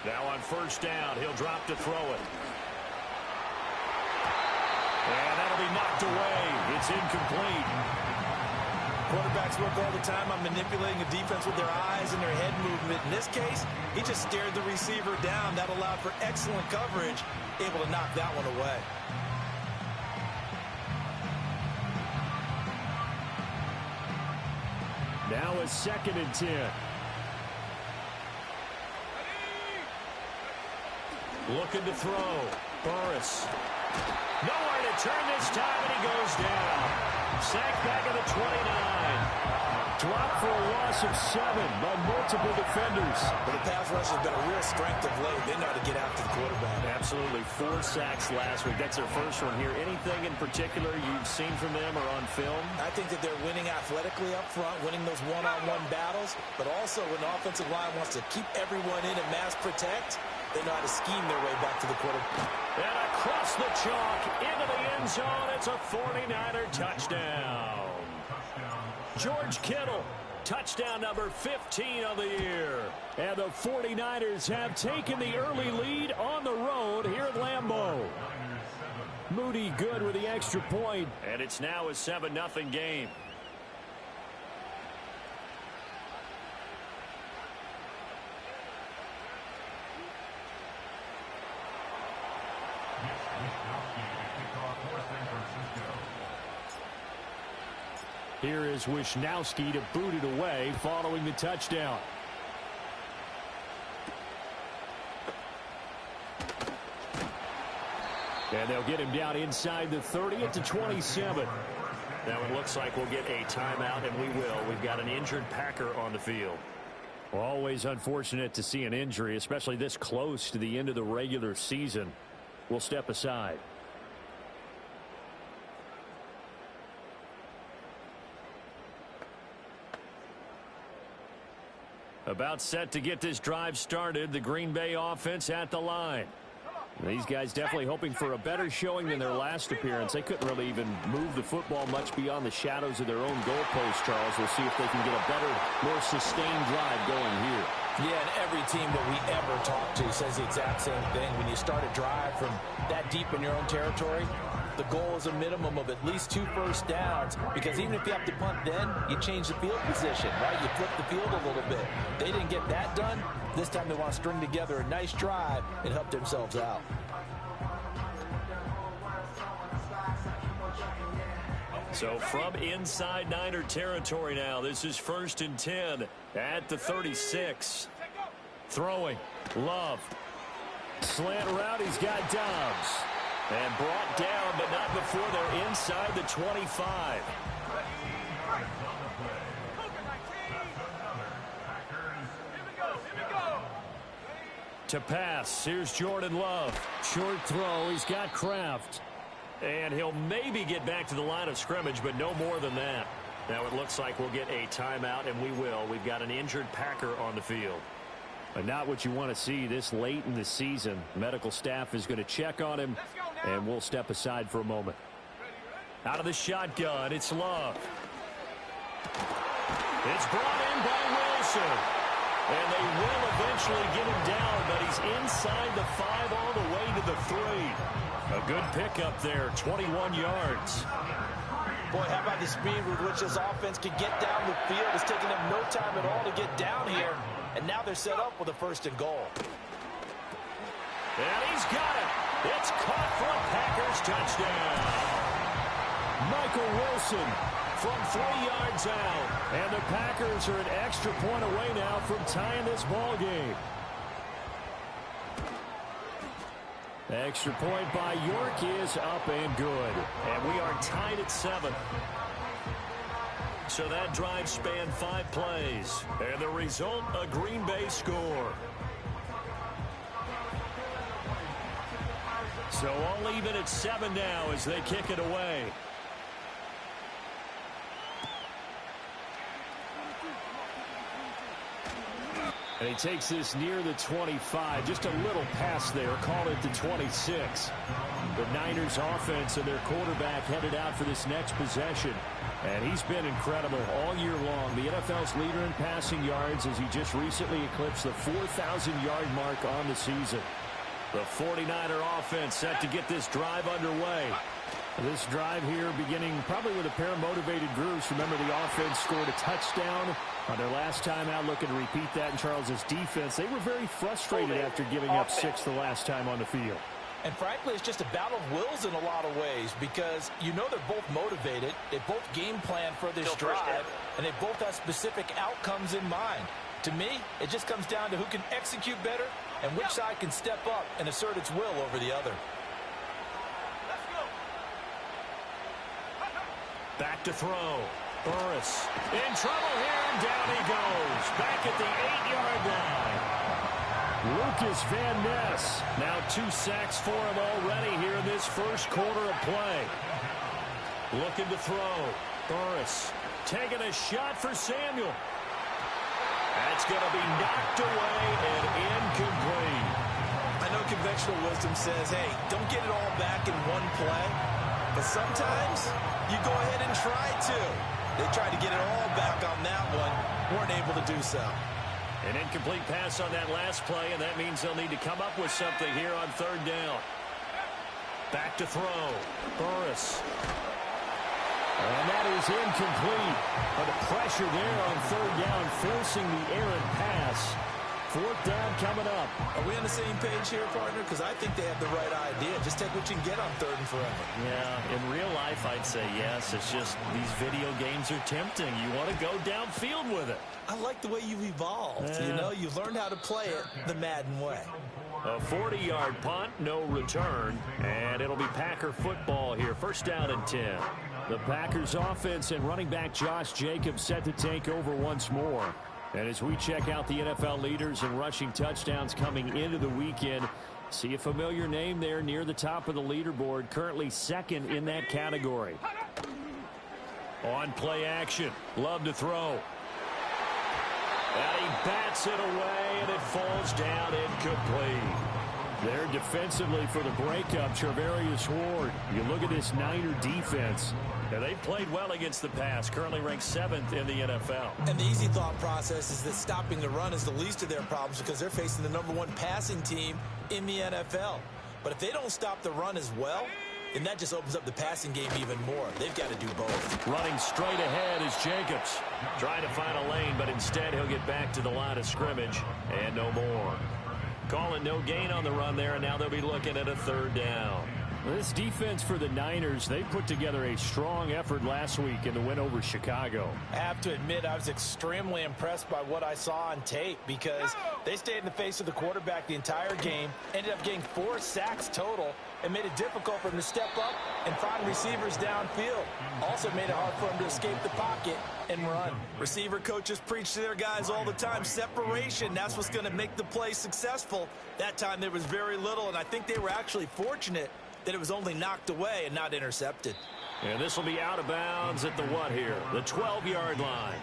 Now on 1st down, he'll drop to throw it. And that'll be knocked away. It's incomplete. Quarterbacks work all the time on manipulating a defense with their eyes and their head movement. In this case, he just stared the receiver down. That allowed for excellent coverage, able to knock that one away. Now a 2nd and 10. Looking to throw. Burris. Nowhere to turn this time, and he goes down. Sacked back at the 29. Dropped for a loss of 7 by multiple defenders. But the pass rush has been a real strength of late. They know how to get after the quarterback. Absolutely. 4 sacks last week. That's their first one here. Anything in particular you've seen from them or on film? I think that they're winning athletically up front, winning those one-on-one battles, but also when the offensive line wants to keep everyone in and mass protect, they know how to scheme their way back to the quarterback. And across the chalk, into the end zone, it's a 49er touchdown. George Kittle, touchdown number 15 of the year. And the 49ers have taken the early lead on the road here at Lambeau. Moody good with the extra point. And it's now a 7-0 game. Here is Wisnowski to boot it away following the touchdown. And they'll get him down inside the 30 at the 27. Now it looks like we'll get a timeout, and we will. We've got an injured Packer on the field. Always unfortunate to see an injury, especially this close to the end of the regular season. We'll step aside. About set to get this drive started. The Green Bay offense at the line. These guys definitely hoping for a better showing than their last appearance. They couldn't really even move the football much beyond the shadows of their own goalpost, Charles. We'll see if they can get a better, more sustained drive going here. Yeah, and every team that we ever talk to says the exact same thing. When you start a drive from that deep in your own territory, the goal is a minimum of at least 2 first downs, because even if you have to punt then, you change the field position, right? You flip the field a little bit. They didn't get that done. This time they want to string together a nice drive and help themselves out. So from inside Niner territory now, this is 1st and 10 at the 36. Throwing, Love. Slant route, he's got Dobbs. And brought down, but not before they're inside the 25. To pass, here's Jordan Love. Short throw, he's got Kraft. And he'll maybe get back to the line of scrimmage, but no more than that. Now it looks like we'll get a timeout, and we will. We've got an injured Packer on the field. But not what you want to see this late in the season. Medical staff is going to check on him, and we'll step aside for a moment. Out of the shotgun, it's Love. It's brought in by Wilson. And they will eventually get him down, but he's inside the 5 all the way to the 3. A good pickup there, 21 yards. Boy, how about the speed with which this offense can get down the field? It's taking them no time at all to get down here. And now they're set up with a 1st and goal. And he's got it. It's caught for a Packers touchdown. Michael Wilson from 3 yards out. And the Packers are an extra point away now from tying this ball game. Extra point by York is up and good. And we are tied at 7. So that drive spanned 5 plays. And the result, a Green Bay score. So all even at 7 now as they kick it away. And he takes this near the 25. Just a little pass there. Call it the 26. The Niners offense and their quarterback headed out for this next possession. And he's been incredible all year long. The NFL's leader in passing yards as he just recently eclipsed the 4,000-yard mark on the season. The 49er offense set to get this drive underway. This drive here beginning probably with a pair of motivated groups. Remember, the offense scored a touchdown on their last time out. Looking to repeat that in Charles's defense. They were very frustrated after giving up 6 the last time on the field. And frankly, it's just a battle of wills in a lot of ways because you know they're both motivated. They both game plan for this drive, and they both have specific outcomes in mind. To me, it just comes down to who can execute better and which side can step up and assert its will over the other. Back to throw. Burris in trouble here, and down he goes. Back at the 8-yard line. Lucas Van Ness. Now 2 sacks for him already here in this first quarter of play. Looking to throw. Burris taking a shot for Samuel. That's going to be knocked away and incomplete. I know conventional wisdom says, hey, don't get it all back in one play. But sometimes you go ahead and try to. They tried to get it all back on that one. Weren't able to do so. An incomplete pass on that last play, and that means they'll need to come up with something here on 3rd down. Back to throw. Burris. And that is incomplete. But the pressure there on 3rd down, forcing the errant pass. 4th down coming up. Are we on the same page here, partner? Because I think they have the right idea. Just take what you can get on 3rd and forever. Yeah, in real life, I'd say yes. It's just these video games are tempting. You want to go downfield with it. I like the way you've evolved. You know, you've learned how to play it the Madden way. A 40-yard punt, no return. And it'll be Packer football here. 1st down and 10. The Packers offense and running back Josh Jacobs set to take over once more. And as we check out the NFL leaders in rushing touchdowns coming into the weekend, see a familiar name there near the top of the leaderboard, currently 2nd in that category. On play action, Love to throw. And he bats it away, and it falls down incomplete. There defensively for the breakup, Charvarius Ward. You look at this Niner defense. Now, they've played well against the pass, currently ranked 7th in the NFL. And the easy thought process is that stopping the run is the least of their problems because they're facing the #1 passing team in the NFL. But if they don't stop the run as well, then that just opens up the passing game even more. They've got to do both. Running straight ahead is Jacobs. Trying to find a lane, but instead he'll get back to the line of scrimmage and no more. Calling no gain on the run there, and now they'll be looking at a 3rd down. This defense for the Niners, they put together a strong effort last week in the win over Chicago. I have to admit, I was extremely impressed by what I saw on tape because they stayed in the face of the quarterback the entire game, ended up getting 4 sacks total, and made it difficult for him to step up and find receivers downfield. Also made it hard for him to escape the pocket and run. Receiver coaches preach to their guys all the time, separation, that's what's going to make the play successful. That time there was very little, and I think they were actually fortunate that it was only knocked away and not intercepted. And this will be out of bounds at the what here? The 12-yard line.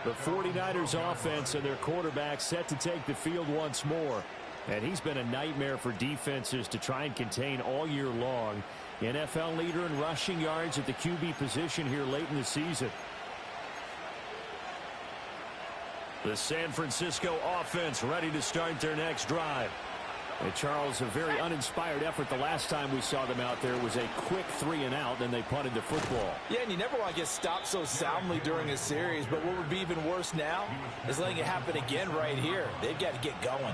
The 49ers offense and their quarterback set to take the field once more. And he's been a nightmare for defenses to try and contain all year long. NFL leader in rushing yards at the QB position here late in the season. The San Francisco offense ready to start their next drive. And Charles, a very uninspired effort the last time we saw them out there was a quick 3-and-out, and they punted the football. Yeah, and you never want to get stopped so soundly during a series, but what would be even worse now is letting it happen again right here. They've got to get going.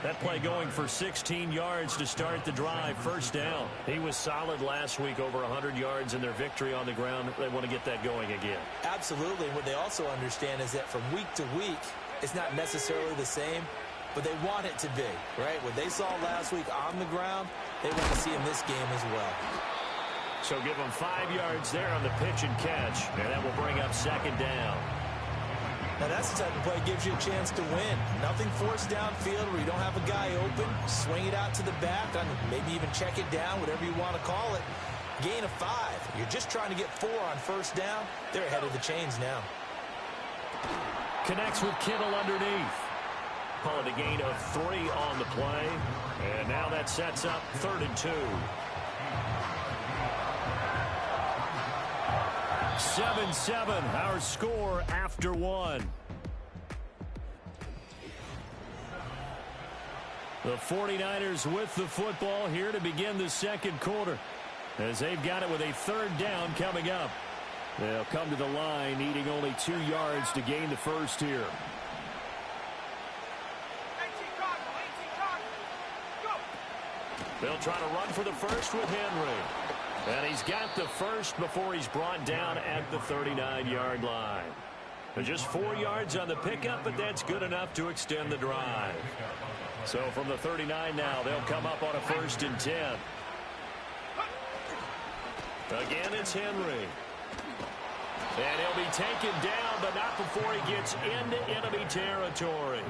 That play going for 16 yards to start the drive, first down. He was solid last week, over 100 yards in their victory on the ground. They want to get that going again. Absolutely, and what they also understand is that from week to week, it's not necessarily the same, but they want it to be, right? What they saw last week on the ground, they want to see in this game as well. So give them 5 yards there on the pitch and catch, and that will bring up second down. Now that's the type of play that gives you a chance to win. Nothing forced downfield where you don't have a guy open. Swing it out to the back, maybe even check it down, whatever you want to call it. Gain of 5. You're just trying to get 4 on first down. They're ahead of the chains now. Connects with Kittle underneath. Call it a gain of 3 on the play. And now that sets up 3rd and 2. 7-7, our score after 1. The 49ers with the football here to begin the second quarter, as they've got it with a 3rd down coming up. They'll come to the line needing only 2 yards to gain the first here. They'll try to run for the first with Henry. And he's got the first before he's brought down at the 39-yard line. And just 4 yards on the pickup, but that's good enough to extend the drive. So from the 39 now, they'll come up on a 1st and 10. Again, it's Henry. And he'll be taken down, but not before he gets into enemy territory.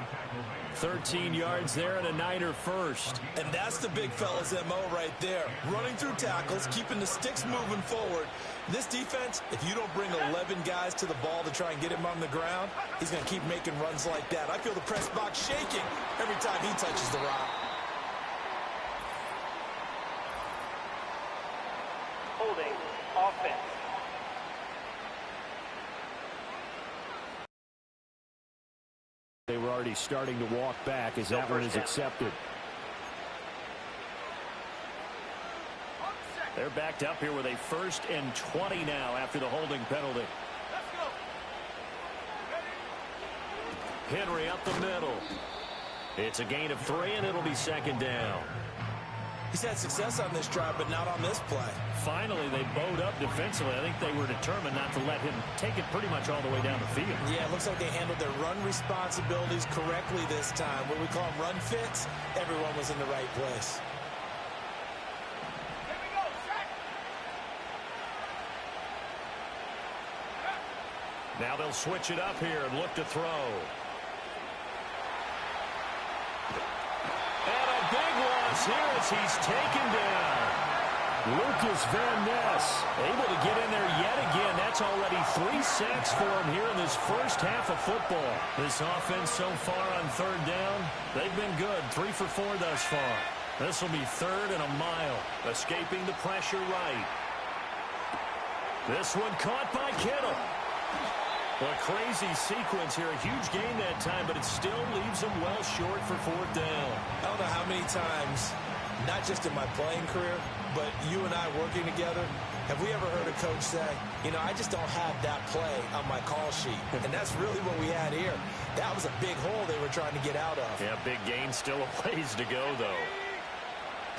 13 yards there and a Niner first. And that's the big fella's MO right there. Running through tackles, keeping the sticks moving forward. This defense, if you don't bring 11 guys to the ball to try and get him on the ground, he's going to keep making runs like that. I feel the press box shaking every time he touches the rock. Holding offense. They were already starting to walk back as that one is accepted. They're backed up here with a 1st and 20 now after the holding penalty. Henry up the middle. It's a gain of 3, and it'll be 2nd down. He's had success on this drive, but not on this play. Finally, they bowed up defensively. I think they were determined not to let him take it pretty much all the way down the field. Yeah, it looks like they handled their run responsibilities correctly this time. What we call them run fits, everyone was in the right place. Now they'll switch it up here and look to throw. Here as he's taken down. Lucas Van Ness able to get in there yet again. That's already 3 sacks for him here in this first half of football. This offense so far on 3rd down, they've been good. 3 for 4 thus far. This will be 3rd and a mile. Escaping the pressure right. This one caught by Kittle. A crazy sequence here. A huge game that time, but it still leaves them well short for 4th down. I don't know how many times, not just in my playing career, but you and I working together, have we ever heard a coach say, you know, I just don't have that play on my call sheet. And that's really what we had here. That was a big hole they were trying to get out of. Yeah, big gain, still a ways to go, though.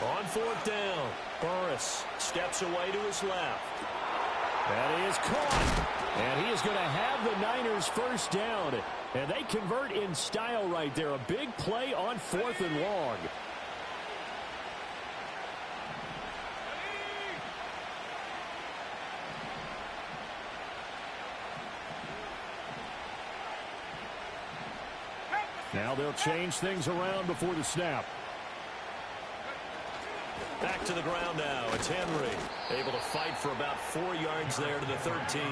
On 4th down, Burris steps away to his left. That is caught. And he is going to have the Niners first down. And they convert in style right there. A big play on 4th and long. Now they'll change things around before the snap. Back to the ground now. It's Henry. Able to fight for about 4 yards there to the 13.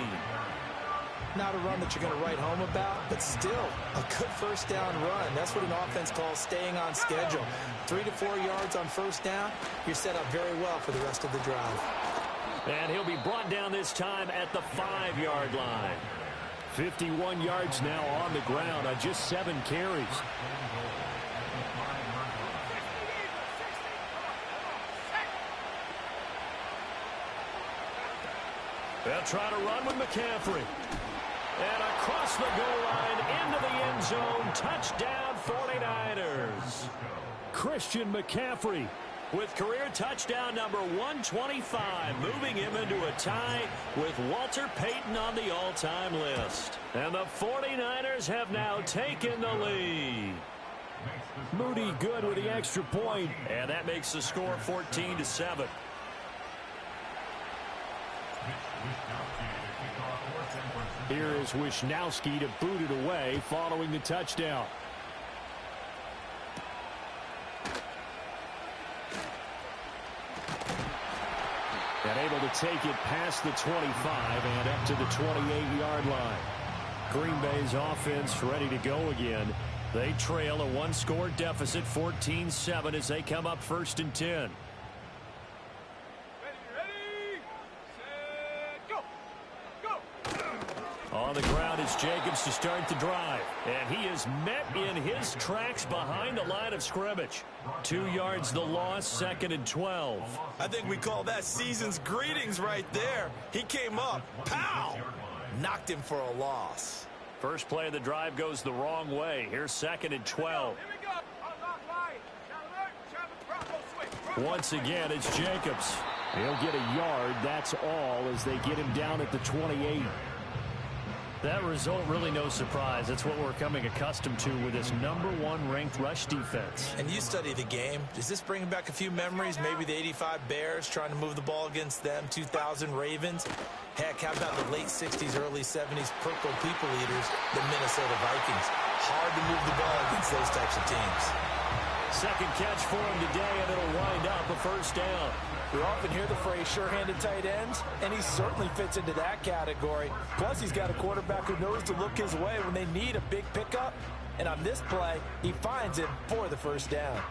Not a run that you're going to write home about, but still a good first down run. That's what an offense calls staying on schedule. 3 to 4 yards on first down. You're set up very well for the rest of the drive. And he'll be brought down this time at the 5-yard line. 51 yards now on the ground on just 7 carries. They'll try to run with McCaffrey. And across the goal line into the end zone. Touchdown 49ers. Christian McCaffrey with career touchdown number 125, moving him into a tie with Walter Payton on the all-time list. And the 49ers have now taken the lead. Moody good with the extra point, and that makes the score 14-7. Here is Wisnowski to boot it away following the touchdown. And able to take it past the 25 and up to the 28-yard line. Green Bay's offense ready to go again. They trail a 1-score deficit, 14-7, as they come up 1st and 10. On the ground is Jacobs to start the drive. And he is met in his tracks behind the line of scrimmage. 2 yards the loss, 2nd and 12. I think we call that season's greetings right there. He came up, pow! Knocked him for a loss. First play of the drive goes the wrong way. Here's 2nd and 12. Once again, it's Jacobs. He'll get a yard, that's all, as they get him down at the 28. That result, really no surprise. That's what we're coming accustomed to with this #1 ranked rush defense. And you study the game. Does this bring back a few memories? Maybe the 85 Bears trying to move the ball against them, 2000 Ravens. Heck, how about the late 60s, early 70s Purple People Eaters, the Minnesota Vikings? Hard to move the ball against those types of teams. Second catch for him today, and it'll wind up a first down. We often hear the phrase sure-handed tight ends, and he certainly fits into that category. Plus, he's got a quarterback who knows to look his way when they need a big pickup. And on this play, he finds him for the first down.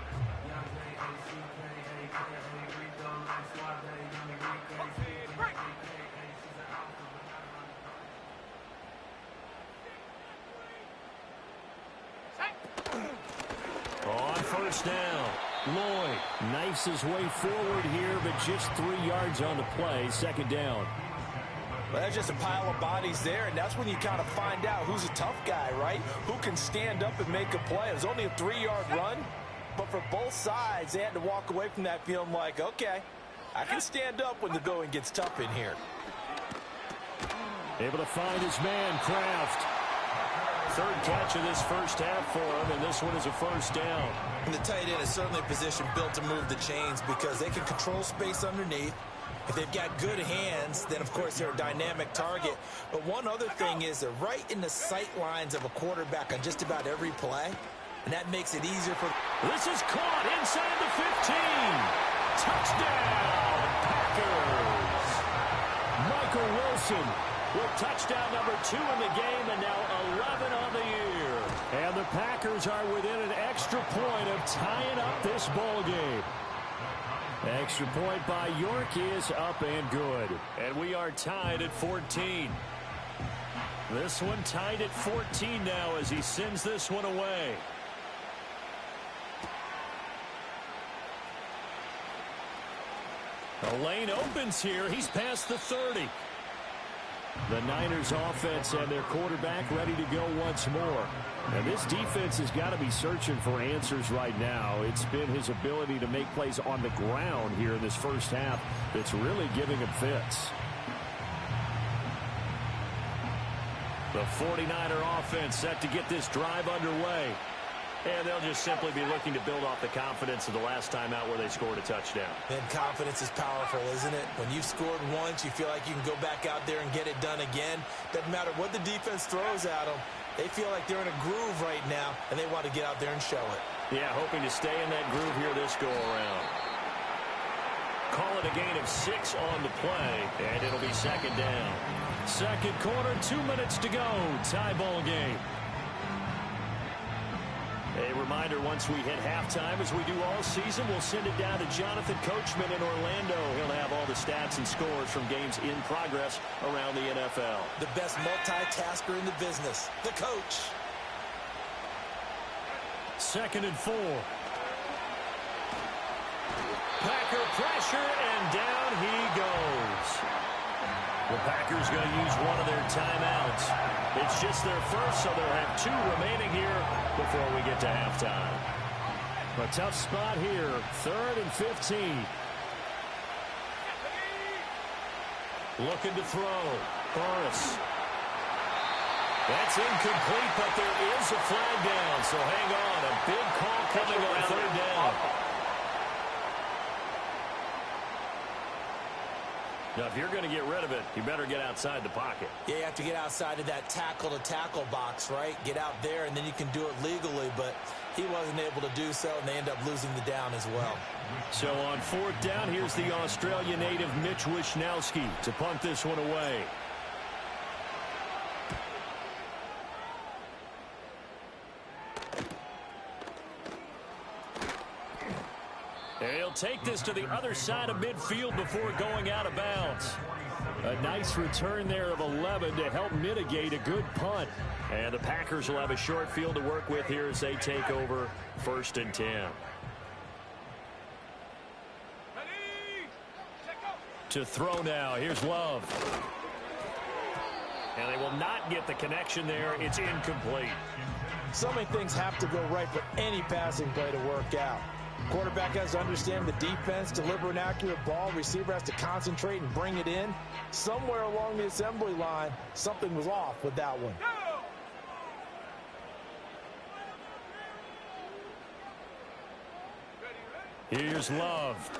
On first down, Lloyd knifes his way forward here, but just 3 yards on the play, 2nd down. Well, that's just a pile of bodies there, and that's when you kind of find out who's a tough guy, right? Who can stand up and make a play. It was only a 3-yard run, but for both sides, they had to walk away from that feeling like, okay, I can stand up when the going gets tough in here. Able to find his man, Kraft. Third catch of this first half for him, and this one is a first down. And the tight end is certainly a position built to move the chains because they can control space underneath. If they've got good hands, then, of course, they're a dynamic target. But one other thing is they're right in the sight lines of a quarterback on just about every play, and that makes it easier for... This is caught inside the 15. Touchdown, Packers. Michael Wilson with touchdown number 2 in the game, and now 11 on the year. And the Packers are within an extra point of tying up this ball game. Extra point by York is up and good. And we are tied at 14. This one tied at 14 now as he sends this one away. The lane opens here. He's past the 30. The Niners offense and their quarterback ready to go once more. And this defense has got to be searching for answers right now. It's been his ability to make plays on the ground here in this first half that's really giving him fits. The 49er offense set to get this drive underway. And they'll just simply be looking to build off the confidence of the last time out where they scored a touchdown. And confidence is powerful, isn't it? When you've scored once, you feel like you can go back out there and get it done again. Doesn't matter what the defense throws at them. They feel like they're in a groove right now, and they want to get out there and show it. Yeah, hoping to stay in that groove here this go-around. Call it a gain of 6 on the play, and it'll be second down. Second quarter, 2 minutes to go. Tie ball game. A reminder, once we hit halftime, as we do all season, we'll send it down to Jonathan Coachman in Orlando. He'll have all the stats and scores from games in progress around the NFL. The best multitasker in the business, the coach. Second and 4. Packer pressure, and down he goes. The Packers going to use one of their timeouts. It's just their first, so they'll have 2 remaining here before we get to halftime. A tough spot here, 3rd and 15. Looking to throw. Burris. That's incomplete, but there is a flag down, so hang on. A big call coming on 3rd down. Now, if you're going to get rid of it, you better get outside the pocket. Yeah, you have to get outside of that tackle-to-tackle box, right? Get out there, and then you can do it legally, but he wasn't able to do so, and they end up losing the down as well. So on 4th down, here's the Australia native Mitch Wishnowsky to punt this one away. He'll take this to the other side of midfield before going out of bounds. A nice return there of 11 to help mitigate a good punt. And the Packers will have a short field to work with here as they take over 1st and 10. To throw now. Here's Love. And they will not get the connection there. It's incomplete. So many things have to go right for any passing play to work out. Quarterback has to understand the defense, deliver an accurate ball. Receiver has to concentrate and bring it in. Somewhere along the assembly line, something was off with that one. Here's Love.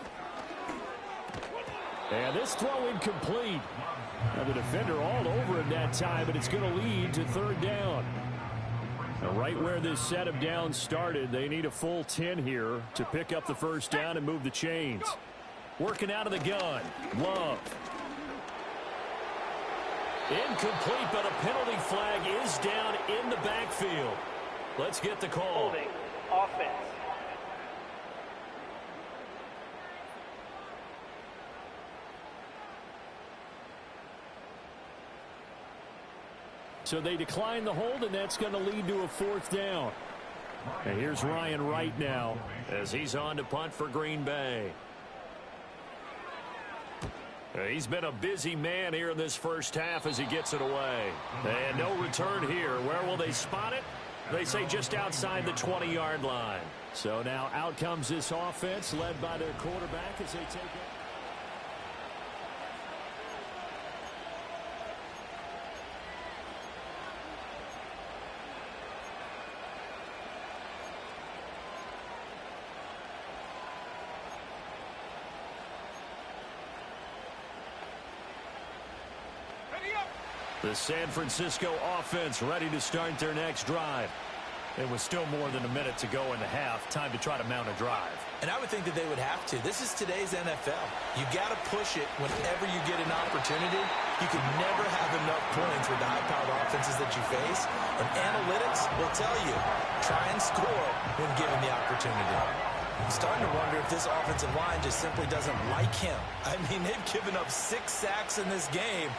And this throw incomplete. Now the defender all over him that time, but it's going to lead to 3rd down. Now right where this set of downs started, they need a full 10 here to pick up the 1st down and move the chains. Working out of the gun. Love. Incomplete, but a penalty flag is down in the backfield. Let's get the call. Holding. Offense. So they decline the hold, and that's going to lead to a 4th down. And here's Ryan Wright now as he's on to punt for Green Bay. He's been a busy man here in this first half as he gets it away. And no return here. Where will they spot it? They say just outside the 20-yard line. So now out comes this offense led by their quarterback as they take it. The San Francisco offense ready to start their next drive. It was still more than a minute to go in the half. Time to try to mount a drive. And I would think that they would have to. This is today's NFL. You got to push it whenever you get an opportunity. You can never have enough points with the high-powered offenses that you face. And analytics will tell you, try and score when given the opportunity. I'm starting to wonder if this offensive line just simply doesn't like him. I mean, they've given up 6 sacks in this game.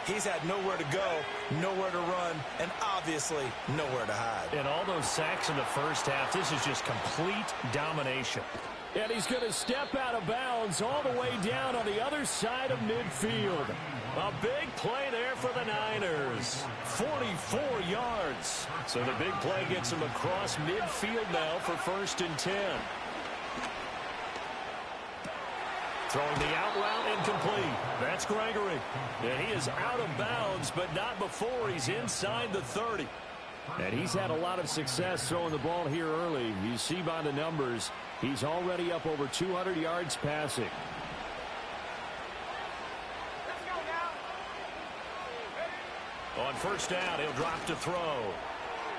He's had nowhere to go, nowhere to run, and obviously nowhere to hide. And all those sacks in the first half, this is just complete domination. And he's going to step out of bounds all the way down on the other side of midfield. A big play there for the Niners. 44 yards. So the big play gets him across midfield now for 1st and 10. Throwing the out route incomplete. That's Gregory. And he is out of bounds, but not before he's inside the 30. And he's had a lot of success throwing the ball here early. You see by the numbers, he's already up over 200 yards passing. On 1st down, he'll drop to throw.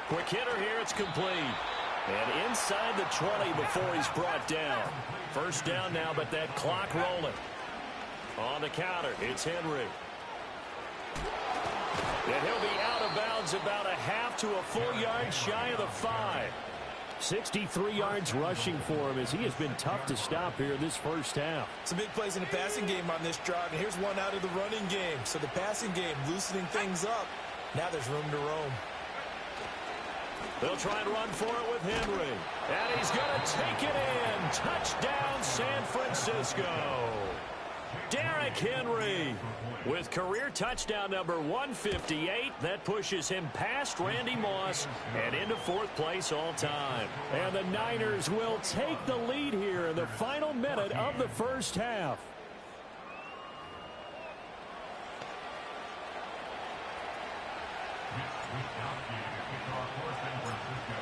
Quick hitter here, it's complete. And inside the 20 before he's brought down. 1st down now, but that clock rolling. On the counter, it's Henry. And he'll be out of bounds about a half to a full yard shy of the 5. 63 yards rushing for him as he has been tough to stop here this 1st half. Some big plays in the passing game on this drive, and here's one out of the running game. So the passing game loosening things up. Now there's room to roam. They'll try and run for it with Henry. And he's going to take it in. Touchdown, San Francisco. Derrick Henry with career touchdown number 158. That pushes him past Randy Moss and into 4th place all time. And the Niners will take the lead here in the final minute of the 1st half.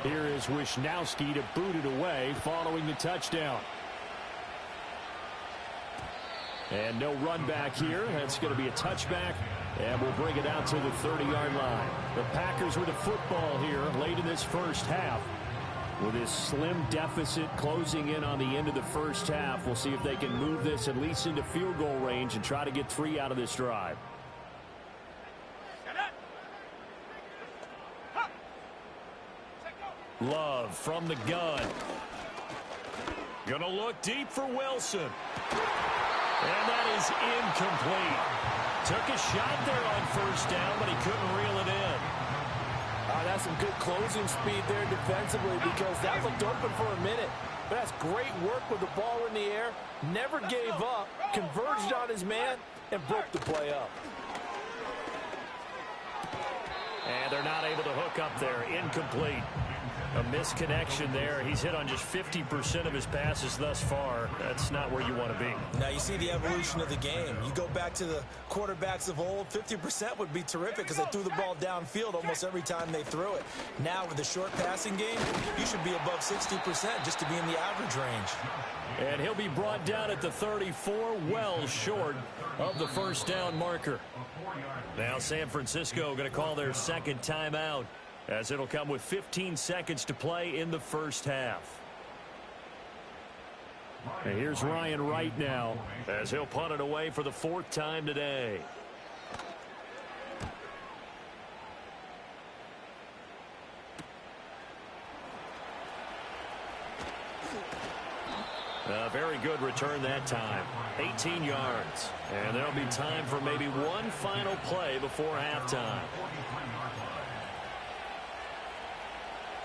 Here is Wisnowski to boot it away following the touchdown. And no run back here. That's going to be a touchback. And we'll bring it out to the 30-yard line. The Packers with the football here late in this 1st half. With this slim deficit closing in on the end of the 1st half, we'll see if they can move this at least into field goal range and try to get 3 out of this drive. Love from the gun. Gonna look deep for Wilson. And that is incomplete. Took a shot there on 1st down, but he couldn't reel it in. That's some good closing speed there defensively because that looked open for a minute. But that's great work with the ball in the air. Never gave up, converged on his man, and broke the play up. And they're not able to hook up there. Incomplete. A misconnection there. He's hit on just 50% of his passes thus far. That's not where you want to be. Now you see the evolution of the game. You go back to the quarterbacks of old, 50% would be terrific because they threw the ball downfield almost every time they threw it. Now with the short passing game, you should be above 60% just to be in the average range. And he'll be brought down at the 34, well short of the 1st down marker. Now San Francisco going to call their 2nd timeout, as it'll come with 15 seconds to play in the 1st half. And here's Ryan Wright now, as he'll punt it away for the 4th time today. A very good return that time. 18 yards. And there'll be time for maybe one final play before halftime.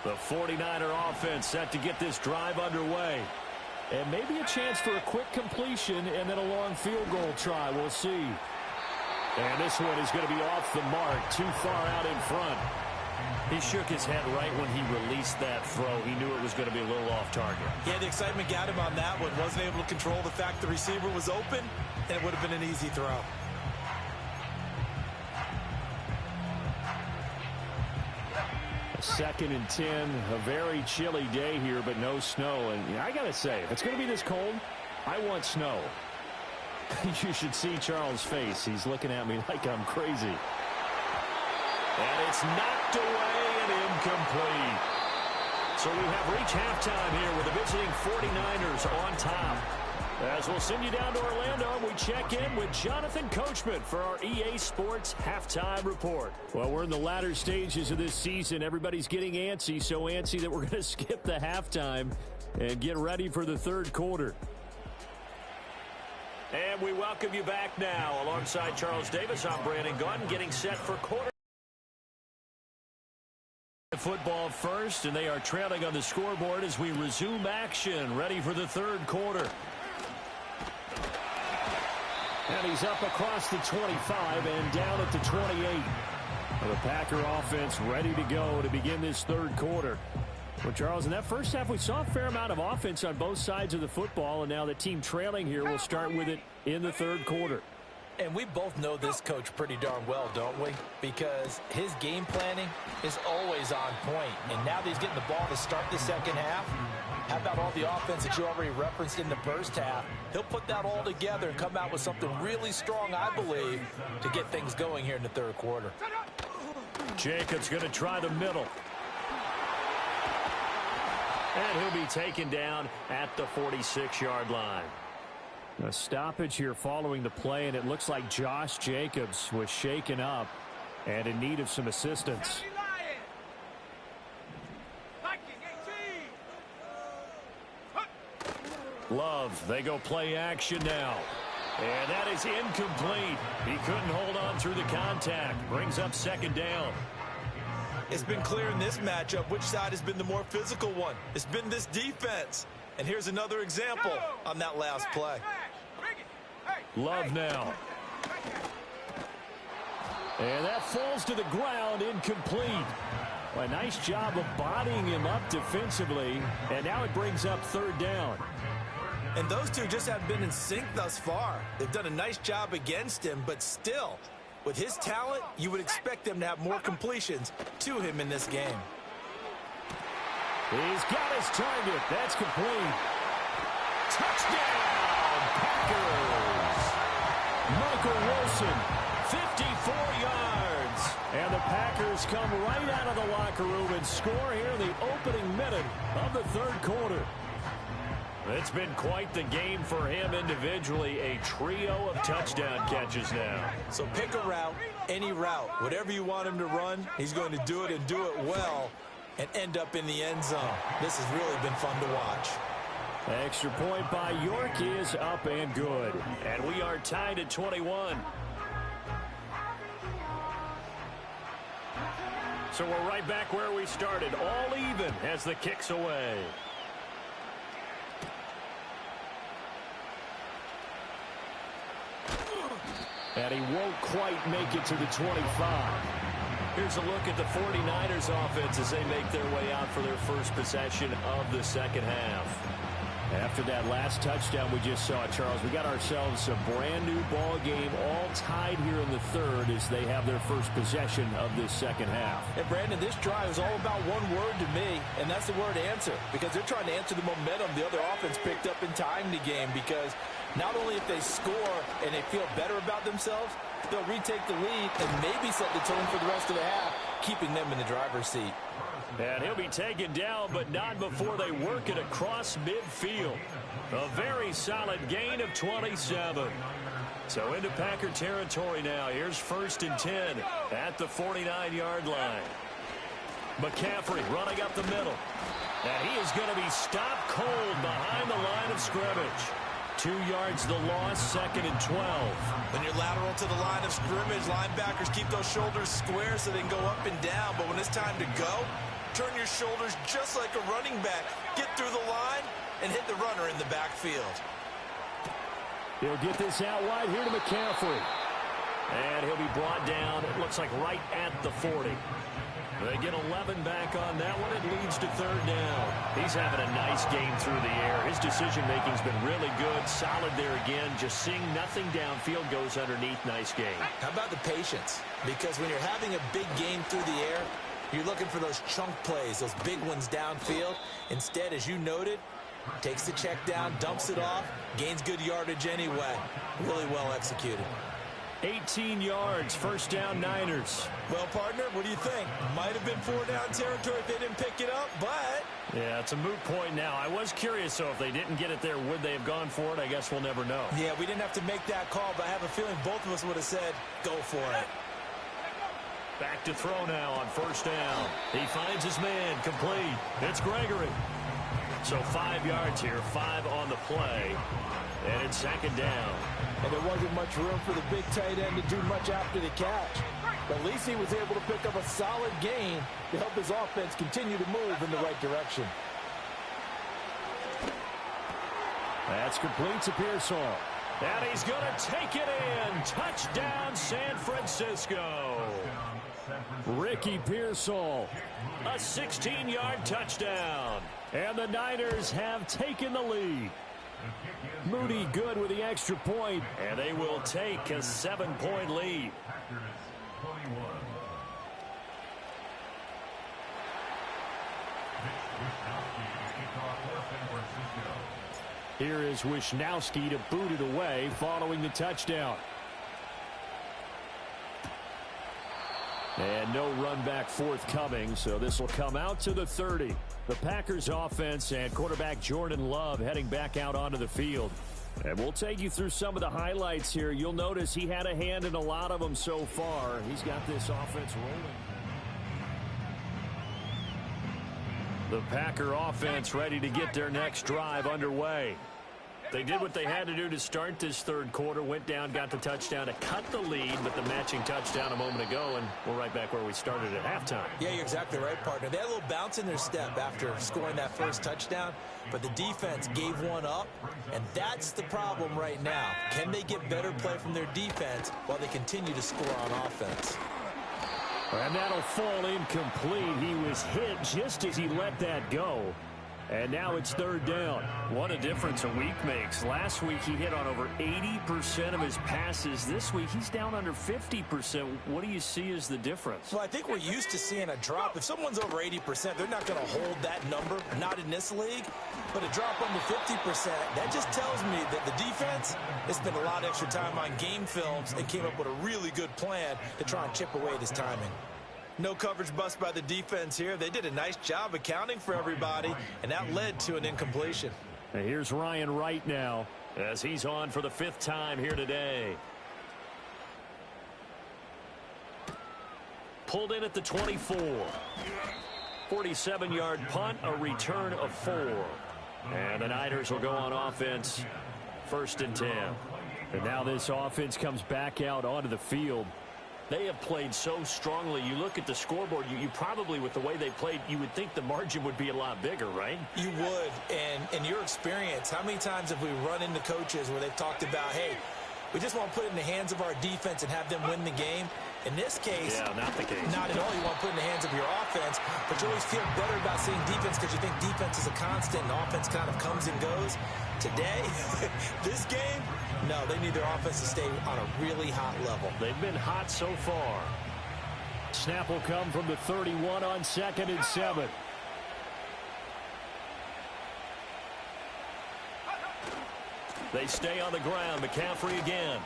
The 49er offense set to get this drive underway. And maybe a chance for a quick completion and then a long field goal try. We'll see. And this one is going to be off the mark, too far out in front. He shook his head right when he released that throw. He knew it was going to be a little off target. Yeah, the excitement got him on that one. Wasn't able to control the fact the receiver was open, and it would have been an easy throw. Second and 10, a very chilly day here, but no snow. And I got to say, if it's going to be this cold, I want snow. You should see Charles' face. He's looking at me like I'm crazy. And it's knocked away and incomplete. So we have reached halftime here with the visiting 49ers on top. As we'll send you down to Orlando, we check in with Jonathan Coachman for our EA Sports Halftime Report. Well, we're in the latter stages of this season. Everybody's getting antsy, so antsy that we're going to skip the halftime and get ready for the 3rd quarter. And we welcome you back now. Alongside Charles Davis, I'm Brandon Gaudin, getting set for quarter. The football first, and they are trailing on the scoreboard as we resume action, ready for the third quarter. And he's up across the 25 and down at the 28. The Packer offense ready to go to begin this third quarter. Well, Charles, in that first half, we saw a fair amount of offense on both sides of the football, and now the team trailing here will start with it in the third quarter. And we both know this coach pretty darn well, don't we? Because his game planning is always on point. And now that he's getting the ball to start the second half, how about all the offense that you already referenced in the first half? He'll put that all together and come out with something really strong, I believe, to get things going here in the third quarter. Jacobs going to try the middle. And he'll be taken down at the 46-yard line. A stoppage here following the play, and it looks like Josh Jacobs was shaken up and in need of some assistance. Love, they go play action now. And that is incomplete. He couldn't hold on through the contact. Brings up second down. It's been clear in this matchup which side has been the more physical one. It's been this defense. And here's another example on that last play. Love now. And that falls to the ground, incomplete. Well, a nice job of bodying him up defensively. And now it brings up third down. And those two just haven't been in sync thus far. They've done a nice job against him, but still, with his talent, you would expect them to have more completions to him in this game. He's got his target. That's complete. Touchdown, Packers. Michael Wilson, 54 yards. And the Packers come right out of the locker room and score here in the opening minute of the third quarter. It's been quite the game for him individually. A trio of touchdown catches now. So pick a route, any route. Whatever you want him to run, he's going to do it and do it well and end up in the end zone. This has really been fun to watch. Extra point by York is up and good. And we are tied at 21. So we're right back where we started. All even as the kick's away. And he won't quite make it to the 25. Here's a look at the 49ers offense as they make their way out for their first possession of the second half. After that last touchdown we just saw, Charles, we got ourselves a brand new ball game, all tied here in the third as they have their first possession of this second half. And Brandon, this drive is all about one word to me, and that's the word answer, because they're trying to answer the momentum the other offense picked up in tying the game, because not only if they score and they feel better about themselves, they'll retake the lead and maybe set the tone for the rest of the half, keeping them in the driver's seat. And he'll be taken down, but not before they work it across midfield. A very solid gain of 27. So into Packer territory now. Here's 1st and 10 at the 49-yard line. McCaffrey running up the middle. And he is going to be stopped cold behind the line of scrimmage. 2 yards the loss, 2nd and 12. When you're lateral to the line of scrimmage, linebackers keep those shoulders square so they can go up and down. But when it's time to go, turn your shoulders just like a running back. Get through the line and hit the runner in the backfield. He'll get this out wide here to McCaffrey. And he'll be brought down, it looks like right at the 40. They get 11 back on that one. It leads to third down. He's having a nice game through the air. His decision-making's been really good. Solid there again. Just seeing nothing downfield, goes underneath. Nice game. How about the patience? Because when you're having a big game through the air, you're looking for those chunk plays, those big ones downfield. Instead, as you noted, takes the check down, dumps it off, gains good yardage anyway. Really well executed. 18 yards, 1st down Niners. Well, partner, what do you think? Might have been 4-down territory if they didn't pick it up, but... Yeah, it's a moot point now. I was curious, though, if they didn't get it there, would they have gone for it? I guess we'll never know. Yeah, we didn't have to make that call, but I have a feeling both of us would have said, go for it. Back to throw now on 1st down. He finds his man, complete. It's Gregory. So 5 yards here, 5 on the play. And it's 2nd down. And there wasn't much room for the big tight end to do much after the catch. But at least he was able to pick up a solid gain to help his offense continue to move in the right direction. That's complete to Pearsall. And he's going to take it in. Touchdown, San Francisco. Ricky Pearsall, a 16-yard touchdown. And the Niners have taken the lead. Moody good with the extra point, and they will take a 7-point lead. Here is Wisnowski to boot it away following the touchdown. And no run back forthcoming, so this will come out to the 30. The Packers offense and quarterback Jordan Love heading back out onto the field. And we'll take you through some of the highlights here. You'll notice he had a hand in a lot of them so far. He's got this offense rolling. The Packer offense ready to get their next drive underway. They did what they had to do to start this third quarter, went down, got the touchdown to cut the lead, but the matching touchdown a moment ago, and we're right back where we started at halftime. Yeah, you're exactly right, partner. They had a little bounce in their step after scoring that first touchdown, but the defense gave one up, and that's the problem right now. Can they get better play from their defense while they continue to score on offense? And that'll fall incomplete. He was hit just as he let that go. And now it's third down. What a difference a week makes. Last week he hit on over 80% of his passes. This week he's down under 50%. What do you see as the difference? Well, I think we're used to seeing a drop. If someone's over 80%, they're not going to hold that number, not in this league. But a drop under 50%, that just tells me that the defense has spent a lot of extra time on game films and came up with a really good plan to try and chip away at his timing. No coverage bust by the defense here. They did a nice job accounting for everybody, and that led to an incompletion. And here's Ryan Wright now as he's on for the 5th time here today. Pulled in at the 24. 47-yard punt, a return of 4. And the Niners will go on offense, 1st and 10. And now this offense comes back out onto the field. They have played so strongly. You look at the scoreboard, you probably, with the way they played, you would think the margin would be a lot bigger, right? You would. And in your experience, how many times have we run into coaches where they've talked about, hey, we just want to put it in the hands of our defense and have them win the game? In this case, yeah, not the case. Not at all. You want to put it in the hands of your offense, but you always feel better about seeing defense because you think defense is a constant and offense kind of comes and goes. Today, this game, no, they need their offense to stay on a really hot level. They've been hot so far. Snap will come from the 31 on 2nd and 7. They stay on the ground. McCaffrey again.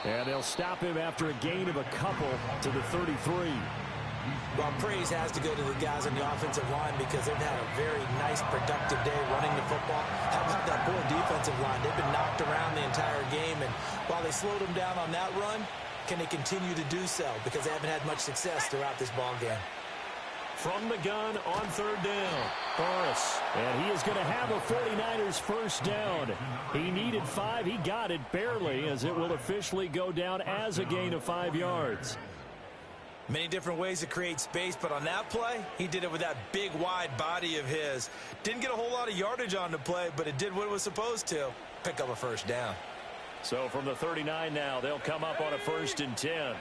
And they'll stop him after a gain of a couple to the 33. Well, praise has to go to the guys on the offensive line because they've had a very nice, productive day running the football. How about that poor defensive line? They've been knocked around the entire game, and while they slowed them down on that run, can they continue to do so? Because they haven't had much success throughout this ball game. From the gun on 3rd down, Burris. And he is going to have a 49ers first down. He needed 5. He got it barely, as it will officially go down as a gain of 5 yards. Many different ways to create space, but on that play, he did it with that big, wide body of his. Didn't get a whole lot of yardage on the play, but it did what it was supposed to. Pick up a first down. So from the 39 now, they'll come up on a 1st and 10.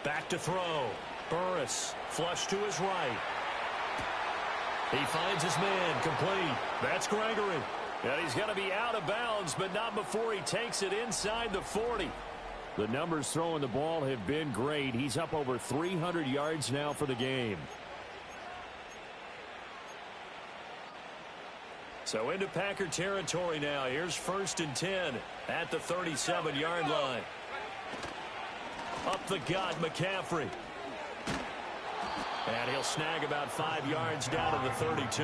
Back to throw. Burris, flush to his right. He finds his man, complete. That's Gregory. And he's going to be out of bounds, but not before he takes it inside the 40. The numbers throwing the ball have been great. He's up over 300 yards now for the game. So into Packer territory now. Here's 1st and 10 at the 37-yard line. Up the gut, McCaffrey. And he'll snag about 5 yards down to the 32.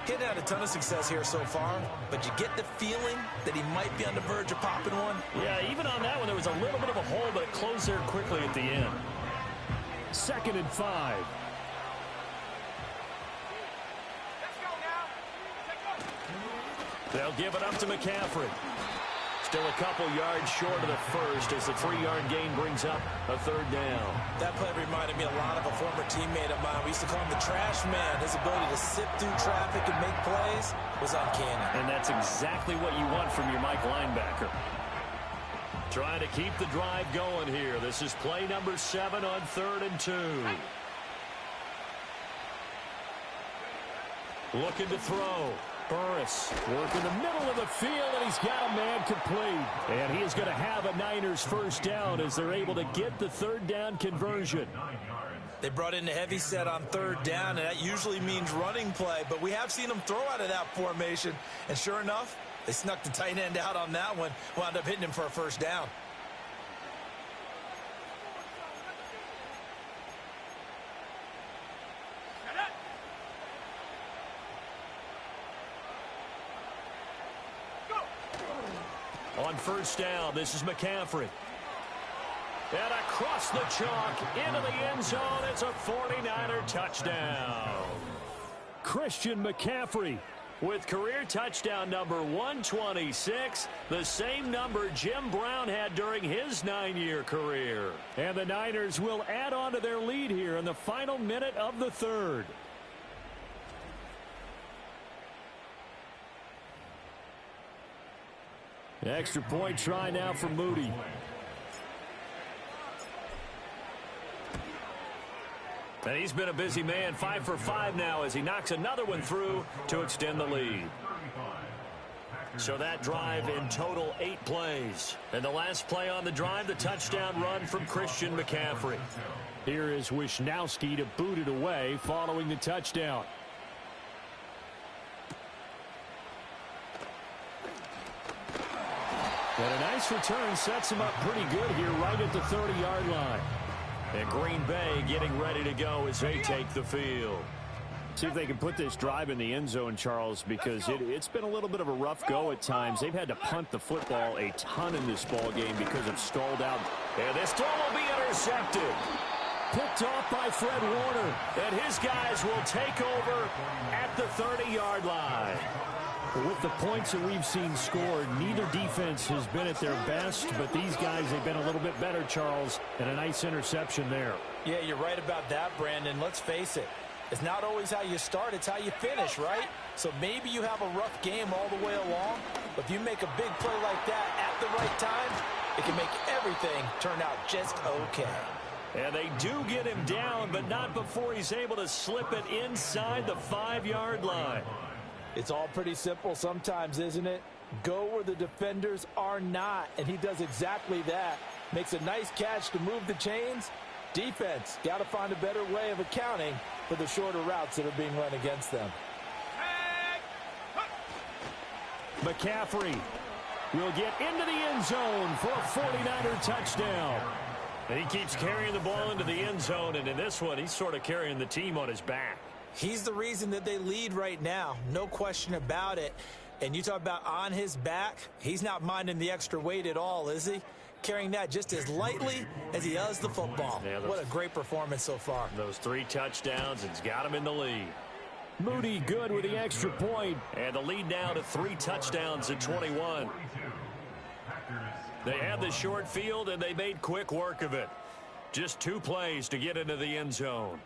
He hadn't had a ton of success here so far, but you get the feeling that he might be on the verge of popping one. Yeah, even on that one, there was a little bit of a hole, but it closed there quickly at the end. 2nd and 5. They'll give it up to McCaffrey. Still a couple yards short of the first as the 3-yard gain brings up a third down. That play reminded me a lot of a former teammate of mine. We used to call him the trash man. His ability to sift through traffic and make plays was uncanny. And that's exactly what you want from your Mike linebacker. Trying to keep the drive going here. This is play number 7 on 3rd and 2. Looking to throw. Burris working the middle of the field, and he's got a man complete. And he is going to have a Niners first down as they're able to get the 3rd down conversion. They brought in a heavy set on 3rd down, and that usually means running play. But we have seen them throw out of that formation. And sure enough, they snuck the tight end out on that one. Wound up hitting him for a first down. On first down, this is McCaffrey. And across the chalk, into the end zone, it's a 49er touchdown. Christian McCaffrey with career touchdown number 126, the same number Jim Brown had during his 9-year career. And the Niners will add on to their lead here in the final minute of the 3rd. Extra point try now for Moody. And he's been a busy man, 5 for 5 now as he knocks another one through to extend the lead. So that drive in total 8 plays. And the last play on the drive, the touchdown run from Christian McCaffrey. Here is Wisnowski to boot it away following the touchdown. And a nice return sets him up pretty good here right at the 30-yard line. And Green Bay getting ready to go as they take the field. See if they can put this drive in the end zone, Charles, because it's been a little bit of a rough go at times. They've had to punt the football a ton in this ball game because of stalled out. And this throw will be intercepted. Picked off by Fred Warner. And his guys will take over at the 30-yard line. With the points that we've seen scored, neither defense has been at their best, but these guys, they've been a little bit better, Charles, and a nice interception there. Yeah, you're right about that, Brandon. Let's face it. It's not always how you start, it's how you finish, right? So maybe you have a rough game all the way along, but if you make a big play like that at the right time, it can make everything turn out just okay. And they do get him down, but not before he's able to slip it inside the 5-yard line. It's all pretty simple sometimes, isn't it? Go where the defenders are not, and he does exactly that. Makes a nice catch to move the chains. Defense, got to find a better way of accounting for the shorter routes that are being run against them. McCaffrey will get into the end zone for a 49er touchdown. And he keeps carrying the ball into the end zone, and in this one, he's sort of carrying the team on his back. He's the reason that they lead right now, no question about it. And you talk about on his back, he's not minding the extra weight at all, is he? Carrying that just as lightly as he does the football. Yeah, what a great performance so far. Those 3 touchdowns, it's got him in the lead. Moody good with the extra point. And the lead now to 3 touchdowns at 21. They had the short field, and they made quick work of it. Just 2 plays to get into the end zone.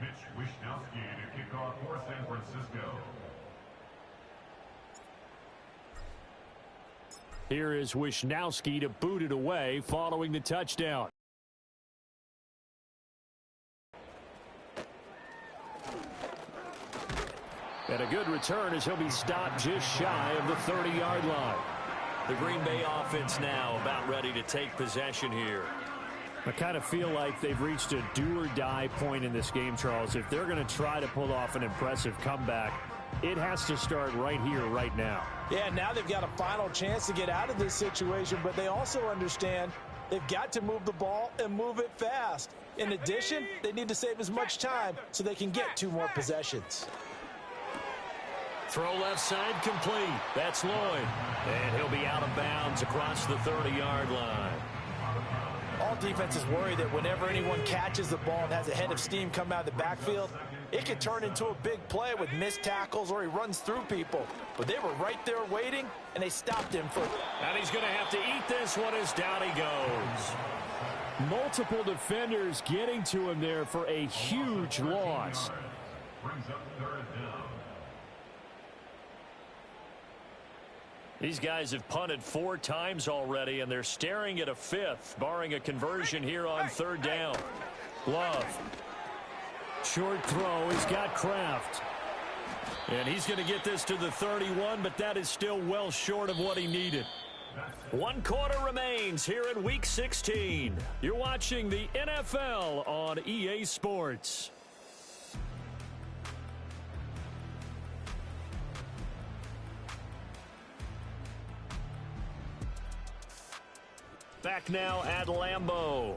Mitch Wisnowski to kick off for San Francisco. Here is Wisnowski to boot it away following the touchdown. And a good return as he'll be stopped just shy of the 30-yard line. The Green Bay offense now about ready to take possession here. I kind of feel like they've reached a do-or-die point in this game, Charles. If they're going to try to pull off an impressive comeback, It has to start right here, right now. Yeah, now they've got a final chance to get out of this situation, but they also understand they've got to move the ball and move it fast. In addition, they need to save as much time so they can get 2 more possessions. Throw left side complete. That's Lloyd. And he'll be out of bounds across the 30-yard line. All defenses worry that whenever anyone catches the ball and has a head of steam come out of the backfield, it could turn into a big play with missed tackles or he runs through people. But they were right there waiting, and they stopped him for... And he's going to have to eat this one as down he goes. Multiple defenders getting to him there for a huge loss. These guys have punted 4 times already, and they're staring at a 5th, barring a conversion here on 3rd down. Love. Short throw. He's got Kraft. And he's going to get this to the 31, but that is still well short of what he needed. 1 quarter remains here in Week 16. You're watching the NFL on EA Sports. Back now at Lambeau.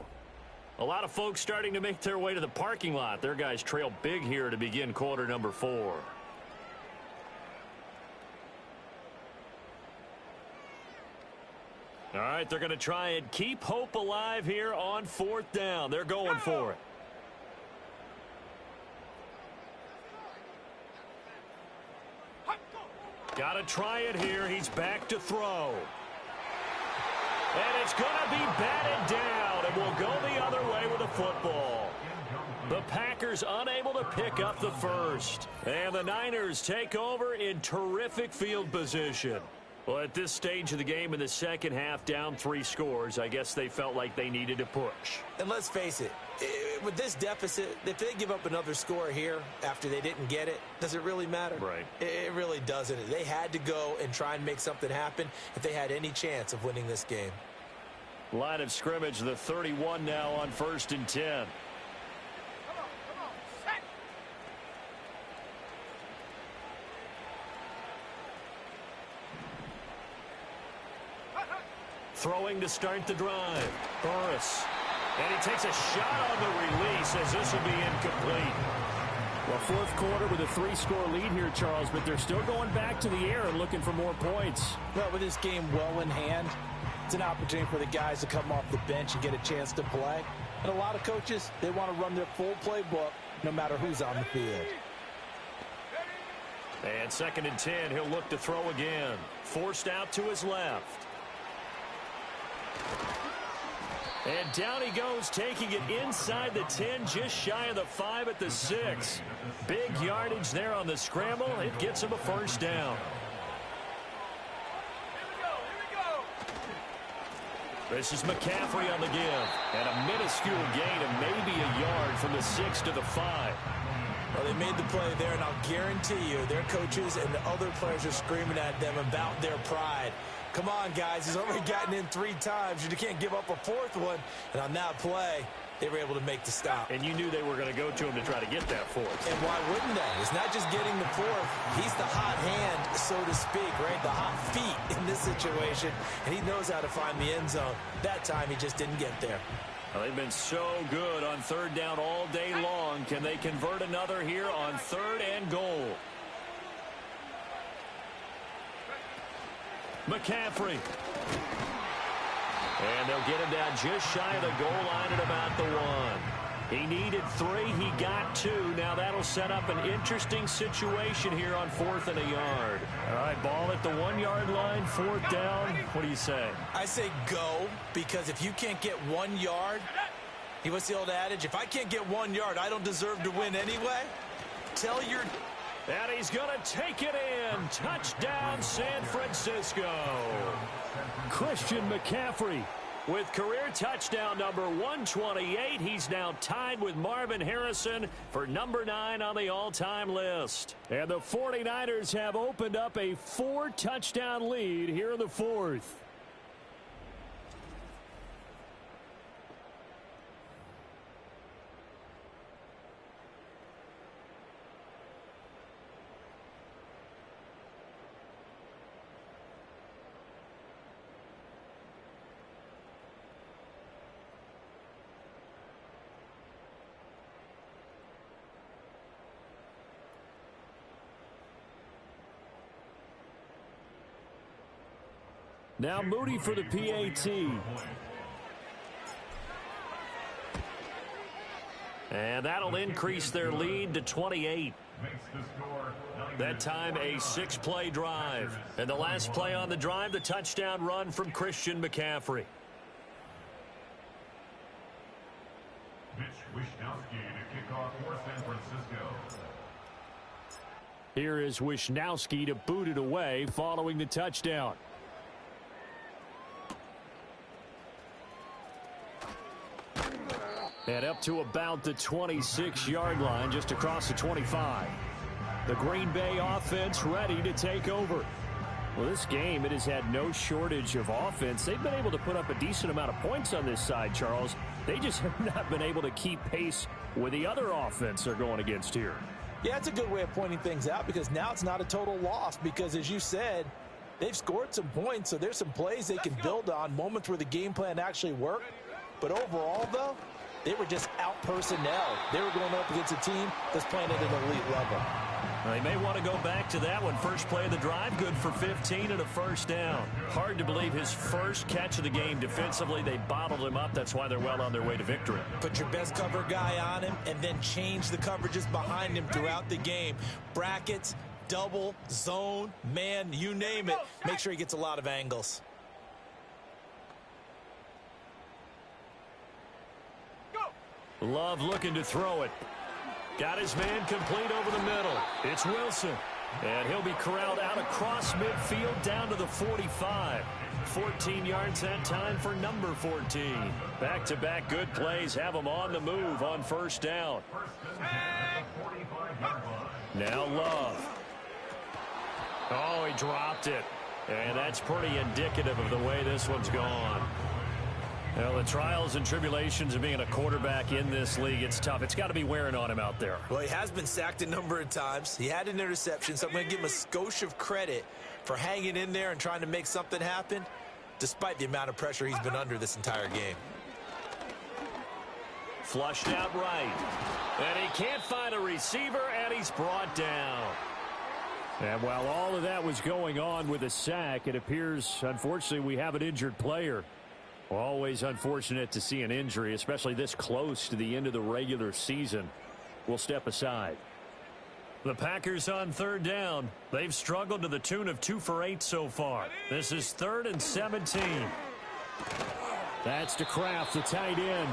A lot of folks starting to make their way to the parking lot. Their guys trail big here to begin quarter number 4. All right, they're going to try and keep hope alive here on 4th down. They're going for it. Got to try it here. He's back to throw. And it's going to be batted down, and we'll go the other way with the football. The Packers unable to pick up the first. And the Niners take over in terrific field position. Well, at this stage of the game in the second half, down 3 scores, I guess they felt like they needed to push. And let's face it, with this deficit, if they give up another score here after they didn't get it, does it really matter? Right. It really doesn't. They had to go and try and make something happen if they had any chance of winning this game. Line of scrimmage, the 31 now on 1st and 10. Throwing to start the drive. Burris. And he takes a shot on the release as this will be incomplete. Well, 4th quarter with a 3-score lead here, Charles, but they're still going back to the air and looking for more points. Well, with this game well in hand, it's an opportunity for the guys to come off the bench and get a chance to play. And a lot of coaches, they want to run their full playbook no matter who's on the field. And 2nd and 10, he'll look to throw again. Forced out to his left. And down he goes, taking it inside the 10, just shy of the 5 at the 6. Big yardage there on the scramble. It gets him a 1st down. This is McCaffrey on the give. And a minuscule gain of maybe a yard from the 6 to the 5. Well, they made the play there, and I'll guarantee you their coaches and the other players are screaming at them about their pride. Come on, guys. He's already gotten in 3 times. You can't give up a 4th one. And on that play, they were able to make the stop. And you knew they were going to go to him to try to get that 4th. And why wouldn't they? It's not just getting the 4th. He's the hot hand, so to speak, right? The hot feet in this situation. And he knows how to find the end zone. That time, he just didn't get there. Well, they've been so good on 3rd down all day long. Can they convert another here on 3rd and goal? McCaffrey. And they'll get him down just shy of the goal line at about the 1. He needed 3. He got 2. Now that'll set up an interesting situation here on 4th and a yard. All right, ball at the 1-yard line, 4th down. What do you say? I say go, because if you can't get 1 yard, what's the old adage? If I can't get 1 yard, I don't deserve to win anyway. Tell your... And he's going to take it in. Touchdown, San Francisco. Christian McCaffrey with career touchdown number 128. He's now tied with Marvin Harrison for number 9 on the all-time list. And the 49ers have opened up a 4-touchdown lead here in the 4th. Now Moody for the PAT. And that'll increase their lead to 28. That time a 6-play drive. And the last play on the drive, the touchdown run from Christian McCaffrey. Mitch Wishnowsky to kick off for San Francisco. Here is Wishnowsky to boot it away following the touchdown. And up to about the 26-yard line, just across the 25. The Green Bay offense ready to take over. Well, this game, it has had no shortage of offense. They've been able to put up a decent amount of points on this side, Charles. They just have not been able to keep pace with the other offense they're going against here. Yeah, it's a good way of pointing things out because now it's not a total loss because, as you said, they've scored some points, so there's some plays they can build on, moments where the game plan actually worked. But overall, though, they were just out personnel. They were going up against a team that's playing at an elite level. They may want to go back to that one. First play of the drive, good for 15 and a first down. Hard to believe his first catch of the game defensively. They bottled him up. That's why they're well on their way to victory. Put your best cover guy on him and then change the coverages behind him throughout the game. Brackets, double, zone, man, you name it. Make sure he gets a lot of angles. Love looking to throw it. Got his man complete over the middle. It's Wilson. And he'll be corralled out across midfield down to the 45. 14 yards that time for number 14. Back-to-back good plays have him on the move on first down. Now Love. Oh, he dropped it. And that's pretty indicative of the way this one's gone. Well, the trials and tribulations of being a quarterback in this league, it's tough. It's got to be wearing on him out there. Well, he has been sacked a number of times. He had an interception, so I'm going to give him a skosh of credit for hanging in there and trying to make something happen, despite the amount of pressure he's been under this entire game. Flushed out right. And he can't find a receiver, and he's brought down. And while all of that was going on with a sack, it appears, unfortunately, we have an injured player. Always unfortunate to see an injury, especially this close to the end of the regular season. We'll step aside. The Packers on third down. They've struggled to the tune of 2 for 8 so far. This is 3rd and 17. That's to Kraft, the tight end.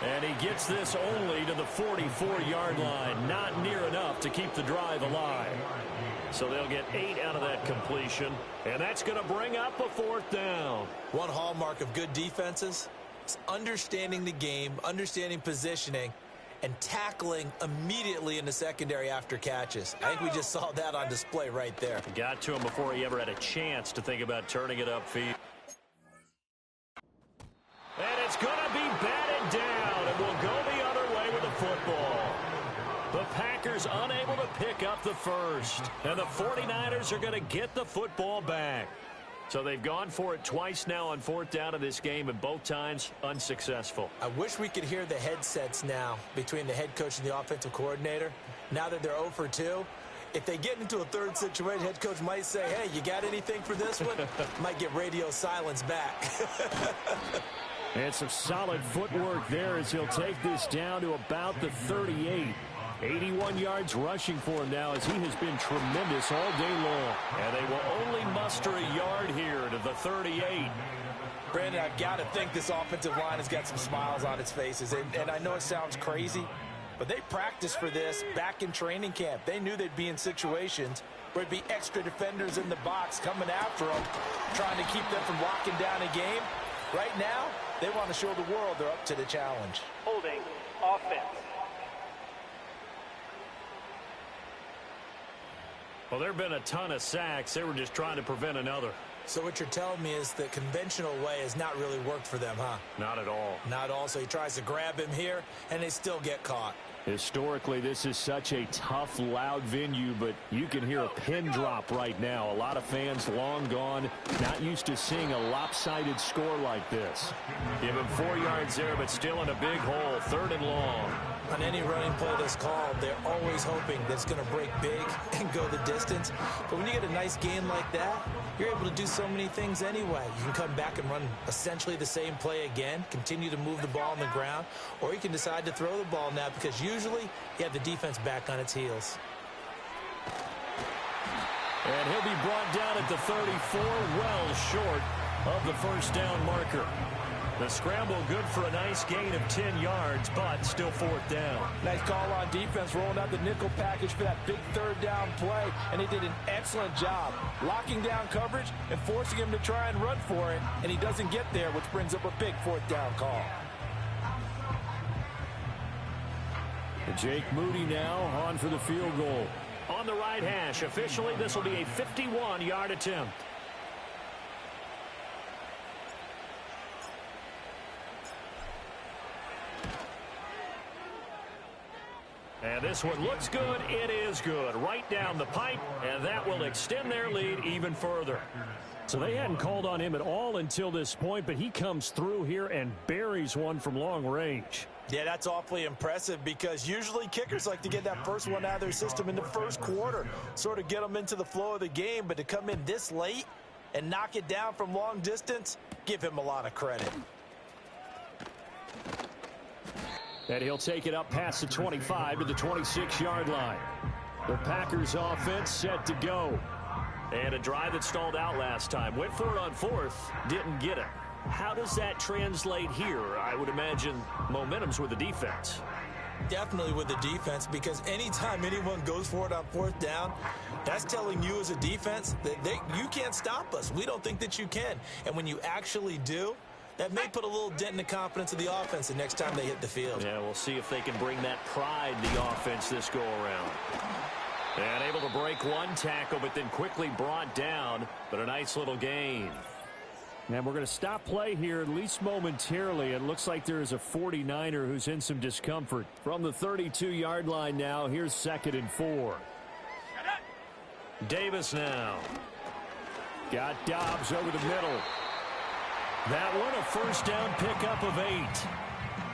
And he gets this only to the 44-yard line. Not near enough to keep the drive alive. So they'll get 8 out of that completion. And that's going to bring up a 4th down. One hallmark of good defenses is understanding the game, understanding positioning, and tackling immediately in the secondary after catches. I think we just saw that on display right there. Got to him before he ever had a chance to think about turning it upfield. And it's going to be batted down, and we'll go the other way with the football. The Packers unable to pick up the first, and the 49ers are going to get the football back. So they've gone for it twice now on 4th down in this game, and both times unsuccessful. I wish we could hear the headsets now between the head coach and the offensive coordinator. Now that they're 0 for 2, if they get into a third situation, head coach might say, hey, you got anything for this one? Might get radio silence back. And some solid footwork there as he'll take this down to about the 38. 81 yards rushing for him now as he has been tremendous all day long. And they will only muster a yard here to the 38. Brandon, I've got to think this offensive line has got some smiles on its faces. And I know it sounds crazy, but they practiced for this back in training camp. They knew they'd be in situations where it'd be extra defenders in the box coming after them, trying to keep them from locking down a game. Right now, they want to show the world they're up to the challenge. Holding offense. Well, there have been a ton of sacks. They were just trying to prevent another. So what you're telling me is the conventional way has not really worked for them, huh? Not at all. Not at all. So he tries to grab him here, and they still get caught. Historically, this is such a tough, loud venue, but you can hear a pin drop right now. A lot of fans long gone, not used to seeing a lopsided score like this. Give him 4 yards there, but still in a big hole, 3rd and long. On any running play that's called, they're always hoping that it's going to break big and go the distance. But when you get a nice gain like that, you're able to do so many things anyway. You can come back and run essentially the same play again, continue to move the ball on the ground, or you can decide to throw the ball now because usually you have the defense back on its heels. And he'll be brought down at the 34, well short of the first down marker. The scramble good for a nice gain of 10 yards, but still fourth down. Nice call on defense, rolling out the nickel package for that big third down play, and they did an excellent job locking down coverage and forcing him to try and run for it, and he doesn't get there, which brings up a big fourth down call. And Jake Moody now on for the field goal. On the right hash, officially this will be a 51-yard attempt. And this one looks good. It is good. Right down the pipe, and that will extend their lead even further. So they hadn't called on him at all until this point, but he comes through here and buries one from long range. Yeah, that's awfully impressive because usually kickers like to get that first one out of their system in the first quarter, sort of get them into the flow of the game, but to come in this late and knock it down from long distance, give him a lot of credit. And he'll take it up past the 25 to the 26-yard line. The Packers offense set to go. And a drive that stalled out last time. Went for it on fourth, didn't get it. How does that translate here? I would imagine momentum's with the defense. Definitely with the defense, because anytime anyone goes for it on fourth down, that's telling you as a defense that you can't stop us. We don't think that you can. And when you actually do, that may put a little dent in the confidence of the offense the next time they hit the field. Yeah, we'll see if they can bring that pride in the offense this go-around. And able to break one tackle, but then quickly brought down. But a nice little gain. And we're going to stop play here, at least momentarily. It looks like there is a 49er who's in some discomfort. From the 32-yard line now, here's 2nd and 4. Davis now. Got Dobbs over the middle. That one a first down pickup of 8.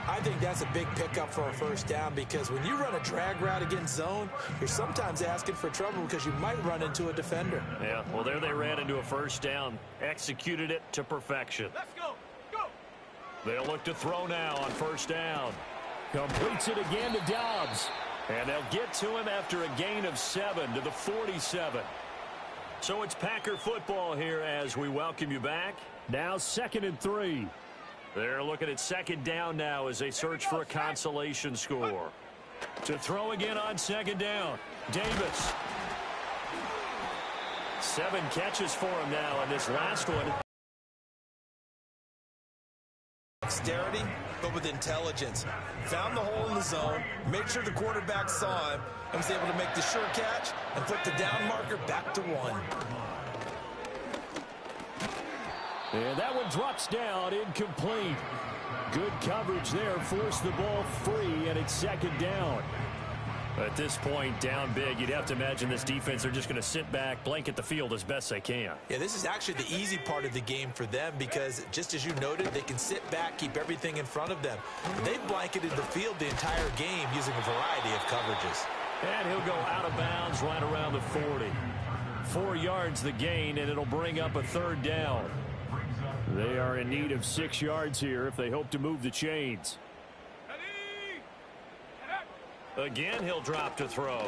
I think that's a big pickup for a first down because when you run a drag route against zone, you're sometimes asking for trouble because you might run into a defender. Yeah, well, there they ran into a first down. Executed it to perfection. Let's go. Go. They'll look to throw now on first down. Completes it again to Dobbs. And they'll get to him after a gain of 7 to the 47. So it's Packer football here as we welcome you back. Now 2nd and 3. They're looking at 2nd down now as they search for a consolation score. To throw again on 2nd down. Davis. 7 catches for him now in this last one. Dexterity, but with intelligence. Found the hole in the zone, made sure the quarterback saw him, and was able to make the sure catch and flip the down marker back to 1. And that one drops down, incomplete. Good coverage there, forced the ball free, and it's 2nd down. At this point, down big, you'd have to imagine this defense are just going to sit back, blanket the field as best they can. Yeah, this is actually the easy part of the game for them because, just as you noted, they can sit back, keep everything in front of them. They've blanketed the field the entire game using a variety of coverages. And he'll go out of bounds right around the 40. 4 yards the gain, and it'll bring up a 3rd down. They are in need of 6 yards here if they hope to move the chains. Again, he'll drop to throw.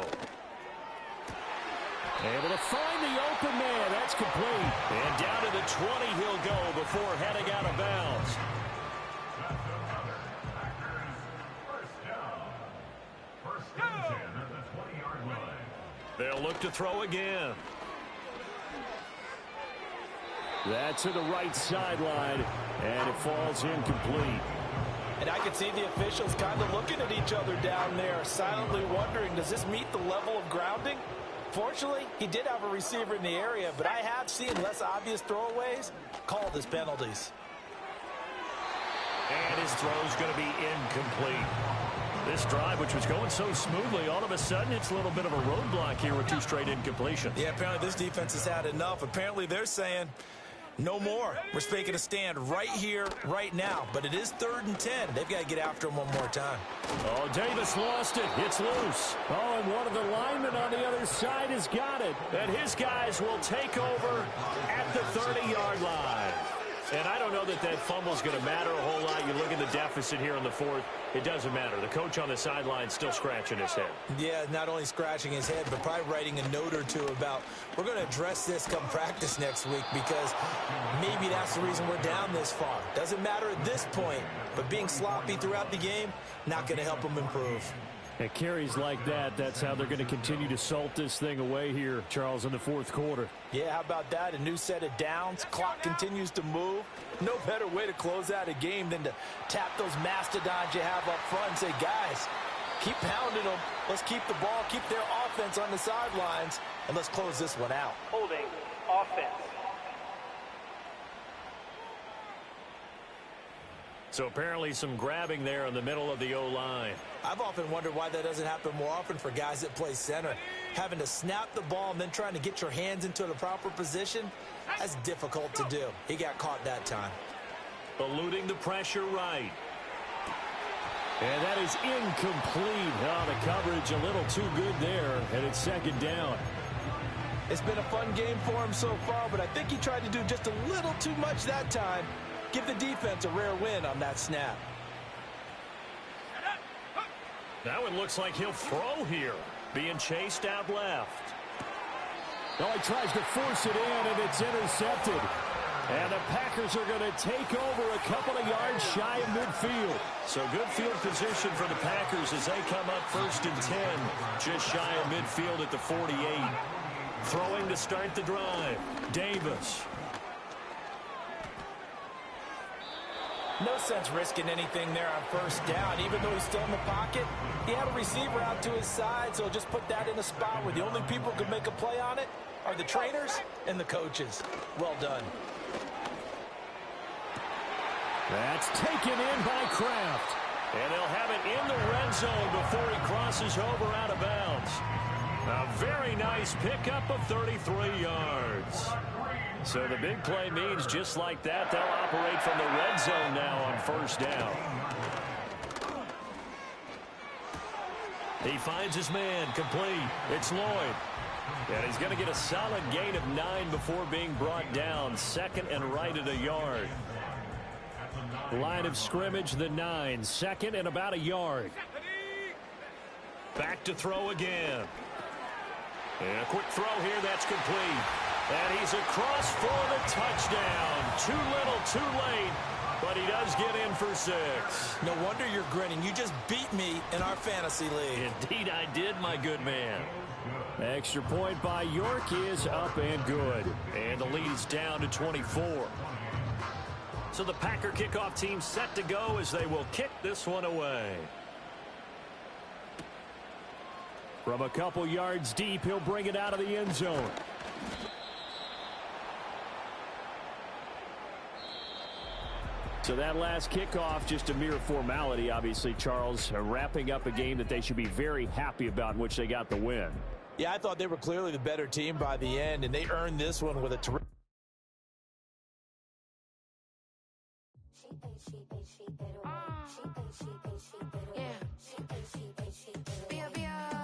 Able to find the open man. That's complete. And down to the 20 he'll go before heading out of bounds. First and 10 at the 20-yard line. They'll look to throw again. That's to the right sideline, and it falls incomplete. And I can see the officials kind of looking at each other down there, silently wondering, does this meet the level of grounding? Fortunately, he did have a receiver in the area, but I have seen less obvious throwaways called as penalties. And his throw's going to be incomplete. This drive, which was going so smoothly, all of a sudden it's a little bit of a roadblock here with 2 straight incompletions. Yeah, apparently this defense has had enough. Apparently they're saying, No more. We're making a stand right here, right now. But it is 3rd and 10. They've got to get after him one more time. Oh, Davis lost it. It's loose. Oh, and one of the linemen on the other side has got it. And his guys will take over at the 30-yard line. And I don't know that that fumble is going to matter a whole lot. You look at the deficit here in the 4th. It doesn't matter. The coach on the sideline still scratching his head. Yeah, not only scratching his head, but probably writing a note or two about, we're going to address this come practice next week because maybe that's the reason we're down this far. Doesn't matter at this point, but being sloppy throughout the game, not going to help him improve. At carries like that, that's how they're going to continue to salt this thing away here, Charles, in the 4th quarter. Yeah, how about that? A new set of downs. Clock continues to move. No better way to close out a game than to tap those mastodons you have up front and say, guys, keep pounding them. Let's keep the ball, keep their offense on the sidelines, and let's close this one out. Holding offense. So apparently some grabbing there in the middle of the O-line. I've often wondered why that doesn't happen more often for guys that play center. Having to snap the ball and then trying to get your hands into the proper position, that's difficult to do. He got caught that time. Eluding the pressure right. And that is incomplete. Oh, the coverage a little too good there, and it's 2nd down. It's been a fun game for him so far, but I think he tried to do just a little too much that time. Give the defense a rare win on that snap. That one looks like he'll throw here. Being chased out left. Oh, he tries to force it in, and it's intercepted. And the Packers are going to take over a couple of yards shy of midfield. So good field position for the Packers as they come up 1st and 10. Just shy of midfield at the 48. Throwing to start the drive. Davis. No sense risking anything there on 1st down. Even though he's still in the pocket, he had a receiver out to his side, so just put that in a spot where the only people who can make a play on it are the trainers and the coaches. Well done. That's taken in by Kraft. And they'll have it in the red zone before he crosses over out of bounds. A very nice pickup of 33 yards. So the big play means just like that, they'll operate from the red zone now on 1st down. He finds his man complete. It's Lloyd. And he's going to get a solid gain of 9 before being brought down. 2nd and right at a yard. Line of scrimmage, the 9. 2nd and about a yard. Back to throw again. And a quick throw here, that's complete. And he's across for the touchdown. Too little, too late. But he does get in for 6. No wonder you're grinning. You just beat me in our fantasy league. Indeed I did, my good man. Extra point by York is up and good. And the lead's down to 24. So the Packer kickoff team set to go as they will kick this one away. From a couple yards deep, he'll bring it out of the end zone. So that last kickoff, just a mere formality, obviously, Charles, wrapping up a game that they should be very happy about in which they got the win. Yeah, I thought they were clearly the better team by the end, and they earned this one with a terrific. Yeah.